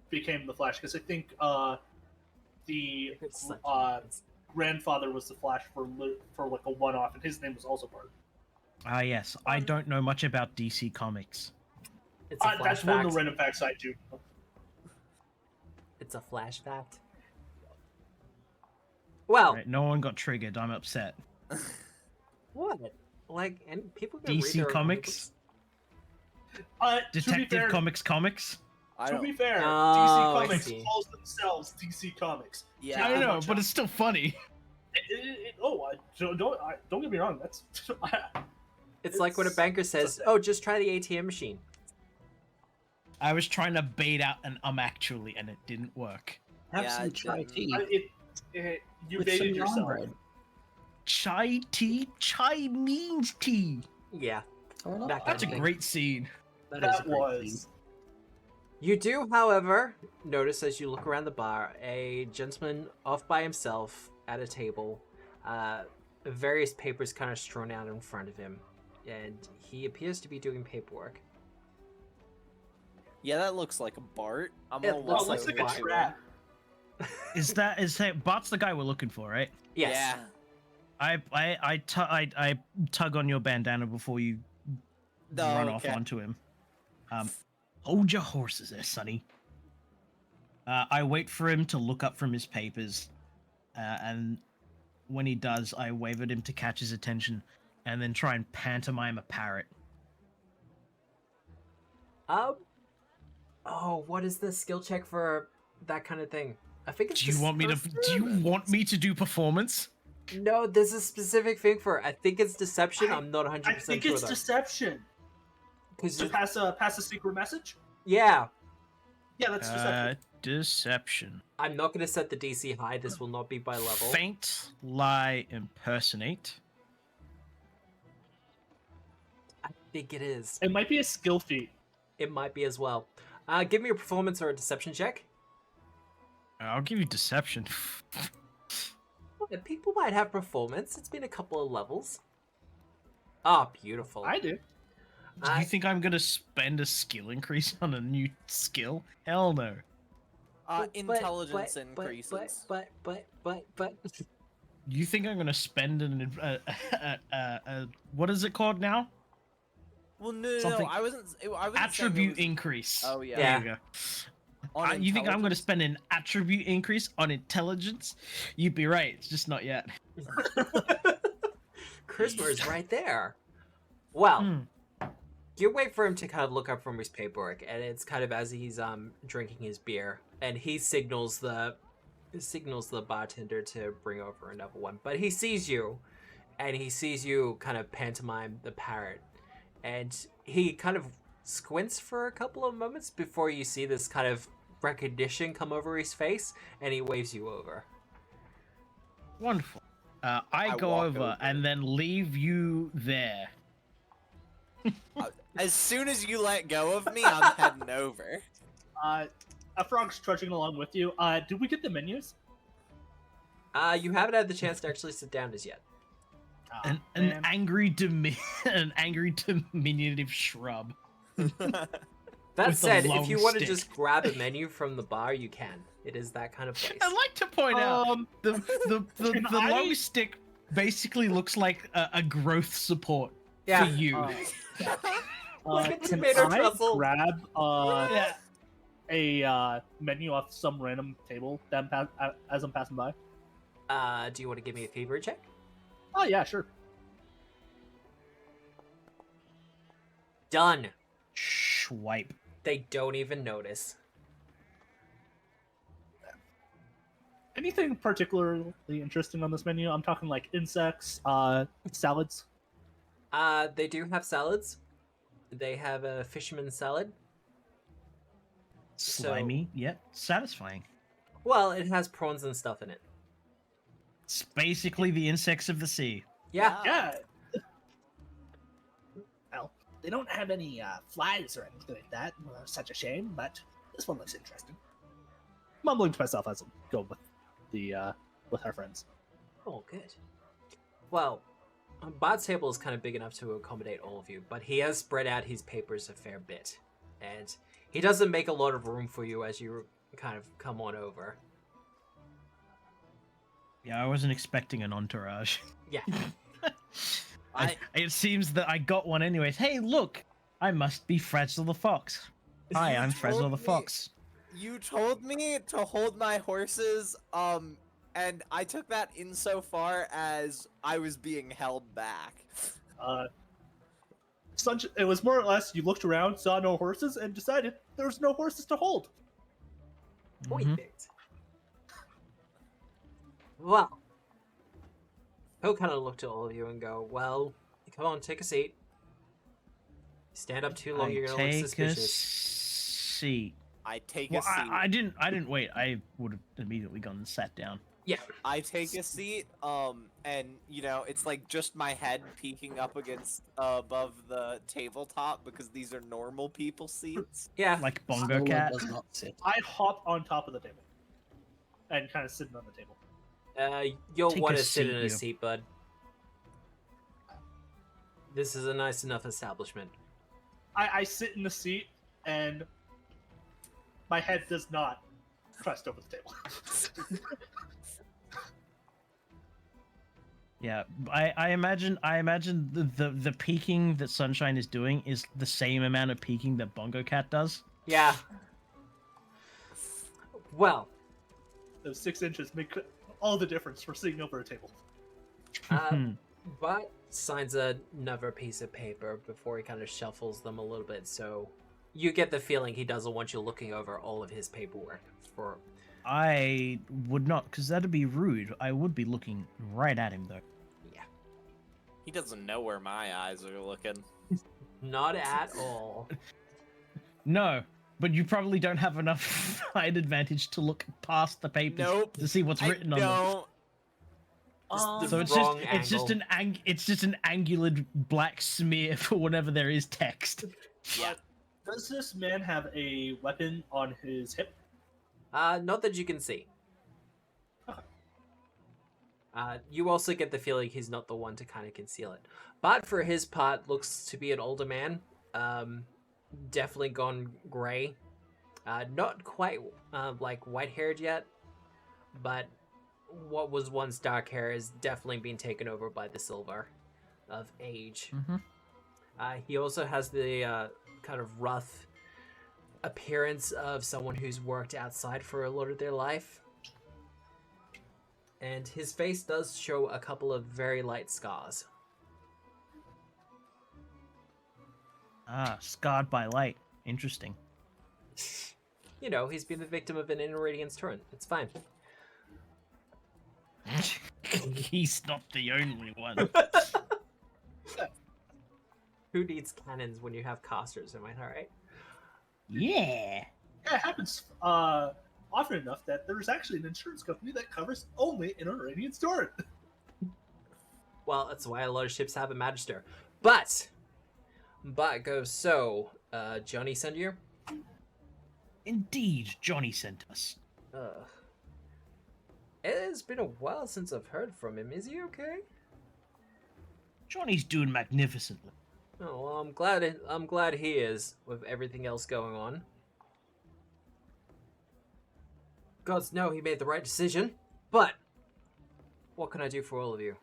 became the Flash, because I think the It's like- grandfather was the Flash for like a one-off, and his name was also Bart. Ah, yes. I don't know much about DC Comics. It's a flash That's one of fact. the random facts I do. It's a flash fact. Well, Right, no one got triggered. I'm upset. what? Like, and people can read DC their own Comics? To be Detective fair, Comics? I to don't. be fair, Oh, DC I Comics see. calls themselves DC Comics. Yeah. I know, much but up. it's still funny. Don't get me wrong. That's It's like when a banker says, "Oh, just try the ATM machine." I was trying to bait out an actually, and it didn't work. have Yeah, some it chai didn't. tea You with baited some yourself. bread. Chai tea? Chai means tea. Yeah. Or not. That That's a Okay. great scene. That is a That great was. scene. You do, however, notice as you look around the bar, a gentleman off by himself at a table, various papers kind of strewn out in front of him, and he appears to be doing paperwork. Yeah, that looks like a Bart. I'm It gonna looks Oh, walk looks like like over a to trap. him. Is that Bart's the guy we're looking for, right? Yes. Yeah. I tug on your bandana before you run off Okay. onto him. Hold your horses there, Sonny. I wait for him to look up from his papers, and when he does, I wave at him to catch his attention, and then try and pantomime a parrot. Oh, what is the skill check for that kind of thing? I think it's. Do you want me to? Do you want me to do performance? No, there's a specific thing for it. I think it's deception. I'm not 100% I think sure it's though. deception. Because To pass a secret message. yeah, Yeah, that's deception. Deception. I'm not going to set the DC high. This will not be by level. Faint, lie, impersonate. I think it is. It might be a skill feat. It might be as well. Give me a performance or a deception check. I'll give you deception. People might have performance. It's been a couple of levels. Ah, beautiful. I do. Do you think I'm gonna spend a skill increase on a new skill? Hell no. Intelligence increases. But. You think I'm gonna spend an what is it called now? Well, no, Something- I wasn't saying it Attribute was- increase. Oh yeah. Yeah. There you go. On You think I'm gonna intelligence? spend an attribute increase on intelligence? You'd be right. It's just not yet. Charisma is right there. Well, Hmm. you wait for him to kind of look up from his paperwork, and it's kind of as he's drinking his beer, and he signals the bartender to bring over another one. But he sees you, and he sees you kind of pantomime the parrot, and he kind of squints for a couple of moments before you see this kind of recognition come over his face, and he waves you over. Wonderful. I I go walk over over. and then leave you there. As soon as you let go of me, I'm heading over. A frog's trudging along with you. Did we get the menus? You haven't had the chance to actually sit down as yet. An angry an angry diminutive shrub. That with a said, if long you want to stick. just grab a menu from the bar, you can. It is that kind of place. I'd like to point out the can long I- stick basically looks like a growth support Yeah. for you. Like a can tomato I truffle. grab Yeah. a menu off some random table that as I'm passing by? Do you want to give me a fever check? Oh yeah, sure. Done. Swipe. They don't even notice. Anything particularly interesting on this menu? I'm talking like insects, salads. They do have salads. They have a fisherman's salad. Slimy, yet satisfying. Well, it has prawns and stuff in it. It's basically the insects of the sea. Yeah. Yeah. Well, they don't have any flies or anything like that. Such a shame, but this one looks interesting. Mumbling to myself as I go with our friends. Oh, good. Well, Bod's table is kind of big enough to accommodate all of you, but he has spread out his papers a fair bit. And he doesn't make a lot of room for you as you kind of come on over. Yeah, I wasn't expecting an entourage. Yeah. It seems that I got one anyways. Hey, look! I must be Frazzle the Fox. Hi, I'm Frazzle the told me- Fox. You told me to hold my horses, and I took that insofar as I was being held back. It was more or less you looked around, saw no horses, and decided there was no horses to hold. Mhm. Perfect. Well, he'll kind of look to all of you and go, well, come on, take a seat. Stand up too long, I you're gonna look take a suspicious. seat. I take Well, a seat. I didn't wait. I would have immediately gone and sat down. Yeah. I take a seat, and it's like just my head peeking up against above the tabletop because these are normal people seats. Yeah. Like Bongo Solo Cat. does not sit. I hop on top of the table and kind of sitting on the table. You'll Take a want to sit seat, in a you. seat, bud. This is a nice enough establishment. I sit in the seat and my head does not crest over the table. Yeah, I imagine the peeking that Sunshine is doing is the same amount of peeking that Bongo Cat does. Yeah. Well, Those 6 inches make all the difference for sitting over a table. Bot signs another piece of paper before he kind of shuffles them a little bit, so you get the feeling he doesn't want you looking over all of his paperwork. For I would not, because that'd be rude. I would be looking right at him though. yeah, He doesn't know where my eyes are looking. not at all. No, but you probably don't have enough height advantage to look past the papers Nope. to see what's written on them. don't. The So it's wrong just an angular black smear for whatever there is text. Yeah. Does this man have a weapon on his hip? Not that you can see. Okay. You also get the feeling he's not the one to kind of conceal it. But for his part, looks to be an older man. Definitely gone gray. Not quite like white-haired yet, but what was once dark hair has definitely been taken over by the silver of age. Mm-hmm. He also has the kind of rough appearance of someone who's worked outside for a lot of their life. And his face does show a couple of very light scars. Ah, scarred by light. Interesting. You know, he's been the victim of an inner radiance torrent. It's fine. He's not the only one. Who needs cannons when you have casters, am I right? Yeah. Yeah, it happens often enough that there's actually an insurance company that covers only inner radiance torrent. Well, that's why a lot of ships have a magister. But goes so, Johnny send you? Indeed, Johnny sent us. It has been a while since I've heard from him. Is he okay? Johnny's doing magnificently. Oh, well, I'm glad he is with everything else going on. Gods know he made the right decision, but what can I do for all of you?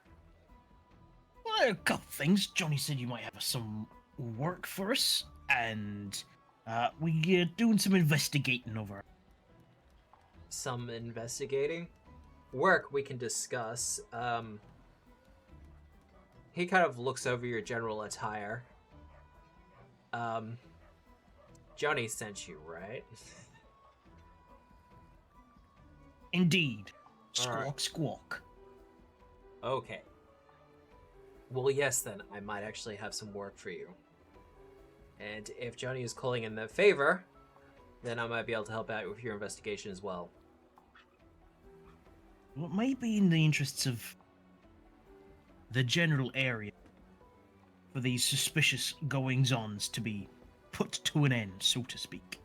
Well, a couple things. Johnny said you might have some work for us, and we're doing some investigating over. Some investigating? Work we can discuss. He kind of looks over your general attire. Johnny sent you, right? Indeed. All Squawk, right. squawk. Okay. Well, yes, then. I might actually have some work for you. And if Johnny is calling in their favor, then I might be able to help out with your investigation as well. Well, it may be in the interests of the general area for these suspicious goings-ons to be put to an end, so to speak.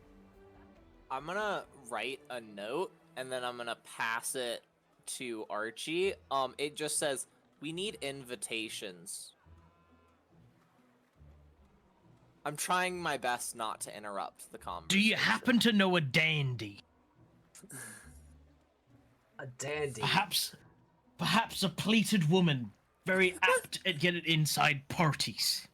I'm gonna write a note and then I'm gonna pass it to Archie. It just says we need invitations. I'm trying my best not to interrupt the conversation. Do you happen to know a dandy? A dandy. Perhaps a pleated woman, very apt at getting inside parties.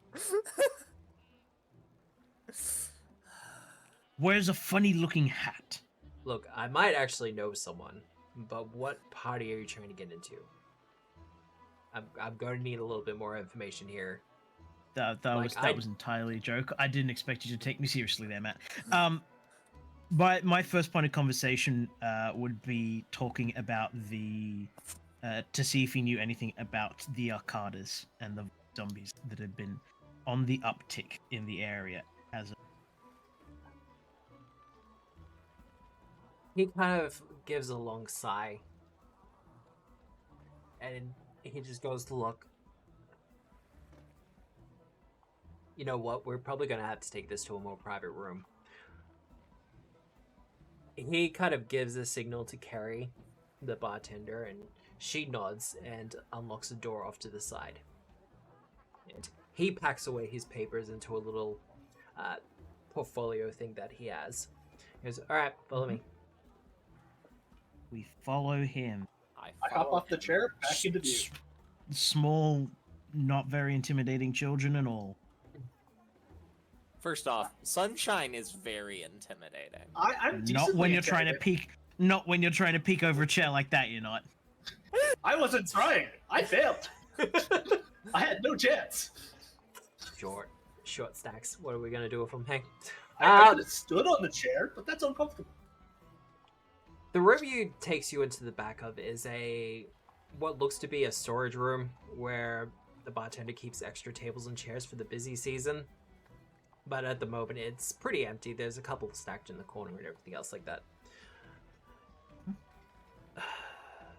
Wears a funny-looking hat. Look, I might actually know someone, but what party are you trying to get into? I'm going to need a little bit more information here. That was entirely a joke. I didn't expect you to take me seriously there, Matt. My first point of conversation would be talking about to see if he knew anything about the Arcadas and the zombies that had been on the uptick in the area as of... He kind of gives a long sigh. And he just goes to look. You know what? We're probably going to have to take this to a more private room. He kind of gives a signal to Carrie, the bartender, and she nods and unlocks a door off to the side. And he packs away his papers into a little portfolio thing that he has. He goes, all right, follow me. We follow him. I hop off the chair, back into view. Small, not very intimidating children and all. First off, Sunshine is very intimidating. I'm Not when you're decently trying to peek. Not when you're trying to peek over a chair like that. You're not. I wasn't trying. I failed. I had no chance. Short stacks. What are we gonna do with them? Hey, I could have stood on the chair, but that's uncomfortable. the room you takes you into the back of is what looks to be a storage room where the bartender keeps extra tables and chairs for the busy season. But at the moment, it's pretty empty. There's a couple stacked in the corner and everything else like that.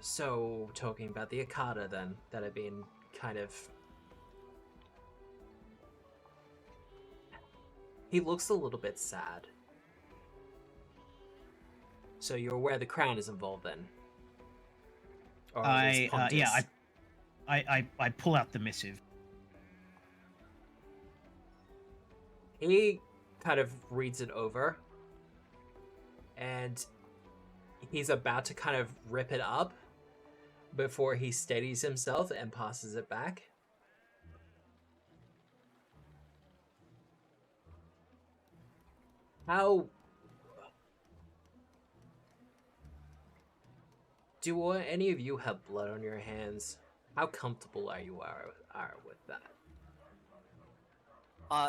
So, talking about the Arcada then, that have been kind of... He looks a little bit sad. So you're aware the crown is involved then? Or at least Pontus. I pull out the missive. He kind of reads it over, and he's about to kind of rip it up before he steadies himself and passes it back. How do any of you have blood on your hands? How comfortable are you with that?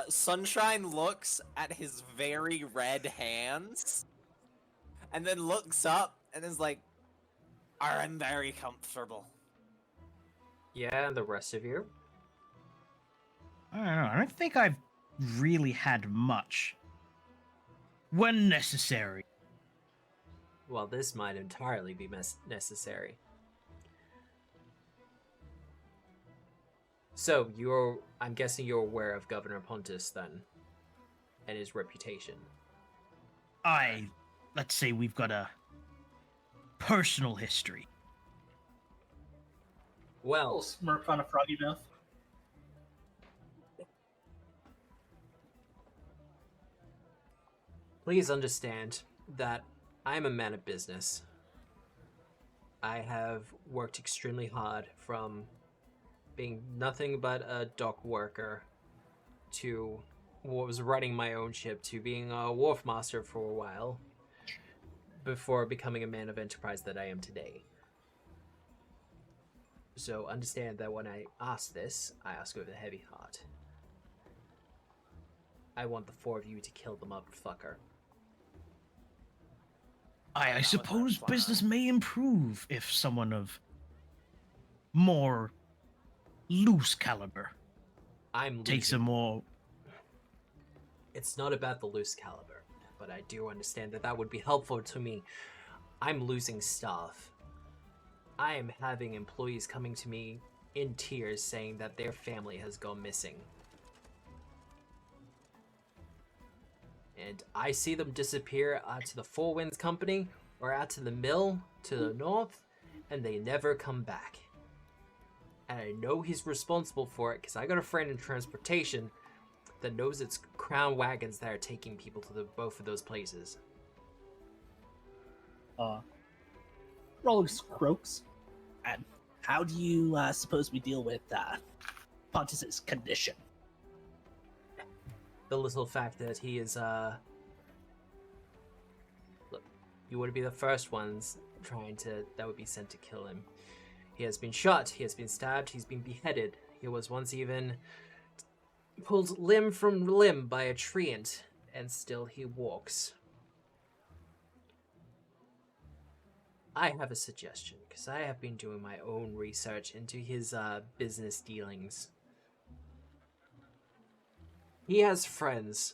Sunshine looks at his very red hands, and then looks up and is like, I'm very comfortable. Yeah, and the rest of you? I don't know. I don't think I've really had much. When necessary. Well, this might entirely be necessary. So, I'm guessing you're aware of Governor Pontus, then, and his reputation. Let's say we've got a personal history. A Well, little smirk on a froggy mouth. Please understand that I'm a man of business. I have worked extremely hard from being nothing but a dock worker to what was running my own ship to being a wharf master for a while before becoming a man of enterprise that I am today. So understand that when I ask this, I ask with a heavy heart. I want the four of you to kill the motherfucker. I suppose business may improve if someone of more loose caliber takes a more... It's not about the loose caliber, but I do understand that that would be helpful to me. I'm losing staff. I am having employees coming to me in tears saying that their family has gone missing. And I see them disappear out to the Four Winds Company or out to the mill to the north, and they never come back. And I know he's responsible for it because I got a friend in transportation that knows it's Crown wagons that are taking people to both of those places. Rollers croaks. And how do you suppose we deal with Pontus's condition? The little fact that he is, look, you wouldn't be the first ones that would be sent to kill him. He has been shot, he has been stabbed, he's been beheaded. He was once even pulled limb from limb by a treant, and still he walks. I have a suggestion, because I have been doing my own research into his business dealings. He has friends,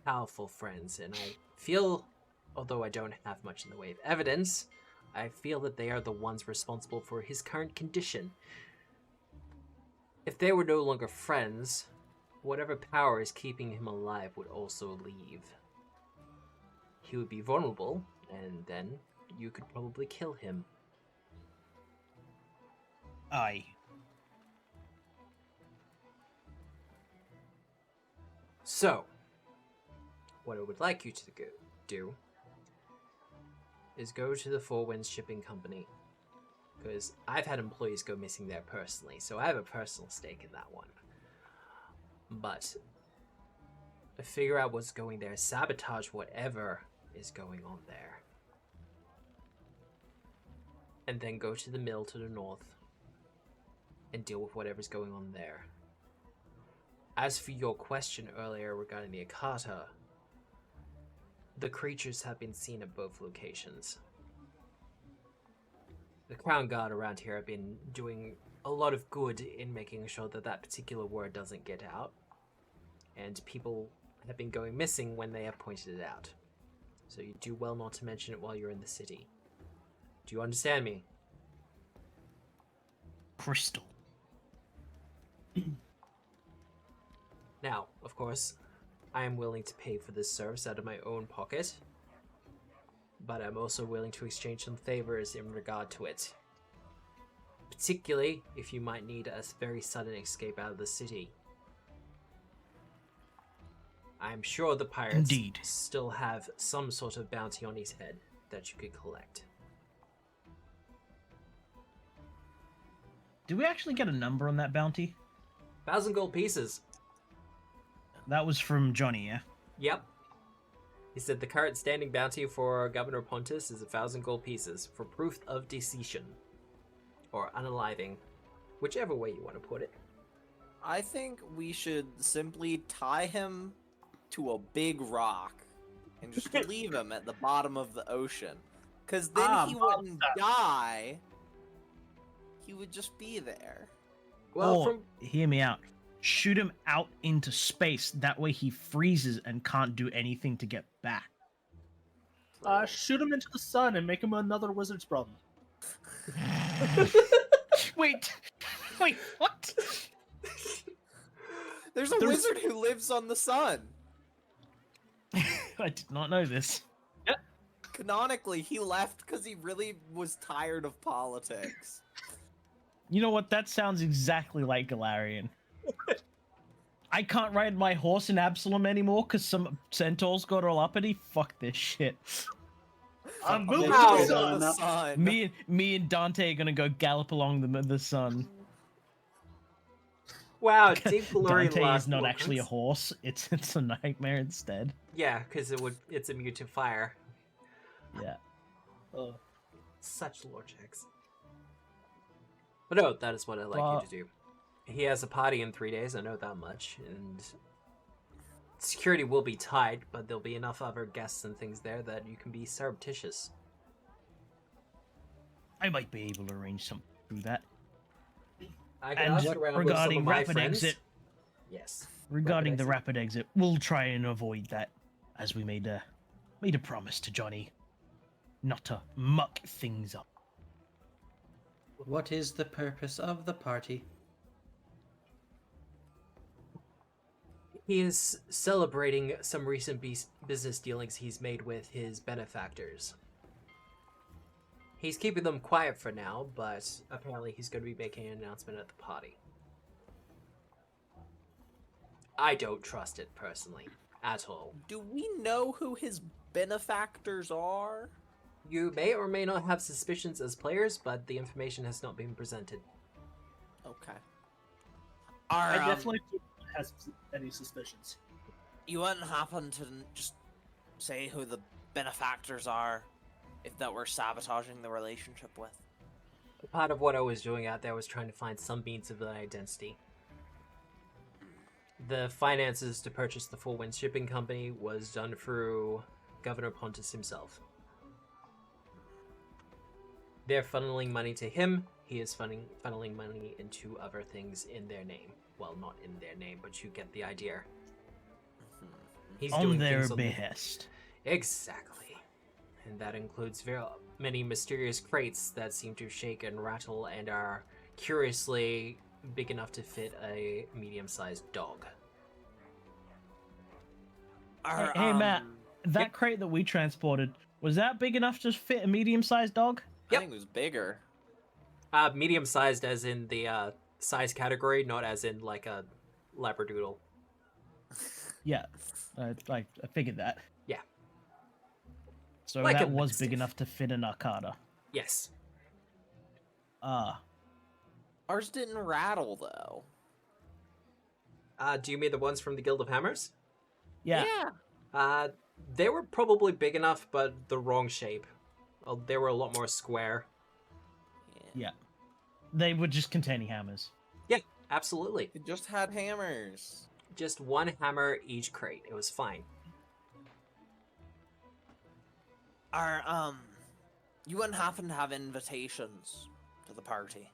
powerful friends, and I feel, although I don't have much in the way of evidence, I feel that they are the ones responsible for his current condition. If they were no longer friends, whatever power is keeping him alive would also leave. He would be vulnerable, and then you could probably kill him. Aye. So, what I would like you to do is go to the Four Winds Shipping Company, because I've had employees go missing there personally, so I have a personal stake in that one. But figure out what's going there, sabotage whatever is going on there, and then go to the mill to the north and deal with whatever's going on there. As for your question earlier regarding the Akata, the creatures have been seen at both locations. The Crown Guard around here have been doing a lot of good in making sure that that particular word doesn't get out, and people have been going missing when they have pointed it out. So you do well not to mention it while you're in the city. Do you understand me? Crystal. Now, of course, I am willing to pay for this service out of my own pocket, but I'm also willing to exchange some favors in regard to it. Particularly if you might need a very sudden escape out of the city. I'm sure the pirates Indeed. still have some sort of bounty on his head that you could collect. Did we actually get a number on that bounty? 1,000 gold pieces. That was from Johnny, yeah? Yep. He said the current standing bounty for Governor Pontus is 1,000 gold pieces for proof of deceasation. Or unaliving. Whichever way you want to put it. I think we should simply tie him to a big rock and just leave him at the bottom of the ocean. Because then he wouldn't die. He would just be there. Well, Or, hear me out. Shoot him out into space. That way he freezes and can't do anything to get back. Shoot him into the sun and make him another wizard's brother. Wait, what? There's a wizard who lives on the sun. I did not know this. Canonically, he left because he really was tired of politics. You know what? That sounds exactly like Galarian. I can't ride my horse in Absalom anymore because some centaurs got all uppity. Fuck this shit. I'm Fuck moving this to shit the on sun. up. Sign. Me and Dante are gonna go gallop along the sun. Wow, deep glory Dante last is not actually a moments. horse. It's a nightmare instead. Yeah, because it's immune to fire. Yeah. Oh. Such lore checks. But no, that is what I'd like you to do. He has a party in 3 days, I know that much, and security will be tight, but there'll be enough other guests and things there that you can be surreptitious. I might be able to arrange something through that. I can And ask around with some regarding of my rapid friends. exit, Yes. regarding the exit. rapid exit, we'll try and avoid that, as we made a promise to Johnny, not to muck things up. What is the purpose of the party? He is celebrating some recent business dealings he's made with his benefactors. He's keeping them quiet for now, but apparently he's going to be making an announcement at the party. I don't trust it personally, at all. Do we know who his benefactors are? You may or may not have suspicions as players, but the information has not been presented. Okay. I Are, definitely don't have any suspicions. you wouldn't happen to just say who the benefactors are if that were sabotaging the relationship with? Part of what I was doing out there was trying to find some means of an identity. The finances to purchase the Four Winds Shipping Company was done through Governor Pontus himself. They're funneling money to him. He is funneling money into other things in their name. Well, not in their name, but you get the idea. He's On doing their things on the- behest. Exactly. And that includes very many mysterious crates that seem to shake and rattle and are curiously big enough to fit a medium-sized dog. Are, Hey, Matt, that crate that we transported, was that big enough to fit a medium-sized dog? I think it was bigger. Medium-sized as in the size category, not as in like a labradoodle. Yeah, I figured that. Yeah. So Like that a was big mastiff. enough to fit an Arcada. Yes. Ours didn't rattle though. Do you mean the ones from the Guild of Hammers? Yeah. They were probably big enough, but the wrong shape. They were a lot more square. Yeah. They were just containing hammers. Yeah, absolutely. It just had hammers. Just one hammer each crate. It was fine. Are, you wouldn't happen to have invitations to the party?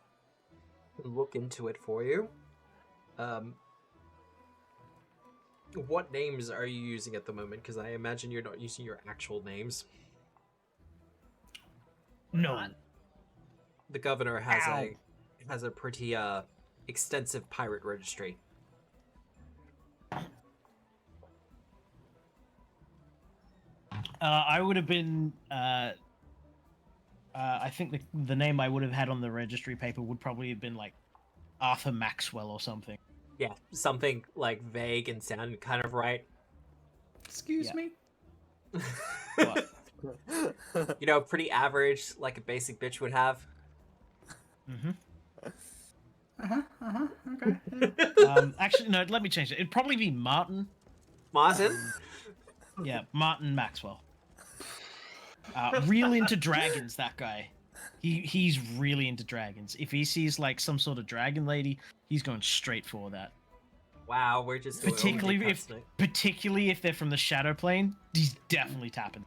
Look into it for you. What names are you using at the moment? Because I imagine you're not using your actual names. No. The governor has a pretty extensive pirate registry. I would have been. I think the name I would have had on the registry paper would probably have been like Arthur Maxwell or something. Yeah, something like vague and sound kind of right. Excuse Yeah. me? What? You know, pretty average, like a basic bitch would have. Mm-hmm. Okay. Actually, no. Let me change it. It'd probably be Martin. Martin? Yeah, Martin Maxwell. Real into dragons, that guy. He's really into dragons. If he sees like some sort of dragon lady, he's going straight for that. Wow, we're just doing Particularly if they're from the shadow plane, he's definitely tapping.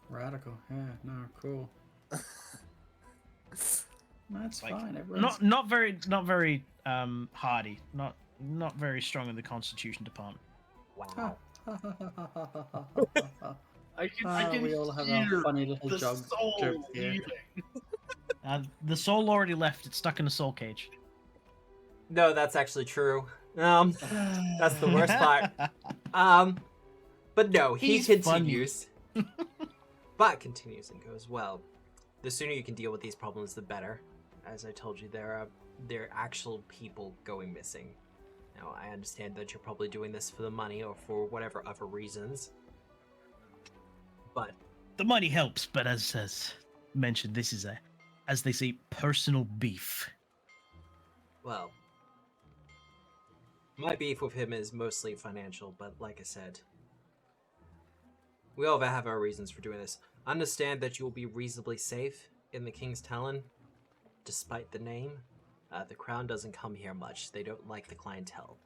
Radical. Yeah, no, cool. That's Like, fine. Everyone's... not very hardy. Not very strong in the Constitution department. Wow. I can we all have hear our funny little the jokes soul here. leaving. The soul already left. It's stuck in a soul cage. No, that's actually true. That's the worst part. But no, he He's continues. But continues and goes, well, the sooner you can deal with these problems, the better. As I told you, there are actual people going missing. Now, I understand that you're probably doing this for the money or for whatever other reasons. But The money helps, but as mentioned, this is a, as they say, personal beef. well, my beef with him is mostly financial, but like I said, we all have our reasons for doing this. Understand that you'll be reasonably safe in the King's Talon, despite the name. The Crown doesn't come here much. They don't like the clientele.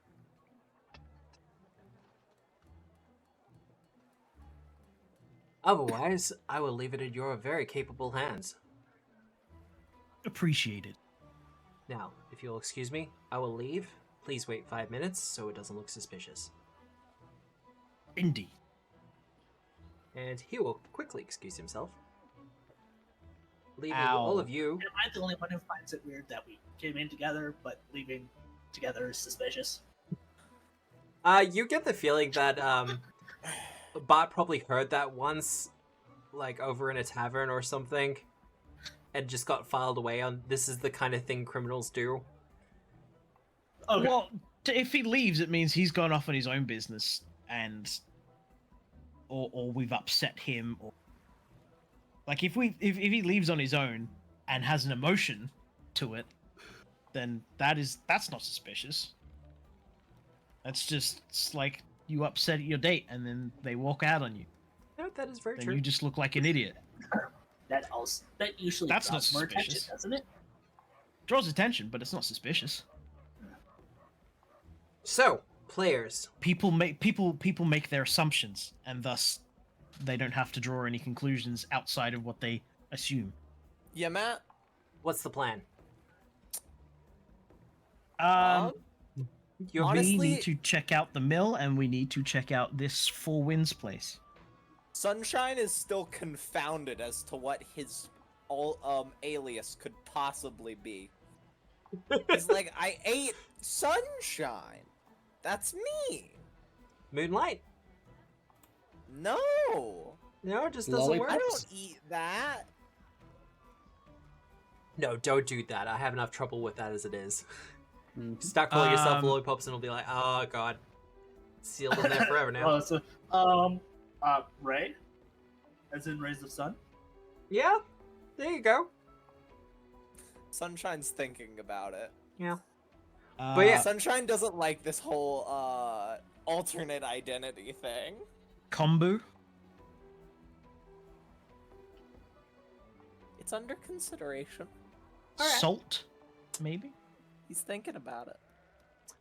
Otherwise, I will leave it in your very capable hands. Appreciate it. Now, if you'll excuse me, I will leave. Please wait 5 minutes so it doesn't look suspicious. Indeed. And he will quickly excuse himself. Leaving Ow. all of you. Am I the only one who finds it weird that we came in together, but leaving together is suspicious? You get the feeling that Bot probably heard that once, like over in a tavern or something, and just got filed away on this is the kind of thing criminals do. Okay. Well, if he leaves, it means he's gone off on his own business, and or we've upset him, or like if he leaves on his own and has an emotion to it, then that's not suspicious. That's just it's like you upset your date and then they walk out on you. No, that is very Then true. you just look like an idiot. That usually That's draws not more attention, suspicious. doesn't it? Draws attention, but it's not suspicious. So, players. People make their assumptions, and thus they don't have to draw any conclusions outside of what they assume. Yeah, Matt. What's the plan? You We honestly, need to check out the mill, and we need to check out this Four Winds place. Sunshine is still confounded as to what his alias could possibly be. He's like, I ate Sunshine. That's me. Moonlight? No, No, it just doesn't Lollipop? work. I don't eat that. No, don't do that. I have enough trouble with that as it is. Mm. Start calling yourself Um, lollipops and it'll be like, oh god. Sealed in there forever now. Ray, as in Rays of Sun. Yeah, there you go. Sunshine's thinking about it. Yeah. But yeah. Sunshine doesn't like this whole alternate identity thing. kombu. It's under consideration. Alright. Salt, maybe. He's thinking about it.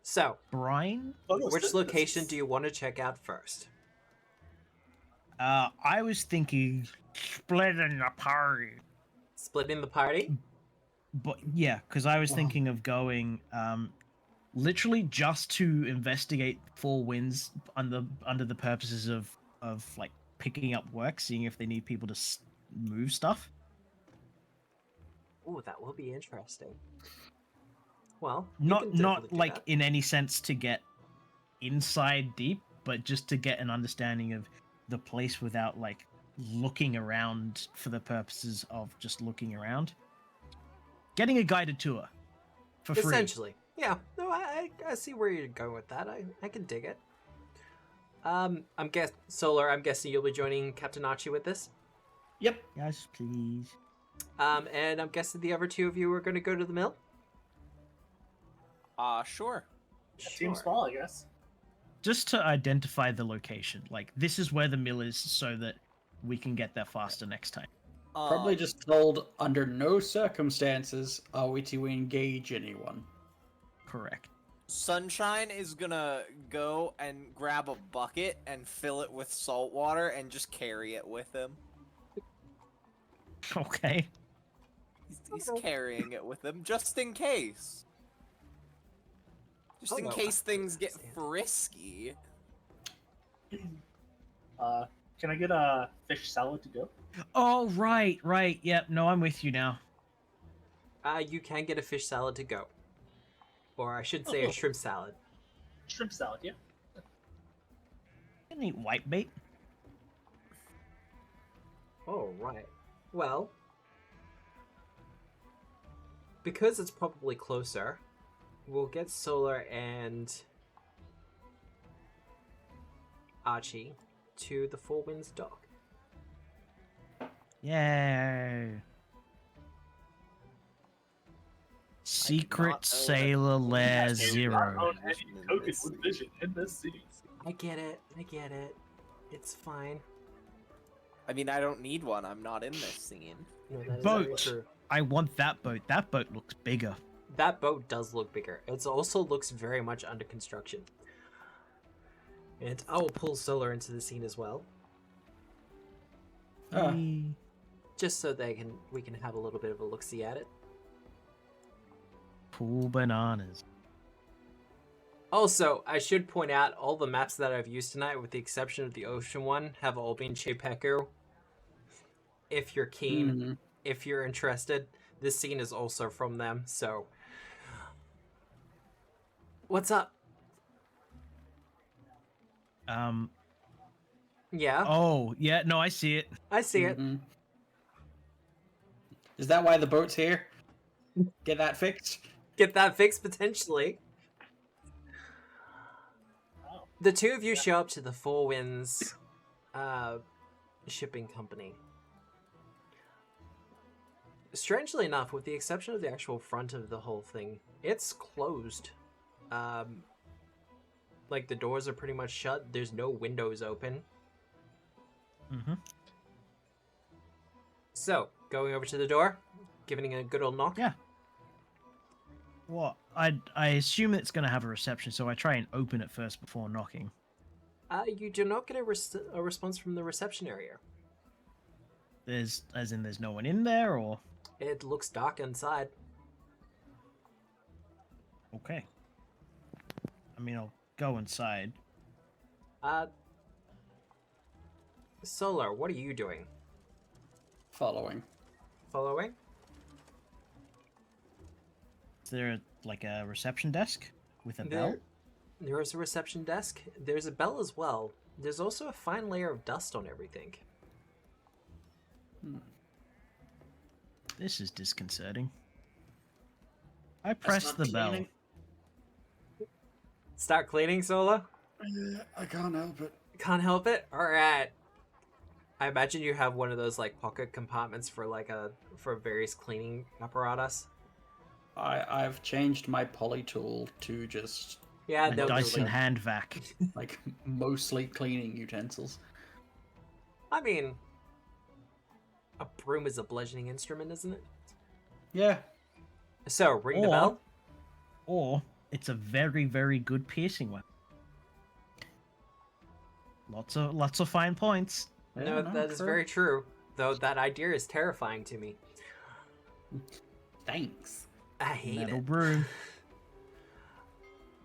So, Brine. which location do you want to check out first? I was thinking splitting the party. Splitting the party? But yeah, because I was Wow. thinking of going literally just to investigate Four Winds under the purposes of like picking up work, seeing if they need people to move stuff. Ooh, that will be interesting. Well, we can Not definitely do like that. in any sense to get inside deep, but just to get an understanding of the place without like looking around for the purposes of just looking around. Getting a guided tour for free. Essentially. Yeah. No, I see where you're going with that. I can dig it. Solar, I'm guessing you'll be joining Captain Archie with this. Yep. Yes, please. And I'm guessing the other two of you are going to go to the mill? Sure. Team small, I guess. Just to identify the location. Like, this is where the mill is so that we can get there faster next time. Probably just told under no circumstances are we to engage anyone. Correct. Sunshine is gonna go and grab a bucket and fill it with salt water and just carry it with him. Okay. He's carrying it with him just in case. Just Oh, in no, case I things get understand. frisky. Can I get a fish salad to go? Oh, right. Yep. No, I'm with you now. You can get a fish salad to go. Or I should say a Oh. shrimp salad. Shrimp salad, yeah. Can eat whitebait. Oh, right. Well, because it's probably closer, we'll get Solar and Archie to the Four Winds dock. Yay! Secret know that Sailor Lair Yes, Not Zero. own any token with vision in this scene. I get it. It's fine. I mean, I don't need one. I'm not in this scene. No, that is very Boat. true. I want that boat. That boat looks bigger. That boat does look bigger. It also looks very much under construction. And I will pull Solar into the scene as well, Yay. just so we can have a little bit of a look-see at it. Cool bananas. Also, I should point out all the maps that I've used tonight, with the exception of the ocean one, have all been Chepeku. If you're keen, Mhm. if you're interested, this scene is also from them. So, what's up? Yeah, Oh, yeah. No, I see it. I see it. Mhm. Is that why the boat's here? Get that fixed? Get that fixed potentially. The two of you show up to the Four Winds shipping company. Strangely enough, with the exception of the actual front of the whole thing, it's closed. Like, the doors are pretty much shut. There's no windows open. Mm-hmm. So, going over to the door, giving it a good old knock. Yeah. What? I assume it's going to have a reception, so I try and open it first before knocking. You do not get a response from the reception area. There's no one in there, or It looks dark inside. okay. I mean, I'll go inside. Solar, what are you doing? Following. Following? Is there like a reception desk with a bell? There is a reception desk. There's a bell as well. There's also a fine layer of dust on everything. This is disconcerting. I press not the bell. cleaning. Start cleaning, Sola? I can't help it. Can't help it? Alright. I imagine you have one of those like pocket compartments for for various cleaning apparatus. I've changed my poly tool to just Yeah, A they'll do Dyson it. hand vac. like mostly cleaning utensils. I mean, a broom is a bludgeoning instrument, isn't it? Yeah. So, ring the bell. Or it's a very, very good piercing weapon. Lots of fine points. No, that is very true. Though that idea is terrifying to me. Thanks. I hate Metal it. broom.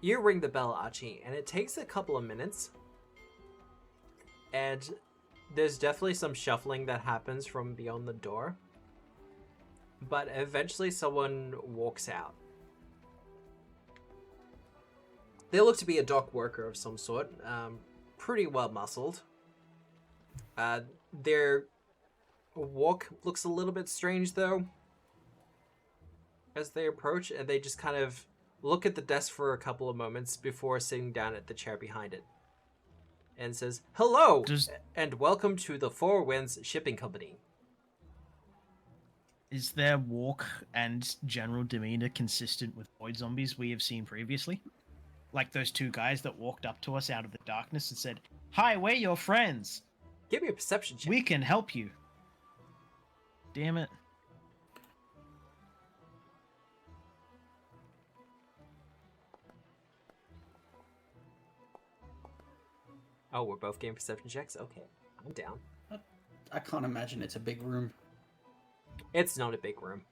You ring the bell, Archie, and it takes a couple of minutes. And there's definitely some shuffling that happens from beyond the door. But eventually someone walks out. They look to be a dock worker of some sort, pretty well muscled. Their walk looks a little bit strange though, as they approach, and they just kind of look at the desk for a couple of moments before sitting down at the chair behind it. And says, "Hello, and welcome to the Four Winds Shipping Company." Is their walk and general demeanor consistent with void zombies we have seen previously? Like those two guys that walked up to us out of the darkness and said, "Hi, we're your friends. Give me a perception check. We can help you." Damn it. Oh, we're both getting perception checks? Okay, I'm down. I can't imagine it's a big room. It's not a big room.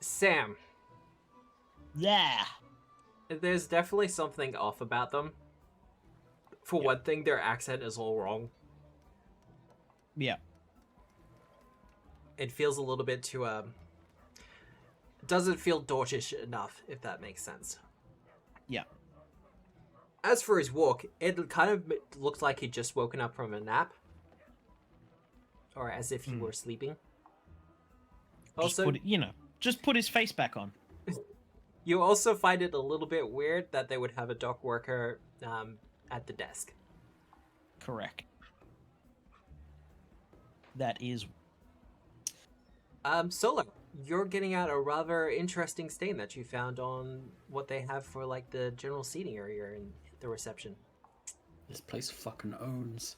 Sam, Yeah. there's definitely something off about them. For one thing, their accent is all wrong. Yeah. It feels a little bit too, doesn't feel Dortish enough, if that makes sense. Yeah. As for his walk, it kind of looked like he'd just woken up from a nap. Or as if he were sleeping. Just Also, put his face back on. You also find it a little bit weird that they would have a dock worker at the desk. Correct. That is. Solo, you're getting out a rather interesting stain that you found on what they have for like the general seating area in the reception. This place fucking owns.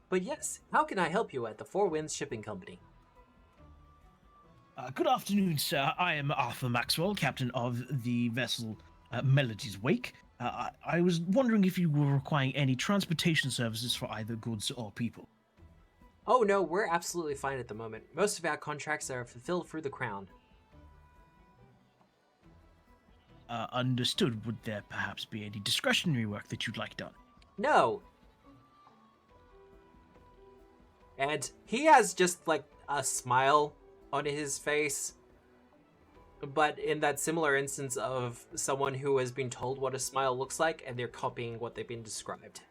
But yes, how can I help you at the Four Winds Shipping Company? Good afternoon, sir. I am Arthur Maxwell, captain of the vessel Melody's Wake. I was wondering if you were requiring any transportation services for either goods or people. Oh no, we're absolutely fine at the moment. Most of our contracts are fulfilled through the Crown. Understood. Would there perhaps be any discretionary work that you'd like done? No. And he has just like a smile on his face, but in that similar instance of someone who has been told what a smile looks like and they're copying what they've been described.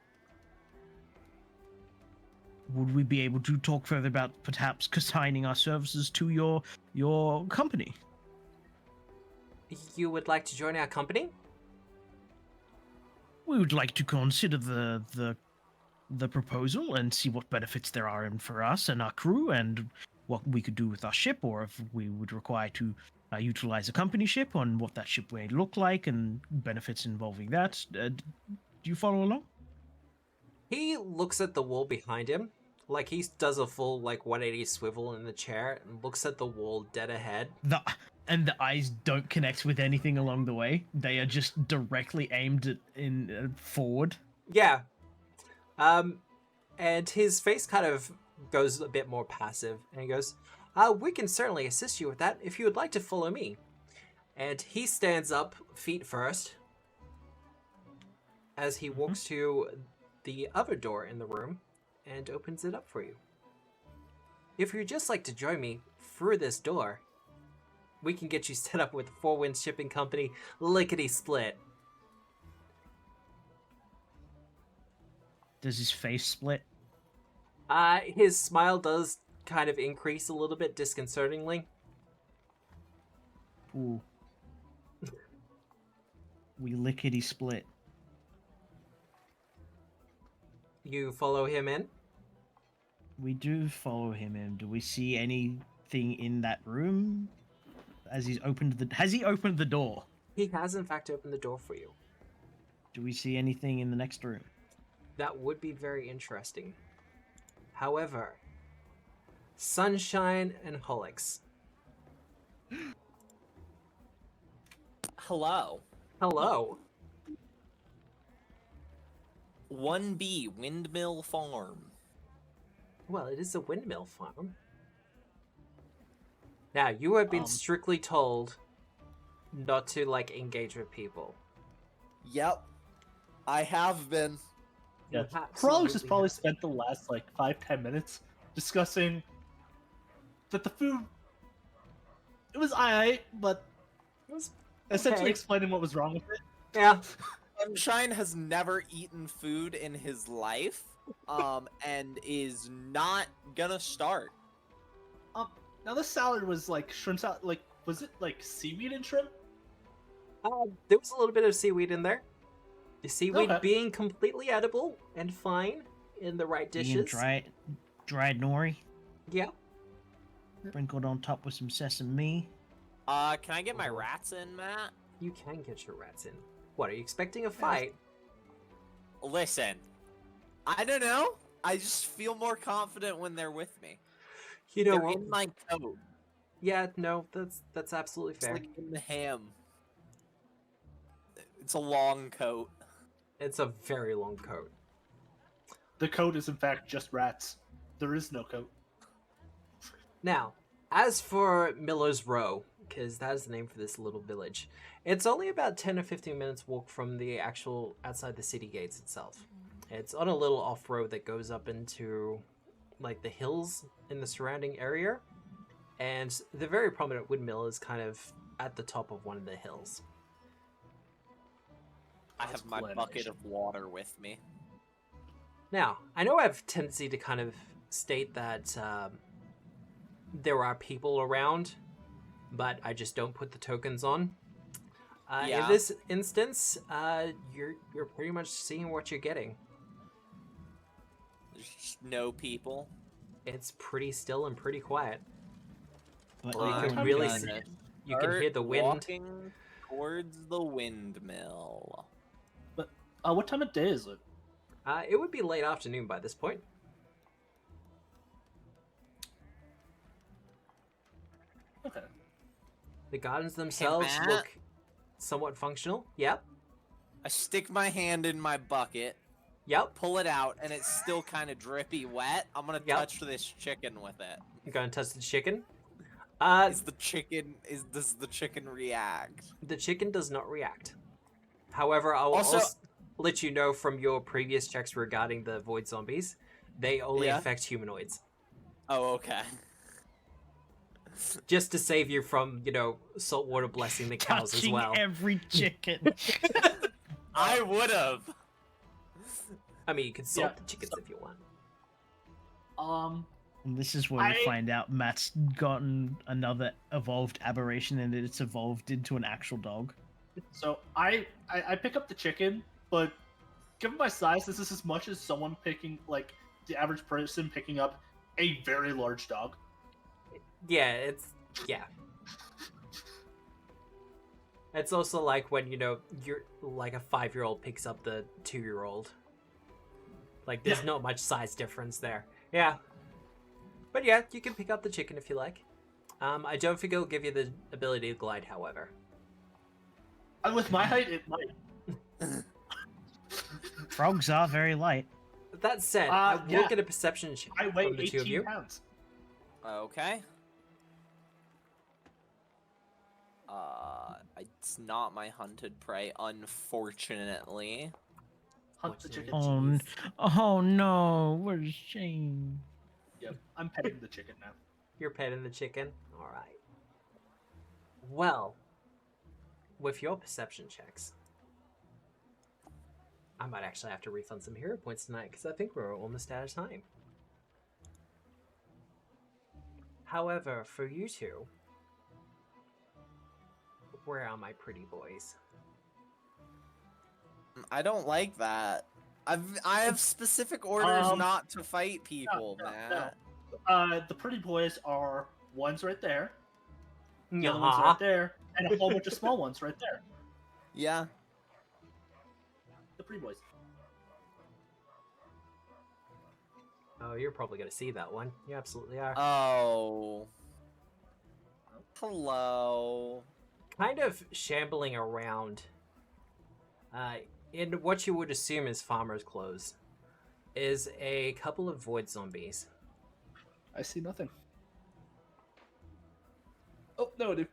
Would we be able to talk further about perhaps assigning our services to your company? You would like to join our company? We would like to consider the proposal and see what benefits there are in for us and our crew, and what we could do with our ship, or if we would require to utilize a company ship, on what that ship may look like and benefits involving that. Do you follow along? He looks at the wall behind him, like he does a full like 180 swivel in the chair and looks at the wall dead ahead. And the eyes don't connect with anything along the way. They are just directly aimed forward. Yeah. And his face kind of goes a bit more passive, and he goes, we can certainly assist you with that if you would like to follow me. And he stands up, feet first, as he walks to the other door in the room and opens it up for you. If you'd just like to join me through this door, we can get you set up with the Four Winds Shipping Company, lickety-split. Does his face split? His smile does kind of increase a little bit disconcertingly. Ooh. We lickety split. You follow him in? We do follow him in. Do we see anything in that room? As has he opened the door? He has in fact opened the door for you. Do we see anything in the next room? That would be very interesting. However, Sunshine and Holix. Hello. Hello. 1B, Windmill Farm. Well, it is a windmill farm. Now, you have been strictly told not to, like, engage with people. Yep. I have been. Yeah, You Prolix has absolutely probably have. spent the last like 5-10 minutes discussing that the food it was alright, but It was essentially okay. explaining what was wrong with it. Yeah. Sunshine has never eaten food in his life, and is not gonna start. Now this salad was like shrimp salad. Like, was it like seaweed and shrimp? There was a little bit of seaweed in there. The seaweed Okay. being completely edible and fine in the right Being dishes. dried nori, Yeah. sprinkled on top with some sesame. Can I get my rats in, Matt? You can get your rats in. What, are you expecting a fight? Listen, I don't know. I just feel more confident when they're with me. You know They're what? in my coat. Yeah, no, that's absolutely It's fair. like in the ham. It's a long coat. It's a very long coat. The coat is in fact just rats. There is no coat. Now, as for Miller's Row, because that is the name for this little village, it's only about 10 or 15 minutes walk from the actual outside the city gates itself. It's on a little off-road that goes up into like the hills in the surrounding area, and the very prominent windmill is kind of at the top of one of the hills. I have my bucket of water with me. Now, I know I have a tendency to kind of state that there are people around, but I just don't put the tokens on. In Yeah. this instance, you're pretty much seeing what you're getting. There's just no people. It's pretty still and pretty quiet. But Well, you I'm can really gonna- see, you can hear the wind. Walking towards the windmill. What time of day is it? It would be late afternoon by this point. Okay. The gardens themselves Matt? look somewhat functional. Yep. I stick my hand in my bucket, Yep. pull it out, and it's still kind of drippy wet. I'm gonna Yep. touch this chicken with it. You're gonna touch the chicken. Does the chicken react? The chicken does not react. However, I'll Also- also let you know from your previous checks regarding the void zombies, they only Yeah? affect humanoids. Oh, okay. Just to save you from, saltwater blessing the cows as touching well. every chicken. I would've. I mean, you can salt Yeah, the chickens so- if you want. And this is where we I- find out Matt's gotten another evolved aberration and it's evolved into an actual dog. So I pick up the chicken, but given my size, this is as much as someone picking, like, the average person picking up a very large dog. Yeah. It's also like when, you're like a 5-year-old picks up the 2-year-old. Like, there's Yeah. not much size difference there. Yeah. But yeah, you can pick up the chicken if you like. I don't think it'll give you the ability to glide, however. And with my height, it might. Frogs are very light. That said, I will yeah. get a perception check I weigh from the two of 18 you. pounds. Okay. It's not my hunted prey, unfortunately. Hunt the chicken. Oh no, what a shame. Yep, I'm petting the chicken now. You're petting the chicken? Alright. Well, with your perception checks, I might actually have to refund some hero points tonight because I think we're almost out of time. However, for you two, where are my pretty boys? I don't like that. I have specific orders not to fight people, no, Matt. The pretty boys are ones right there, the other Nah. ones right there, and a whole bunch of small ones right there. Yeah. The pretty boys. Oh, you're probably gonna see that one. You absolutely are. Oh. Hello. Kind of shambling around in what you would assume is farmer's clothes is a couple of void zombies. I see nothing. Oh no, dude.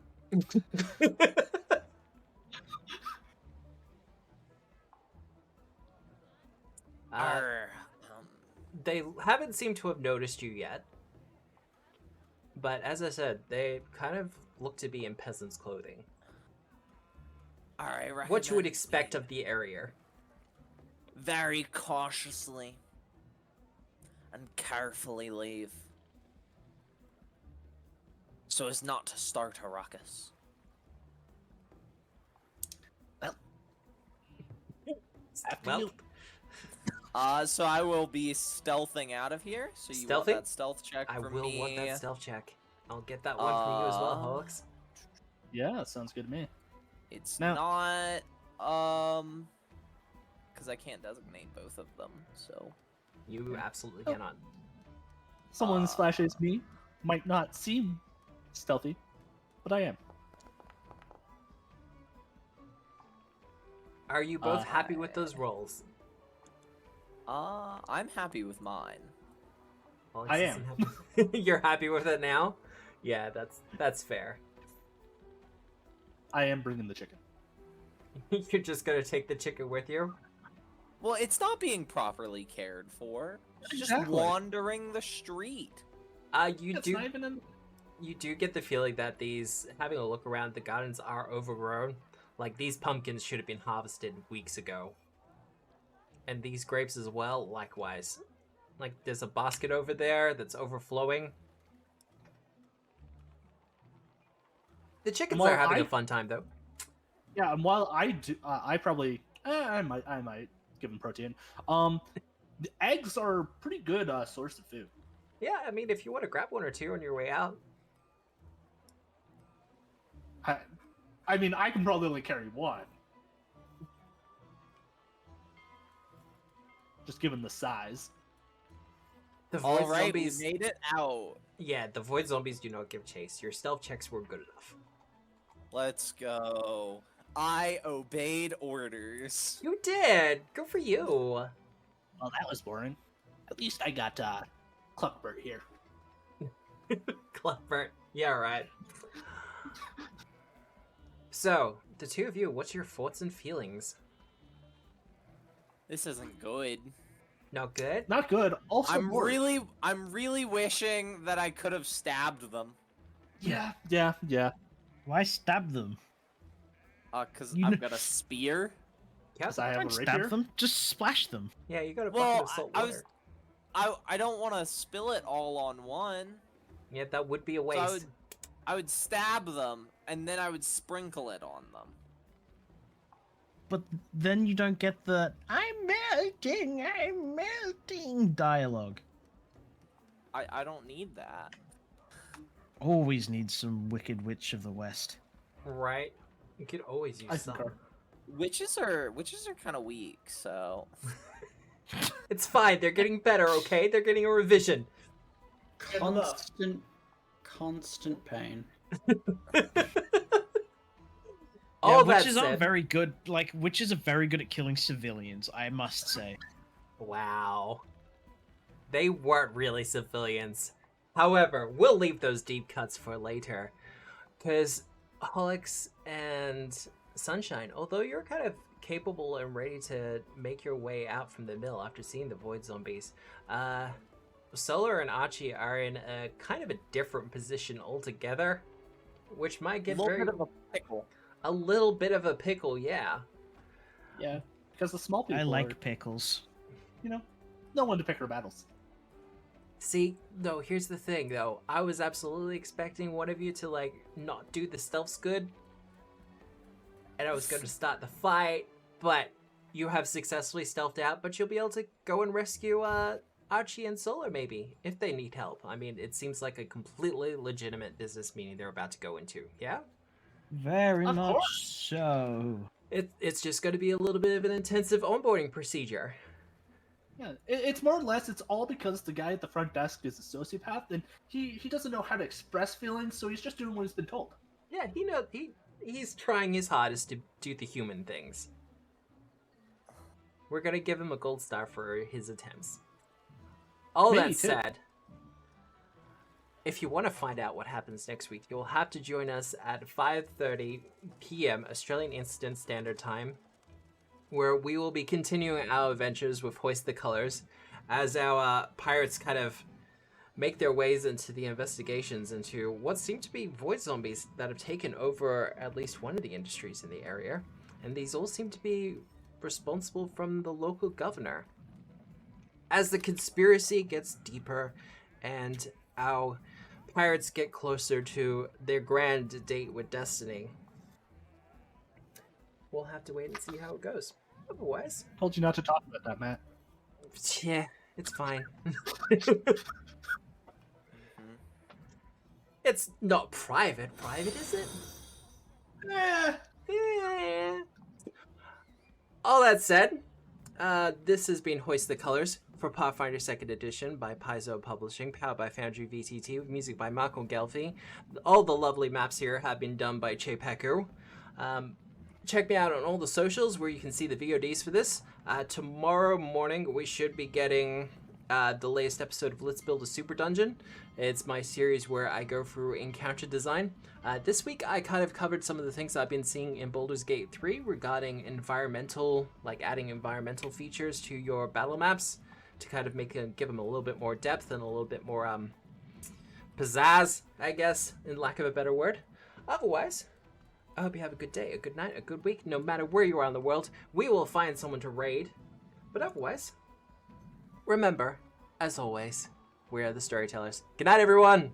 Arr. They haven't seemed to have noticed you yet, but as I said, they kind of look to be in peasant's clothing. Alright, What you would expect of the area. Very cautiously and carefully leave, so as not to start a ruckus. Well, So I will be stealthing out of here. So you want Stealthing? that stealth check I from will me? want that stealth check. I'll get that one from you as well, Hawks. Yeah, that sounds good to me. It's Now- not because I can't designate both of them. So You absolutely Oh. cannot. Someone as flashy as me might not seem stealthy, but I am. Are you both happy with those rolls? I'm happy with mine. Alex I isn't happy. You're happy with it now? Yeah, that's fair. I am bringing the chicken. You're just gonna take the chicken with you? Well, it's not being properly cared for. It's just Exactly. wandering the street. You It's do not even in... you do get the feeling that having a look around, the gardens are overgrown. Like, these pumpkins should have been harvested weeks ago. And these grapes as well, likewise. Like, there's a basket over there that's overflowing. The chickens Well, are having I- a fun time though. Yeah, and while I do, I probably, I might give them protein. The eggs are pretty good source of food. Yeah, I mean, if you want to grab one or two on your way out. I mean, I can probably only carry one. Just given the size. The void All right, we zombies. made it out. Yeah, the void zombies do not give chase. Your stealth checks were good enough. Let's go. I obeyed orders. You did. Good for you. Well, that was boring. At least I got Cluckbert here. Clever. Yeah, right. So, the two of you, what's your thoughts and feelings? This isn't good. Not good? Not good. Also, I'm bored. really wishing that I could have stabbed them. Yeah. Why stab them? Cause You I've kn- got a spear. Yep. 'Cause I have Don't a stab rapier. them. Just splash them. Yeah, you got a bucket Well, of salt I water. was, I don't want to spill it all on one. Yeah, that would be a So waste. I would stab them and then I would sprinkle it on them. But then you don't get the I'm melting dialogue. I don't need that. Always need some Wicked Witch of the West. Right? You could always use I some. concur. Witches are kind of weak, so It's fine. They're getting better, okay? They're getting a revision. Constant pain. All that witches aren't said, very good. Like witches are very good at killing civilians, I must say. wow. They weren't really civilians. However, we'll leave those deep cuts for later. Because Holix and Sunshine, although you're kind of capable and ready to make your way out from the mill after seeing the void zombies, Solar and Archie are in a kind of a different position altogether, which might a get little very bit of a pickle. a little bit of a pickle, yeah. Yeah, because the small people I are, like pickles. no one to pick her battles. See, no, here's the thing though. I was absolutely expecting one of you to like not do the stealths good. And I was going to start the fight, but you have successfully stealthed out, but you'll be able to go and rescue Archie and Solar maybe, if they need help. I mean, it seems like a completely legitimate business meeting they're about to go into, yeah? Very Of much course. so. It's just going to be a little bit of an intensive onboarding procedure. Yeah, it's more or less, it's all because the guy at the front desk is a sociopath, and he doesn't know how to express feelings, so he's just doing what he's been told. Yeah, he's trying his hardest to do the human things. We're gonna give him a gold star for his attempts. All Maybe that too. said, if you want to find out what happens next week, you'll have to join us at 5:30 p.m. Australian Eastern Standard Time, where we will be continuing our adventures with Hoist the Colors as our pirates kind of make their ways into the investigations into what seem to be void zombies that have taken over at least one of the industries in the area. And these all seem to be responsible from the local governor. As the conspiracy gets deeper and our pirates get closer to their grand date with Destiny, we'll have to wait and see how it goes. Otherwise, Told you not to talk about that, Matt. yeah, it's fine. It's not private. Private, is it? Yeah. All that said, this has been Hoist the Colors for Pathfinder 2nd Edition by Paizo Publishing, powered by Foundry VTT, with music by Marco Gelfi. All the lovely maps here have been done by Che Peku. Check me out on all the socials where you can see the VODs for this. Tomorrow morning, we should be getting the latest episode of Let's Build a Super Dungeon. It's my series where I go through encounter design. This week, I kind of covered some of the things I've been seeing in Baldur's Gate 3 regarding environmental, like adding environmental features to your battle maps to kind of give them a little bit more depth and a little bit more pizzazz, I guess, in lack of a better word. Otherwise, I hope you have a good day, a good night, a good week. No matter where you are in the world, we will find someone to raid. But otherwise, remember, as always, we are the storytellers. Good night, everyone!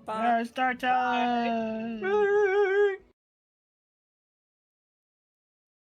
Bye. Start time.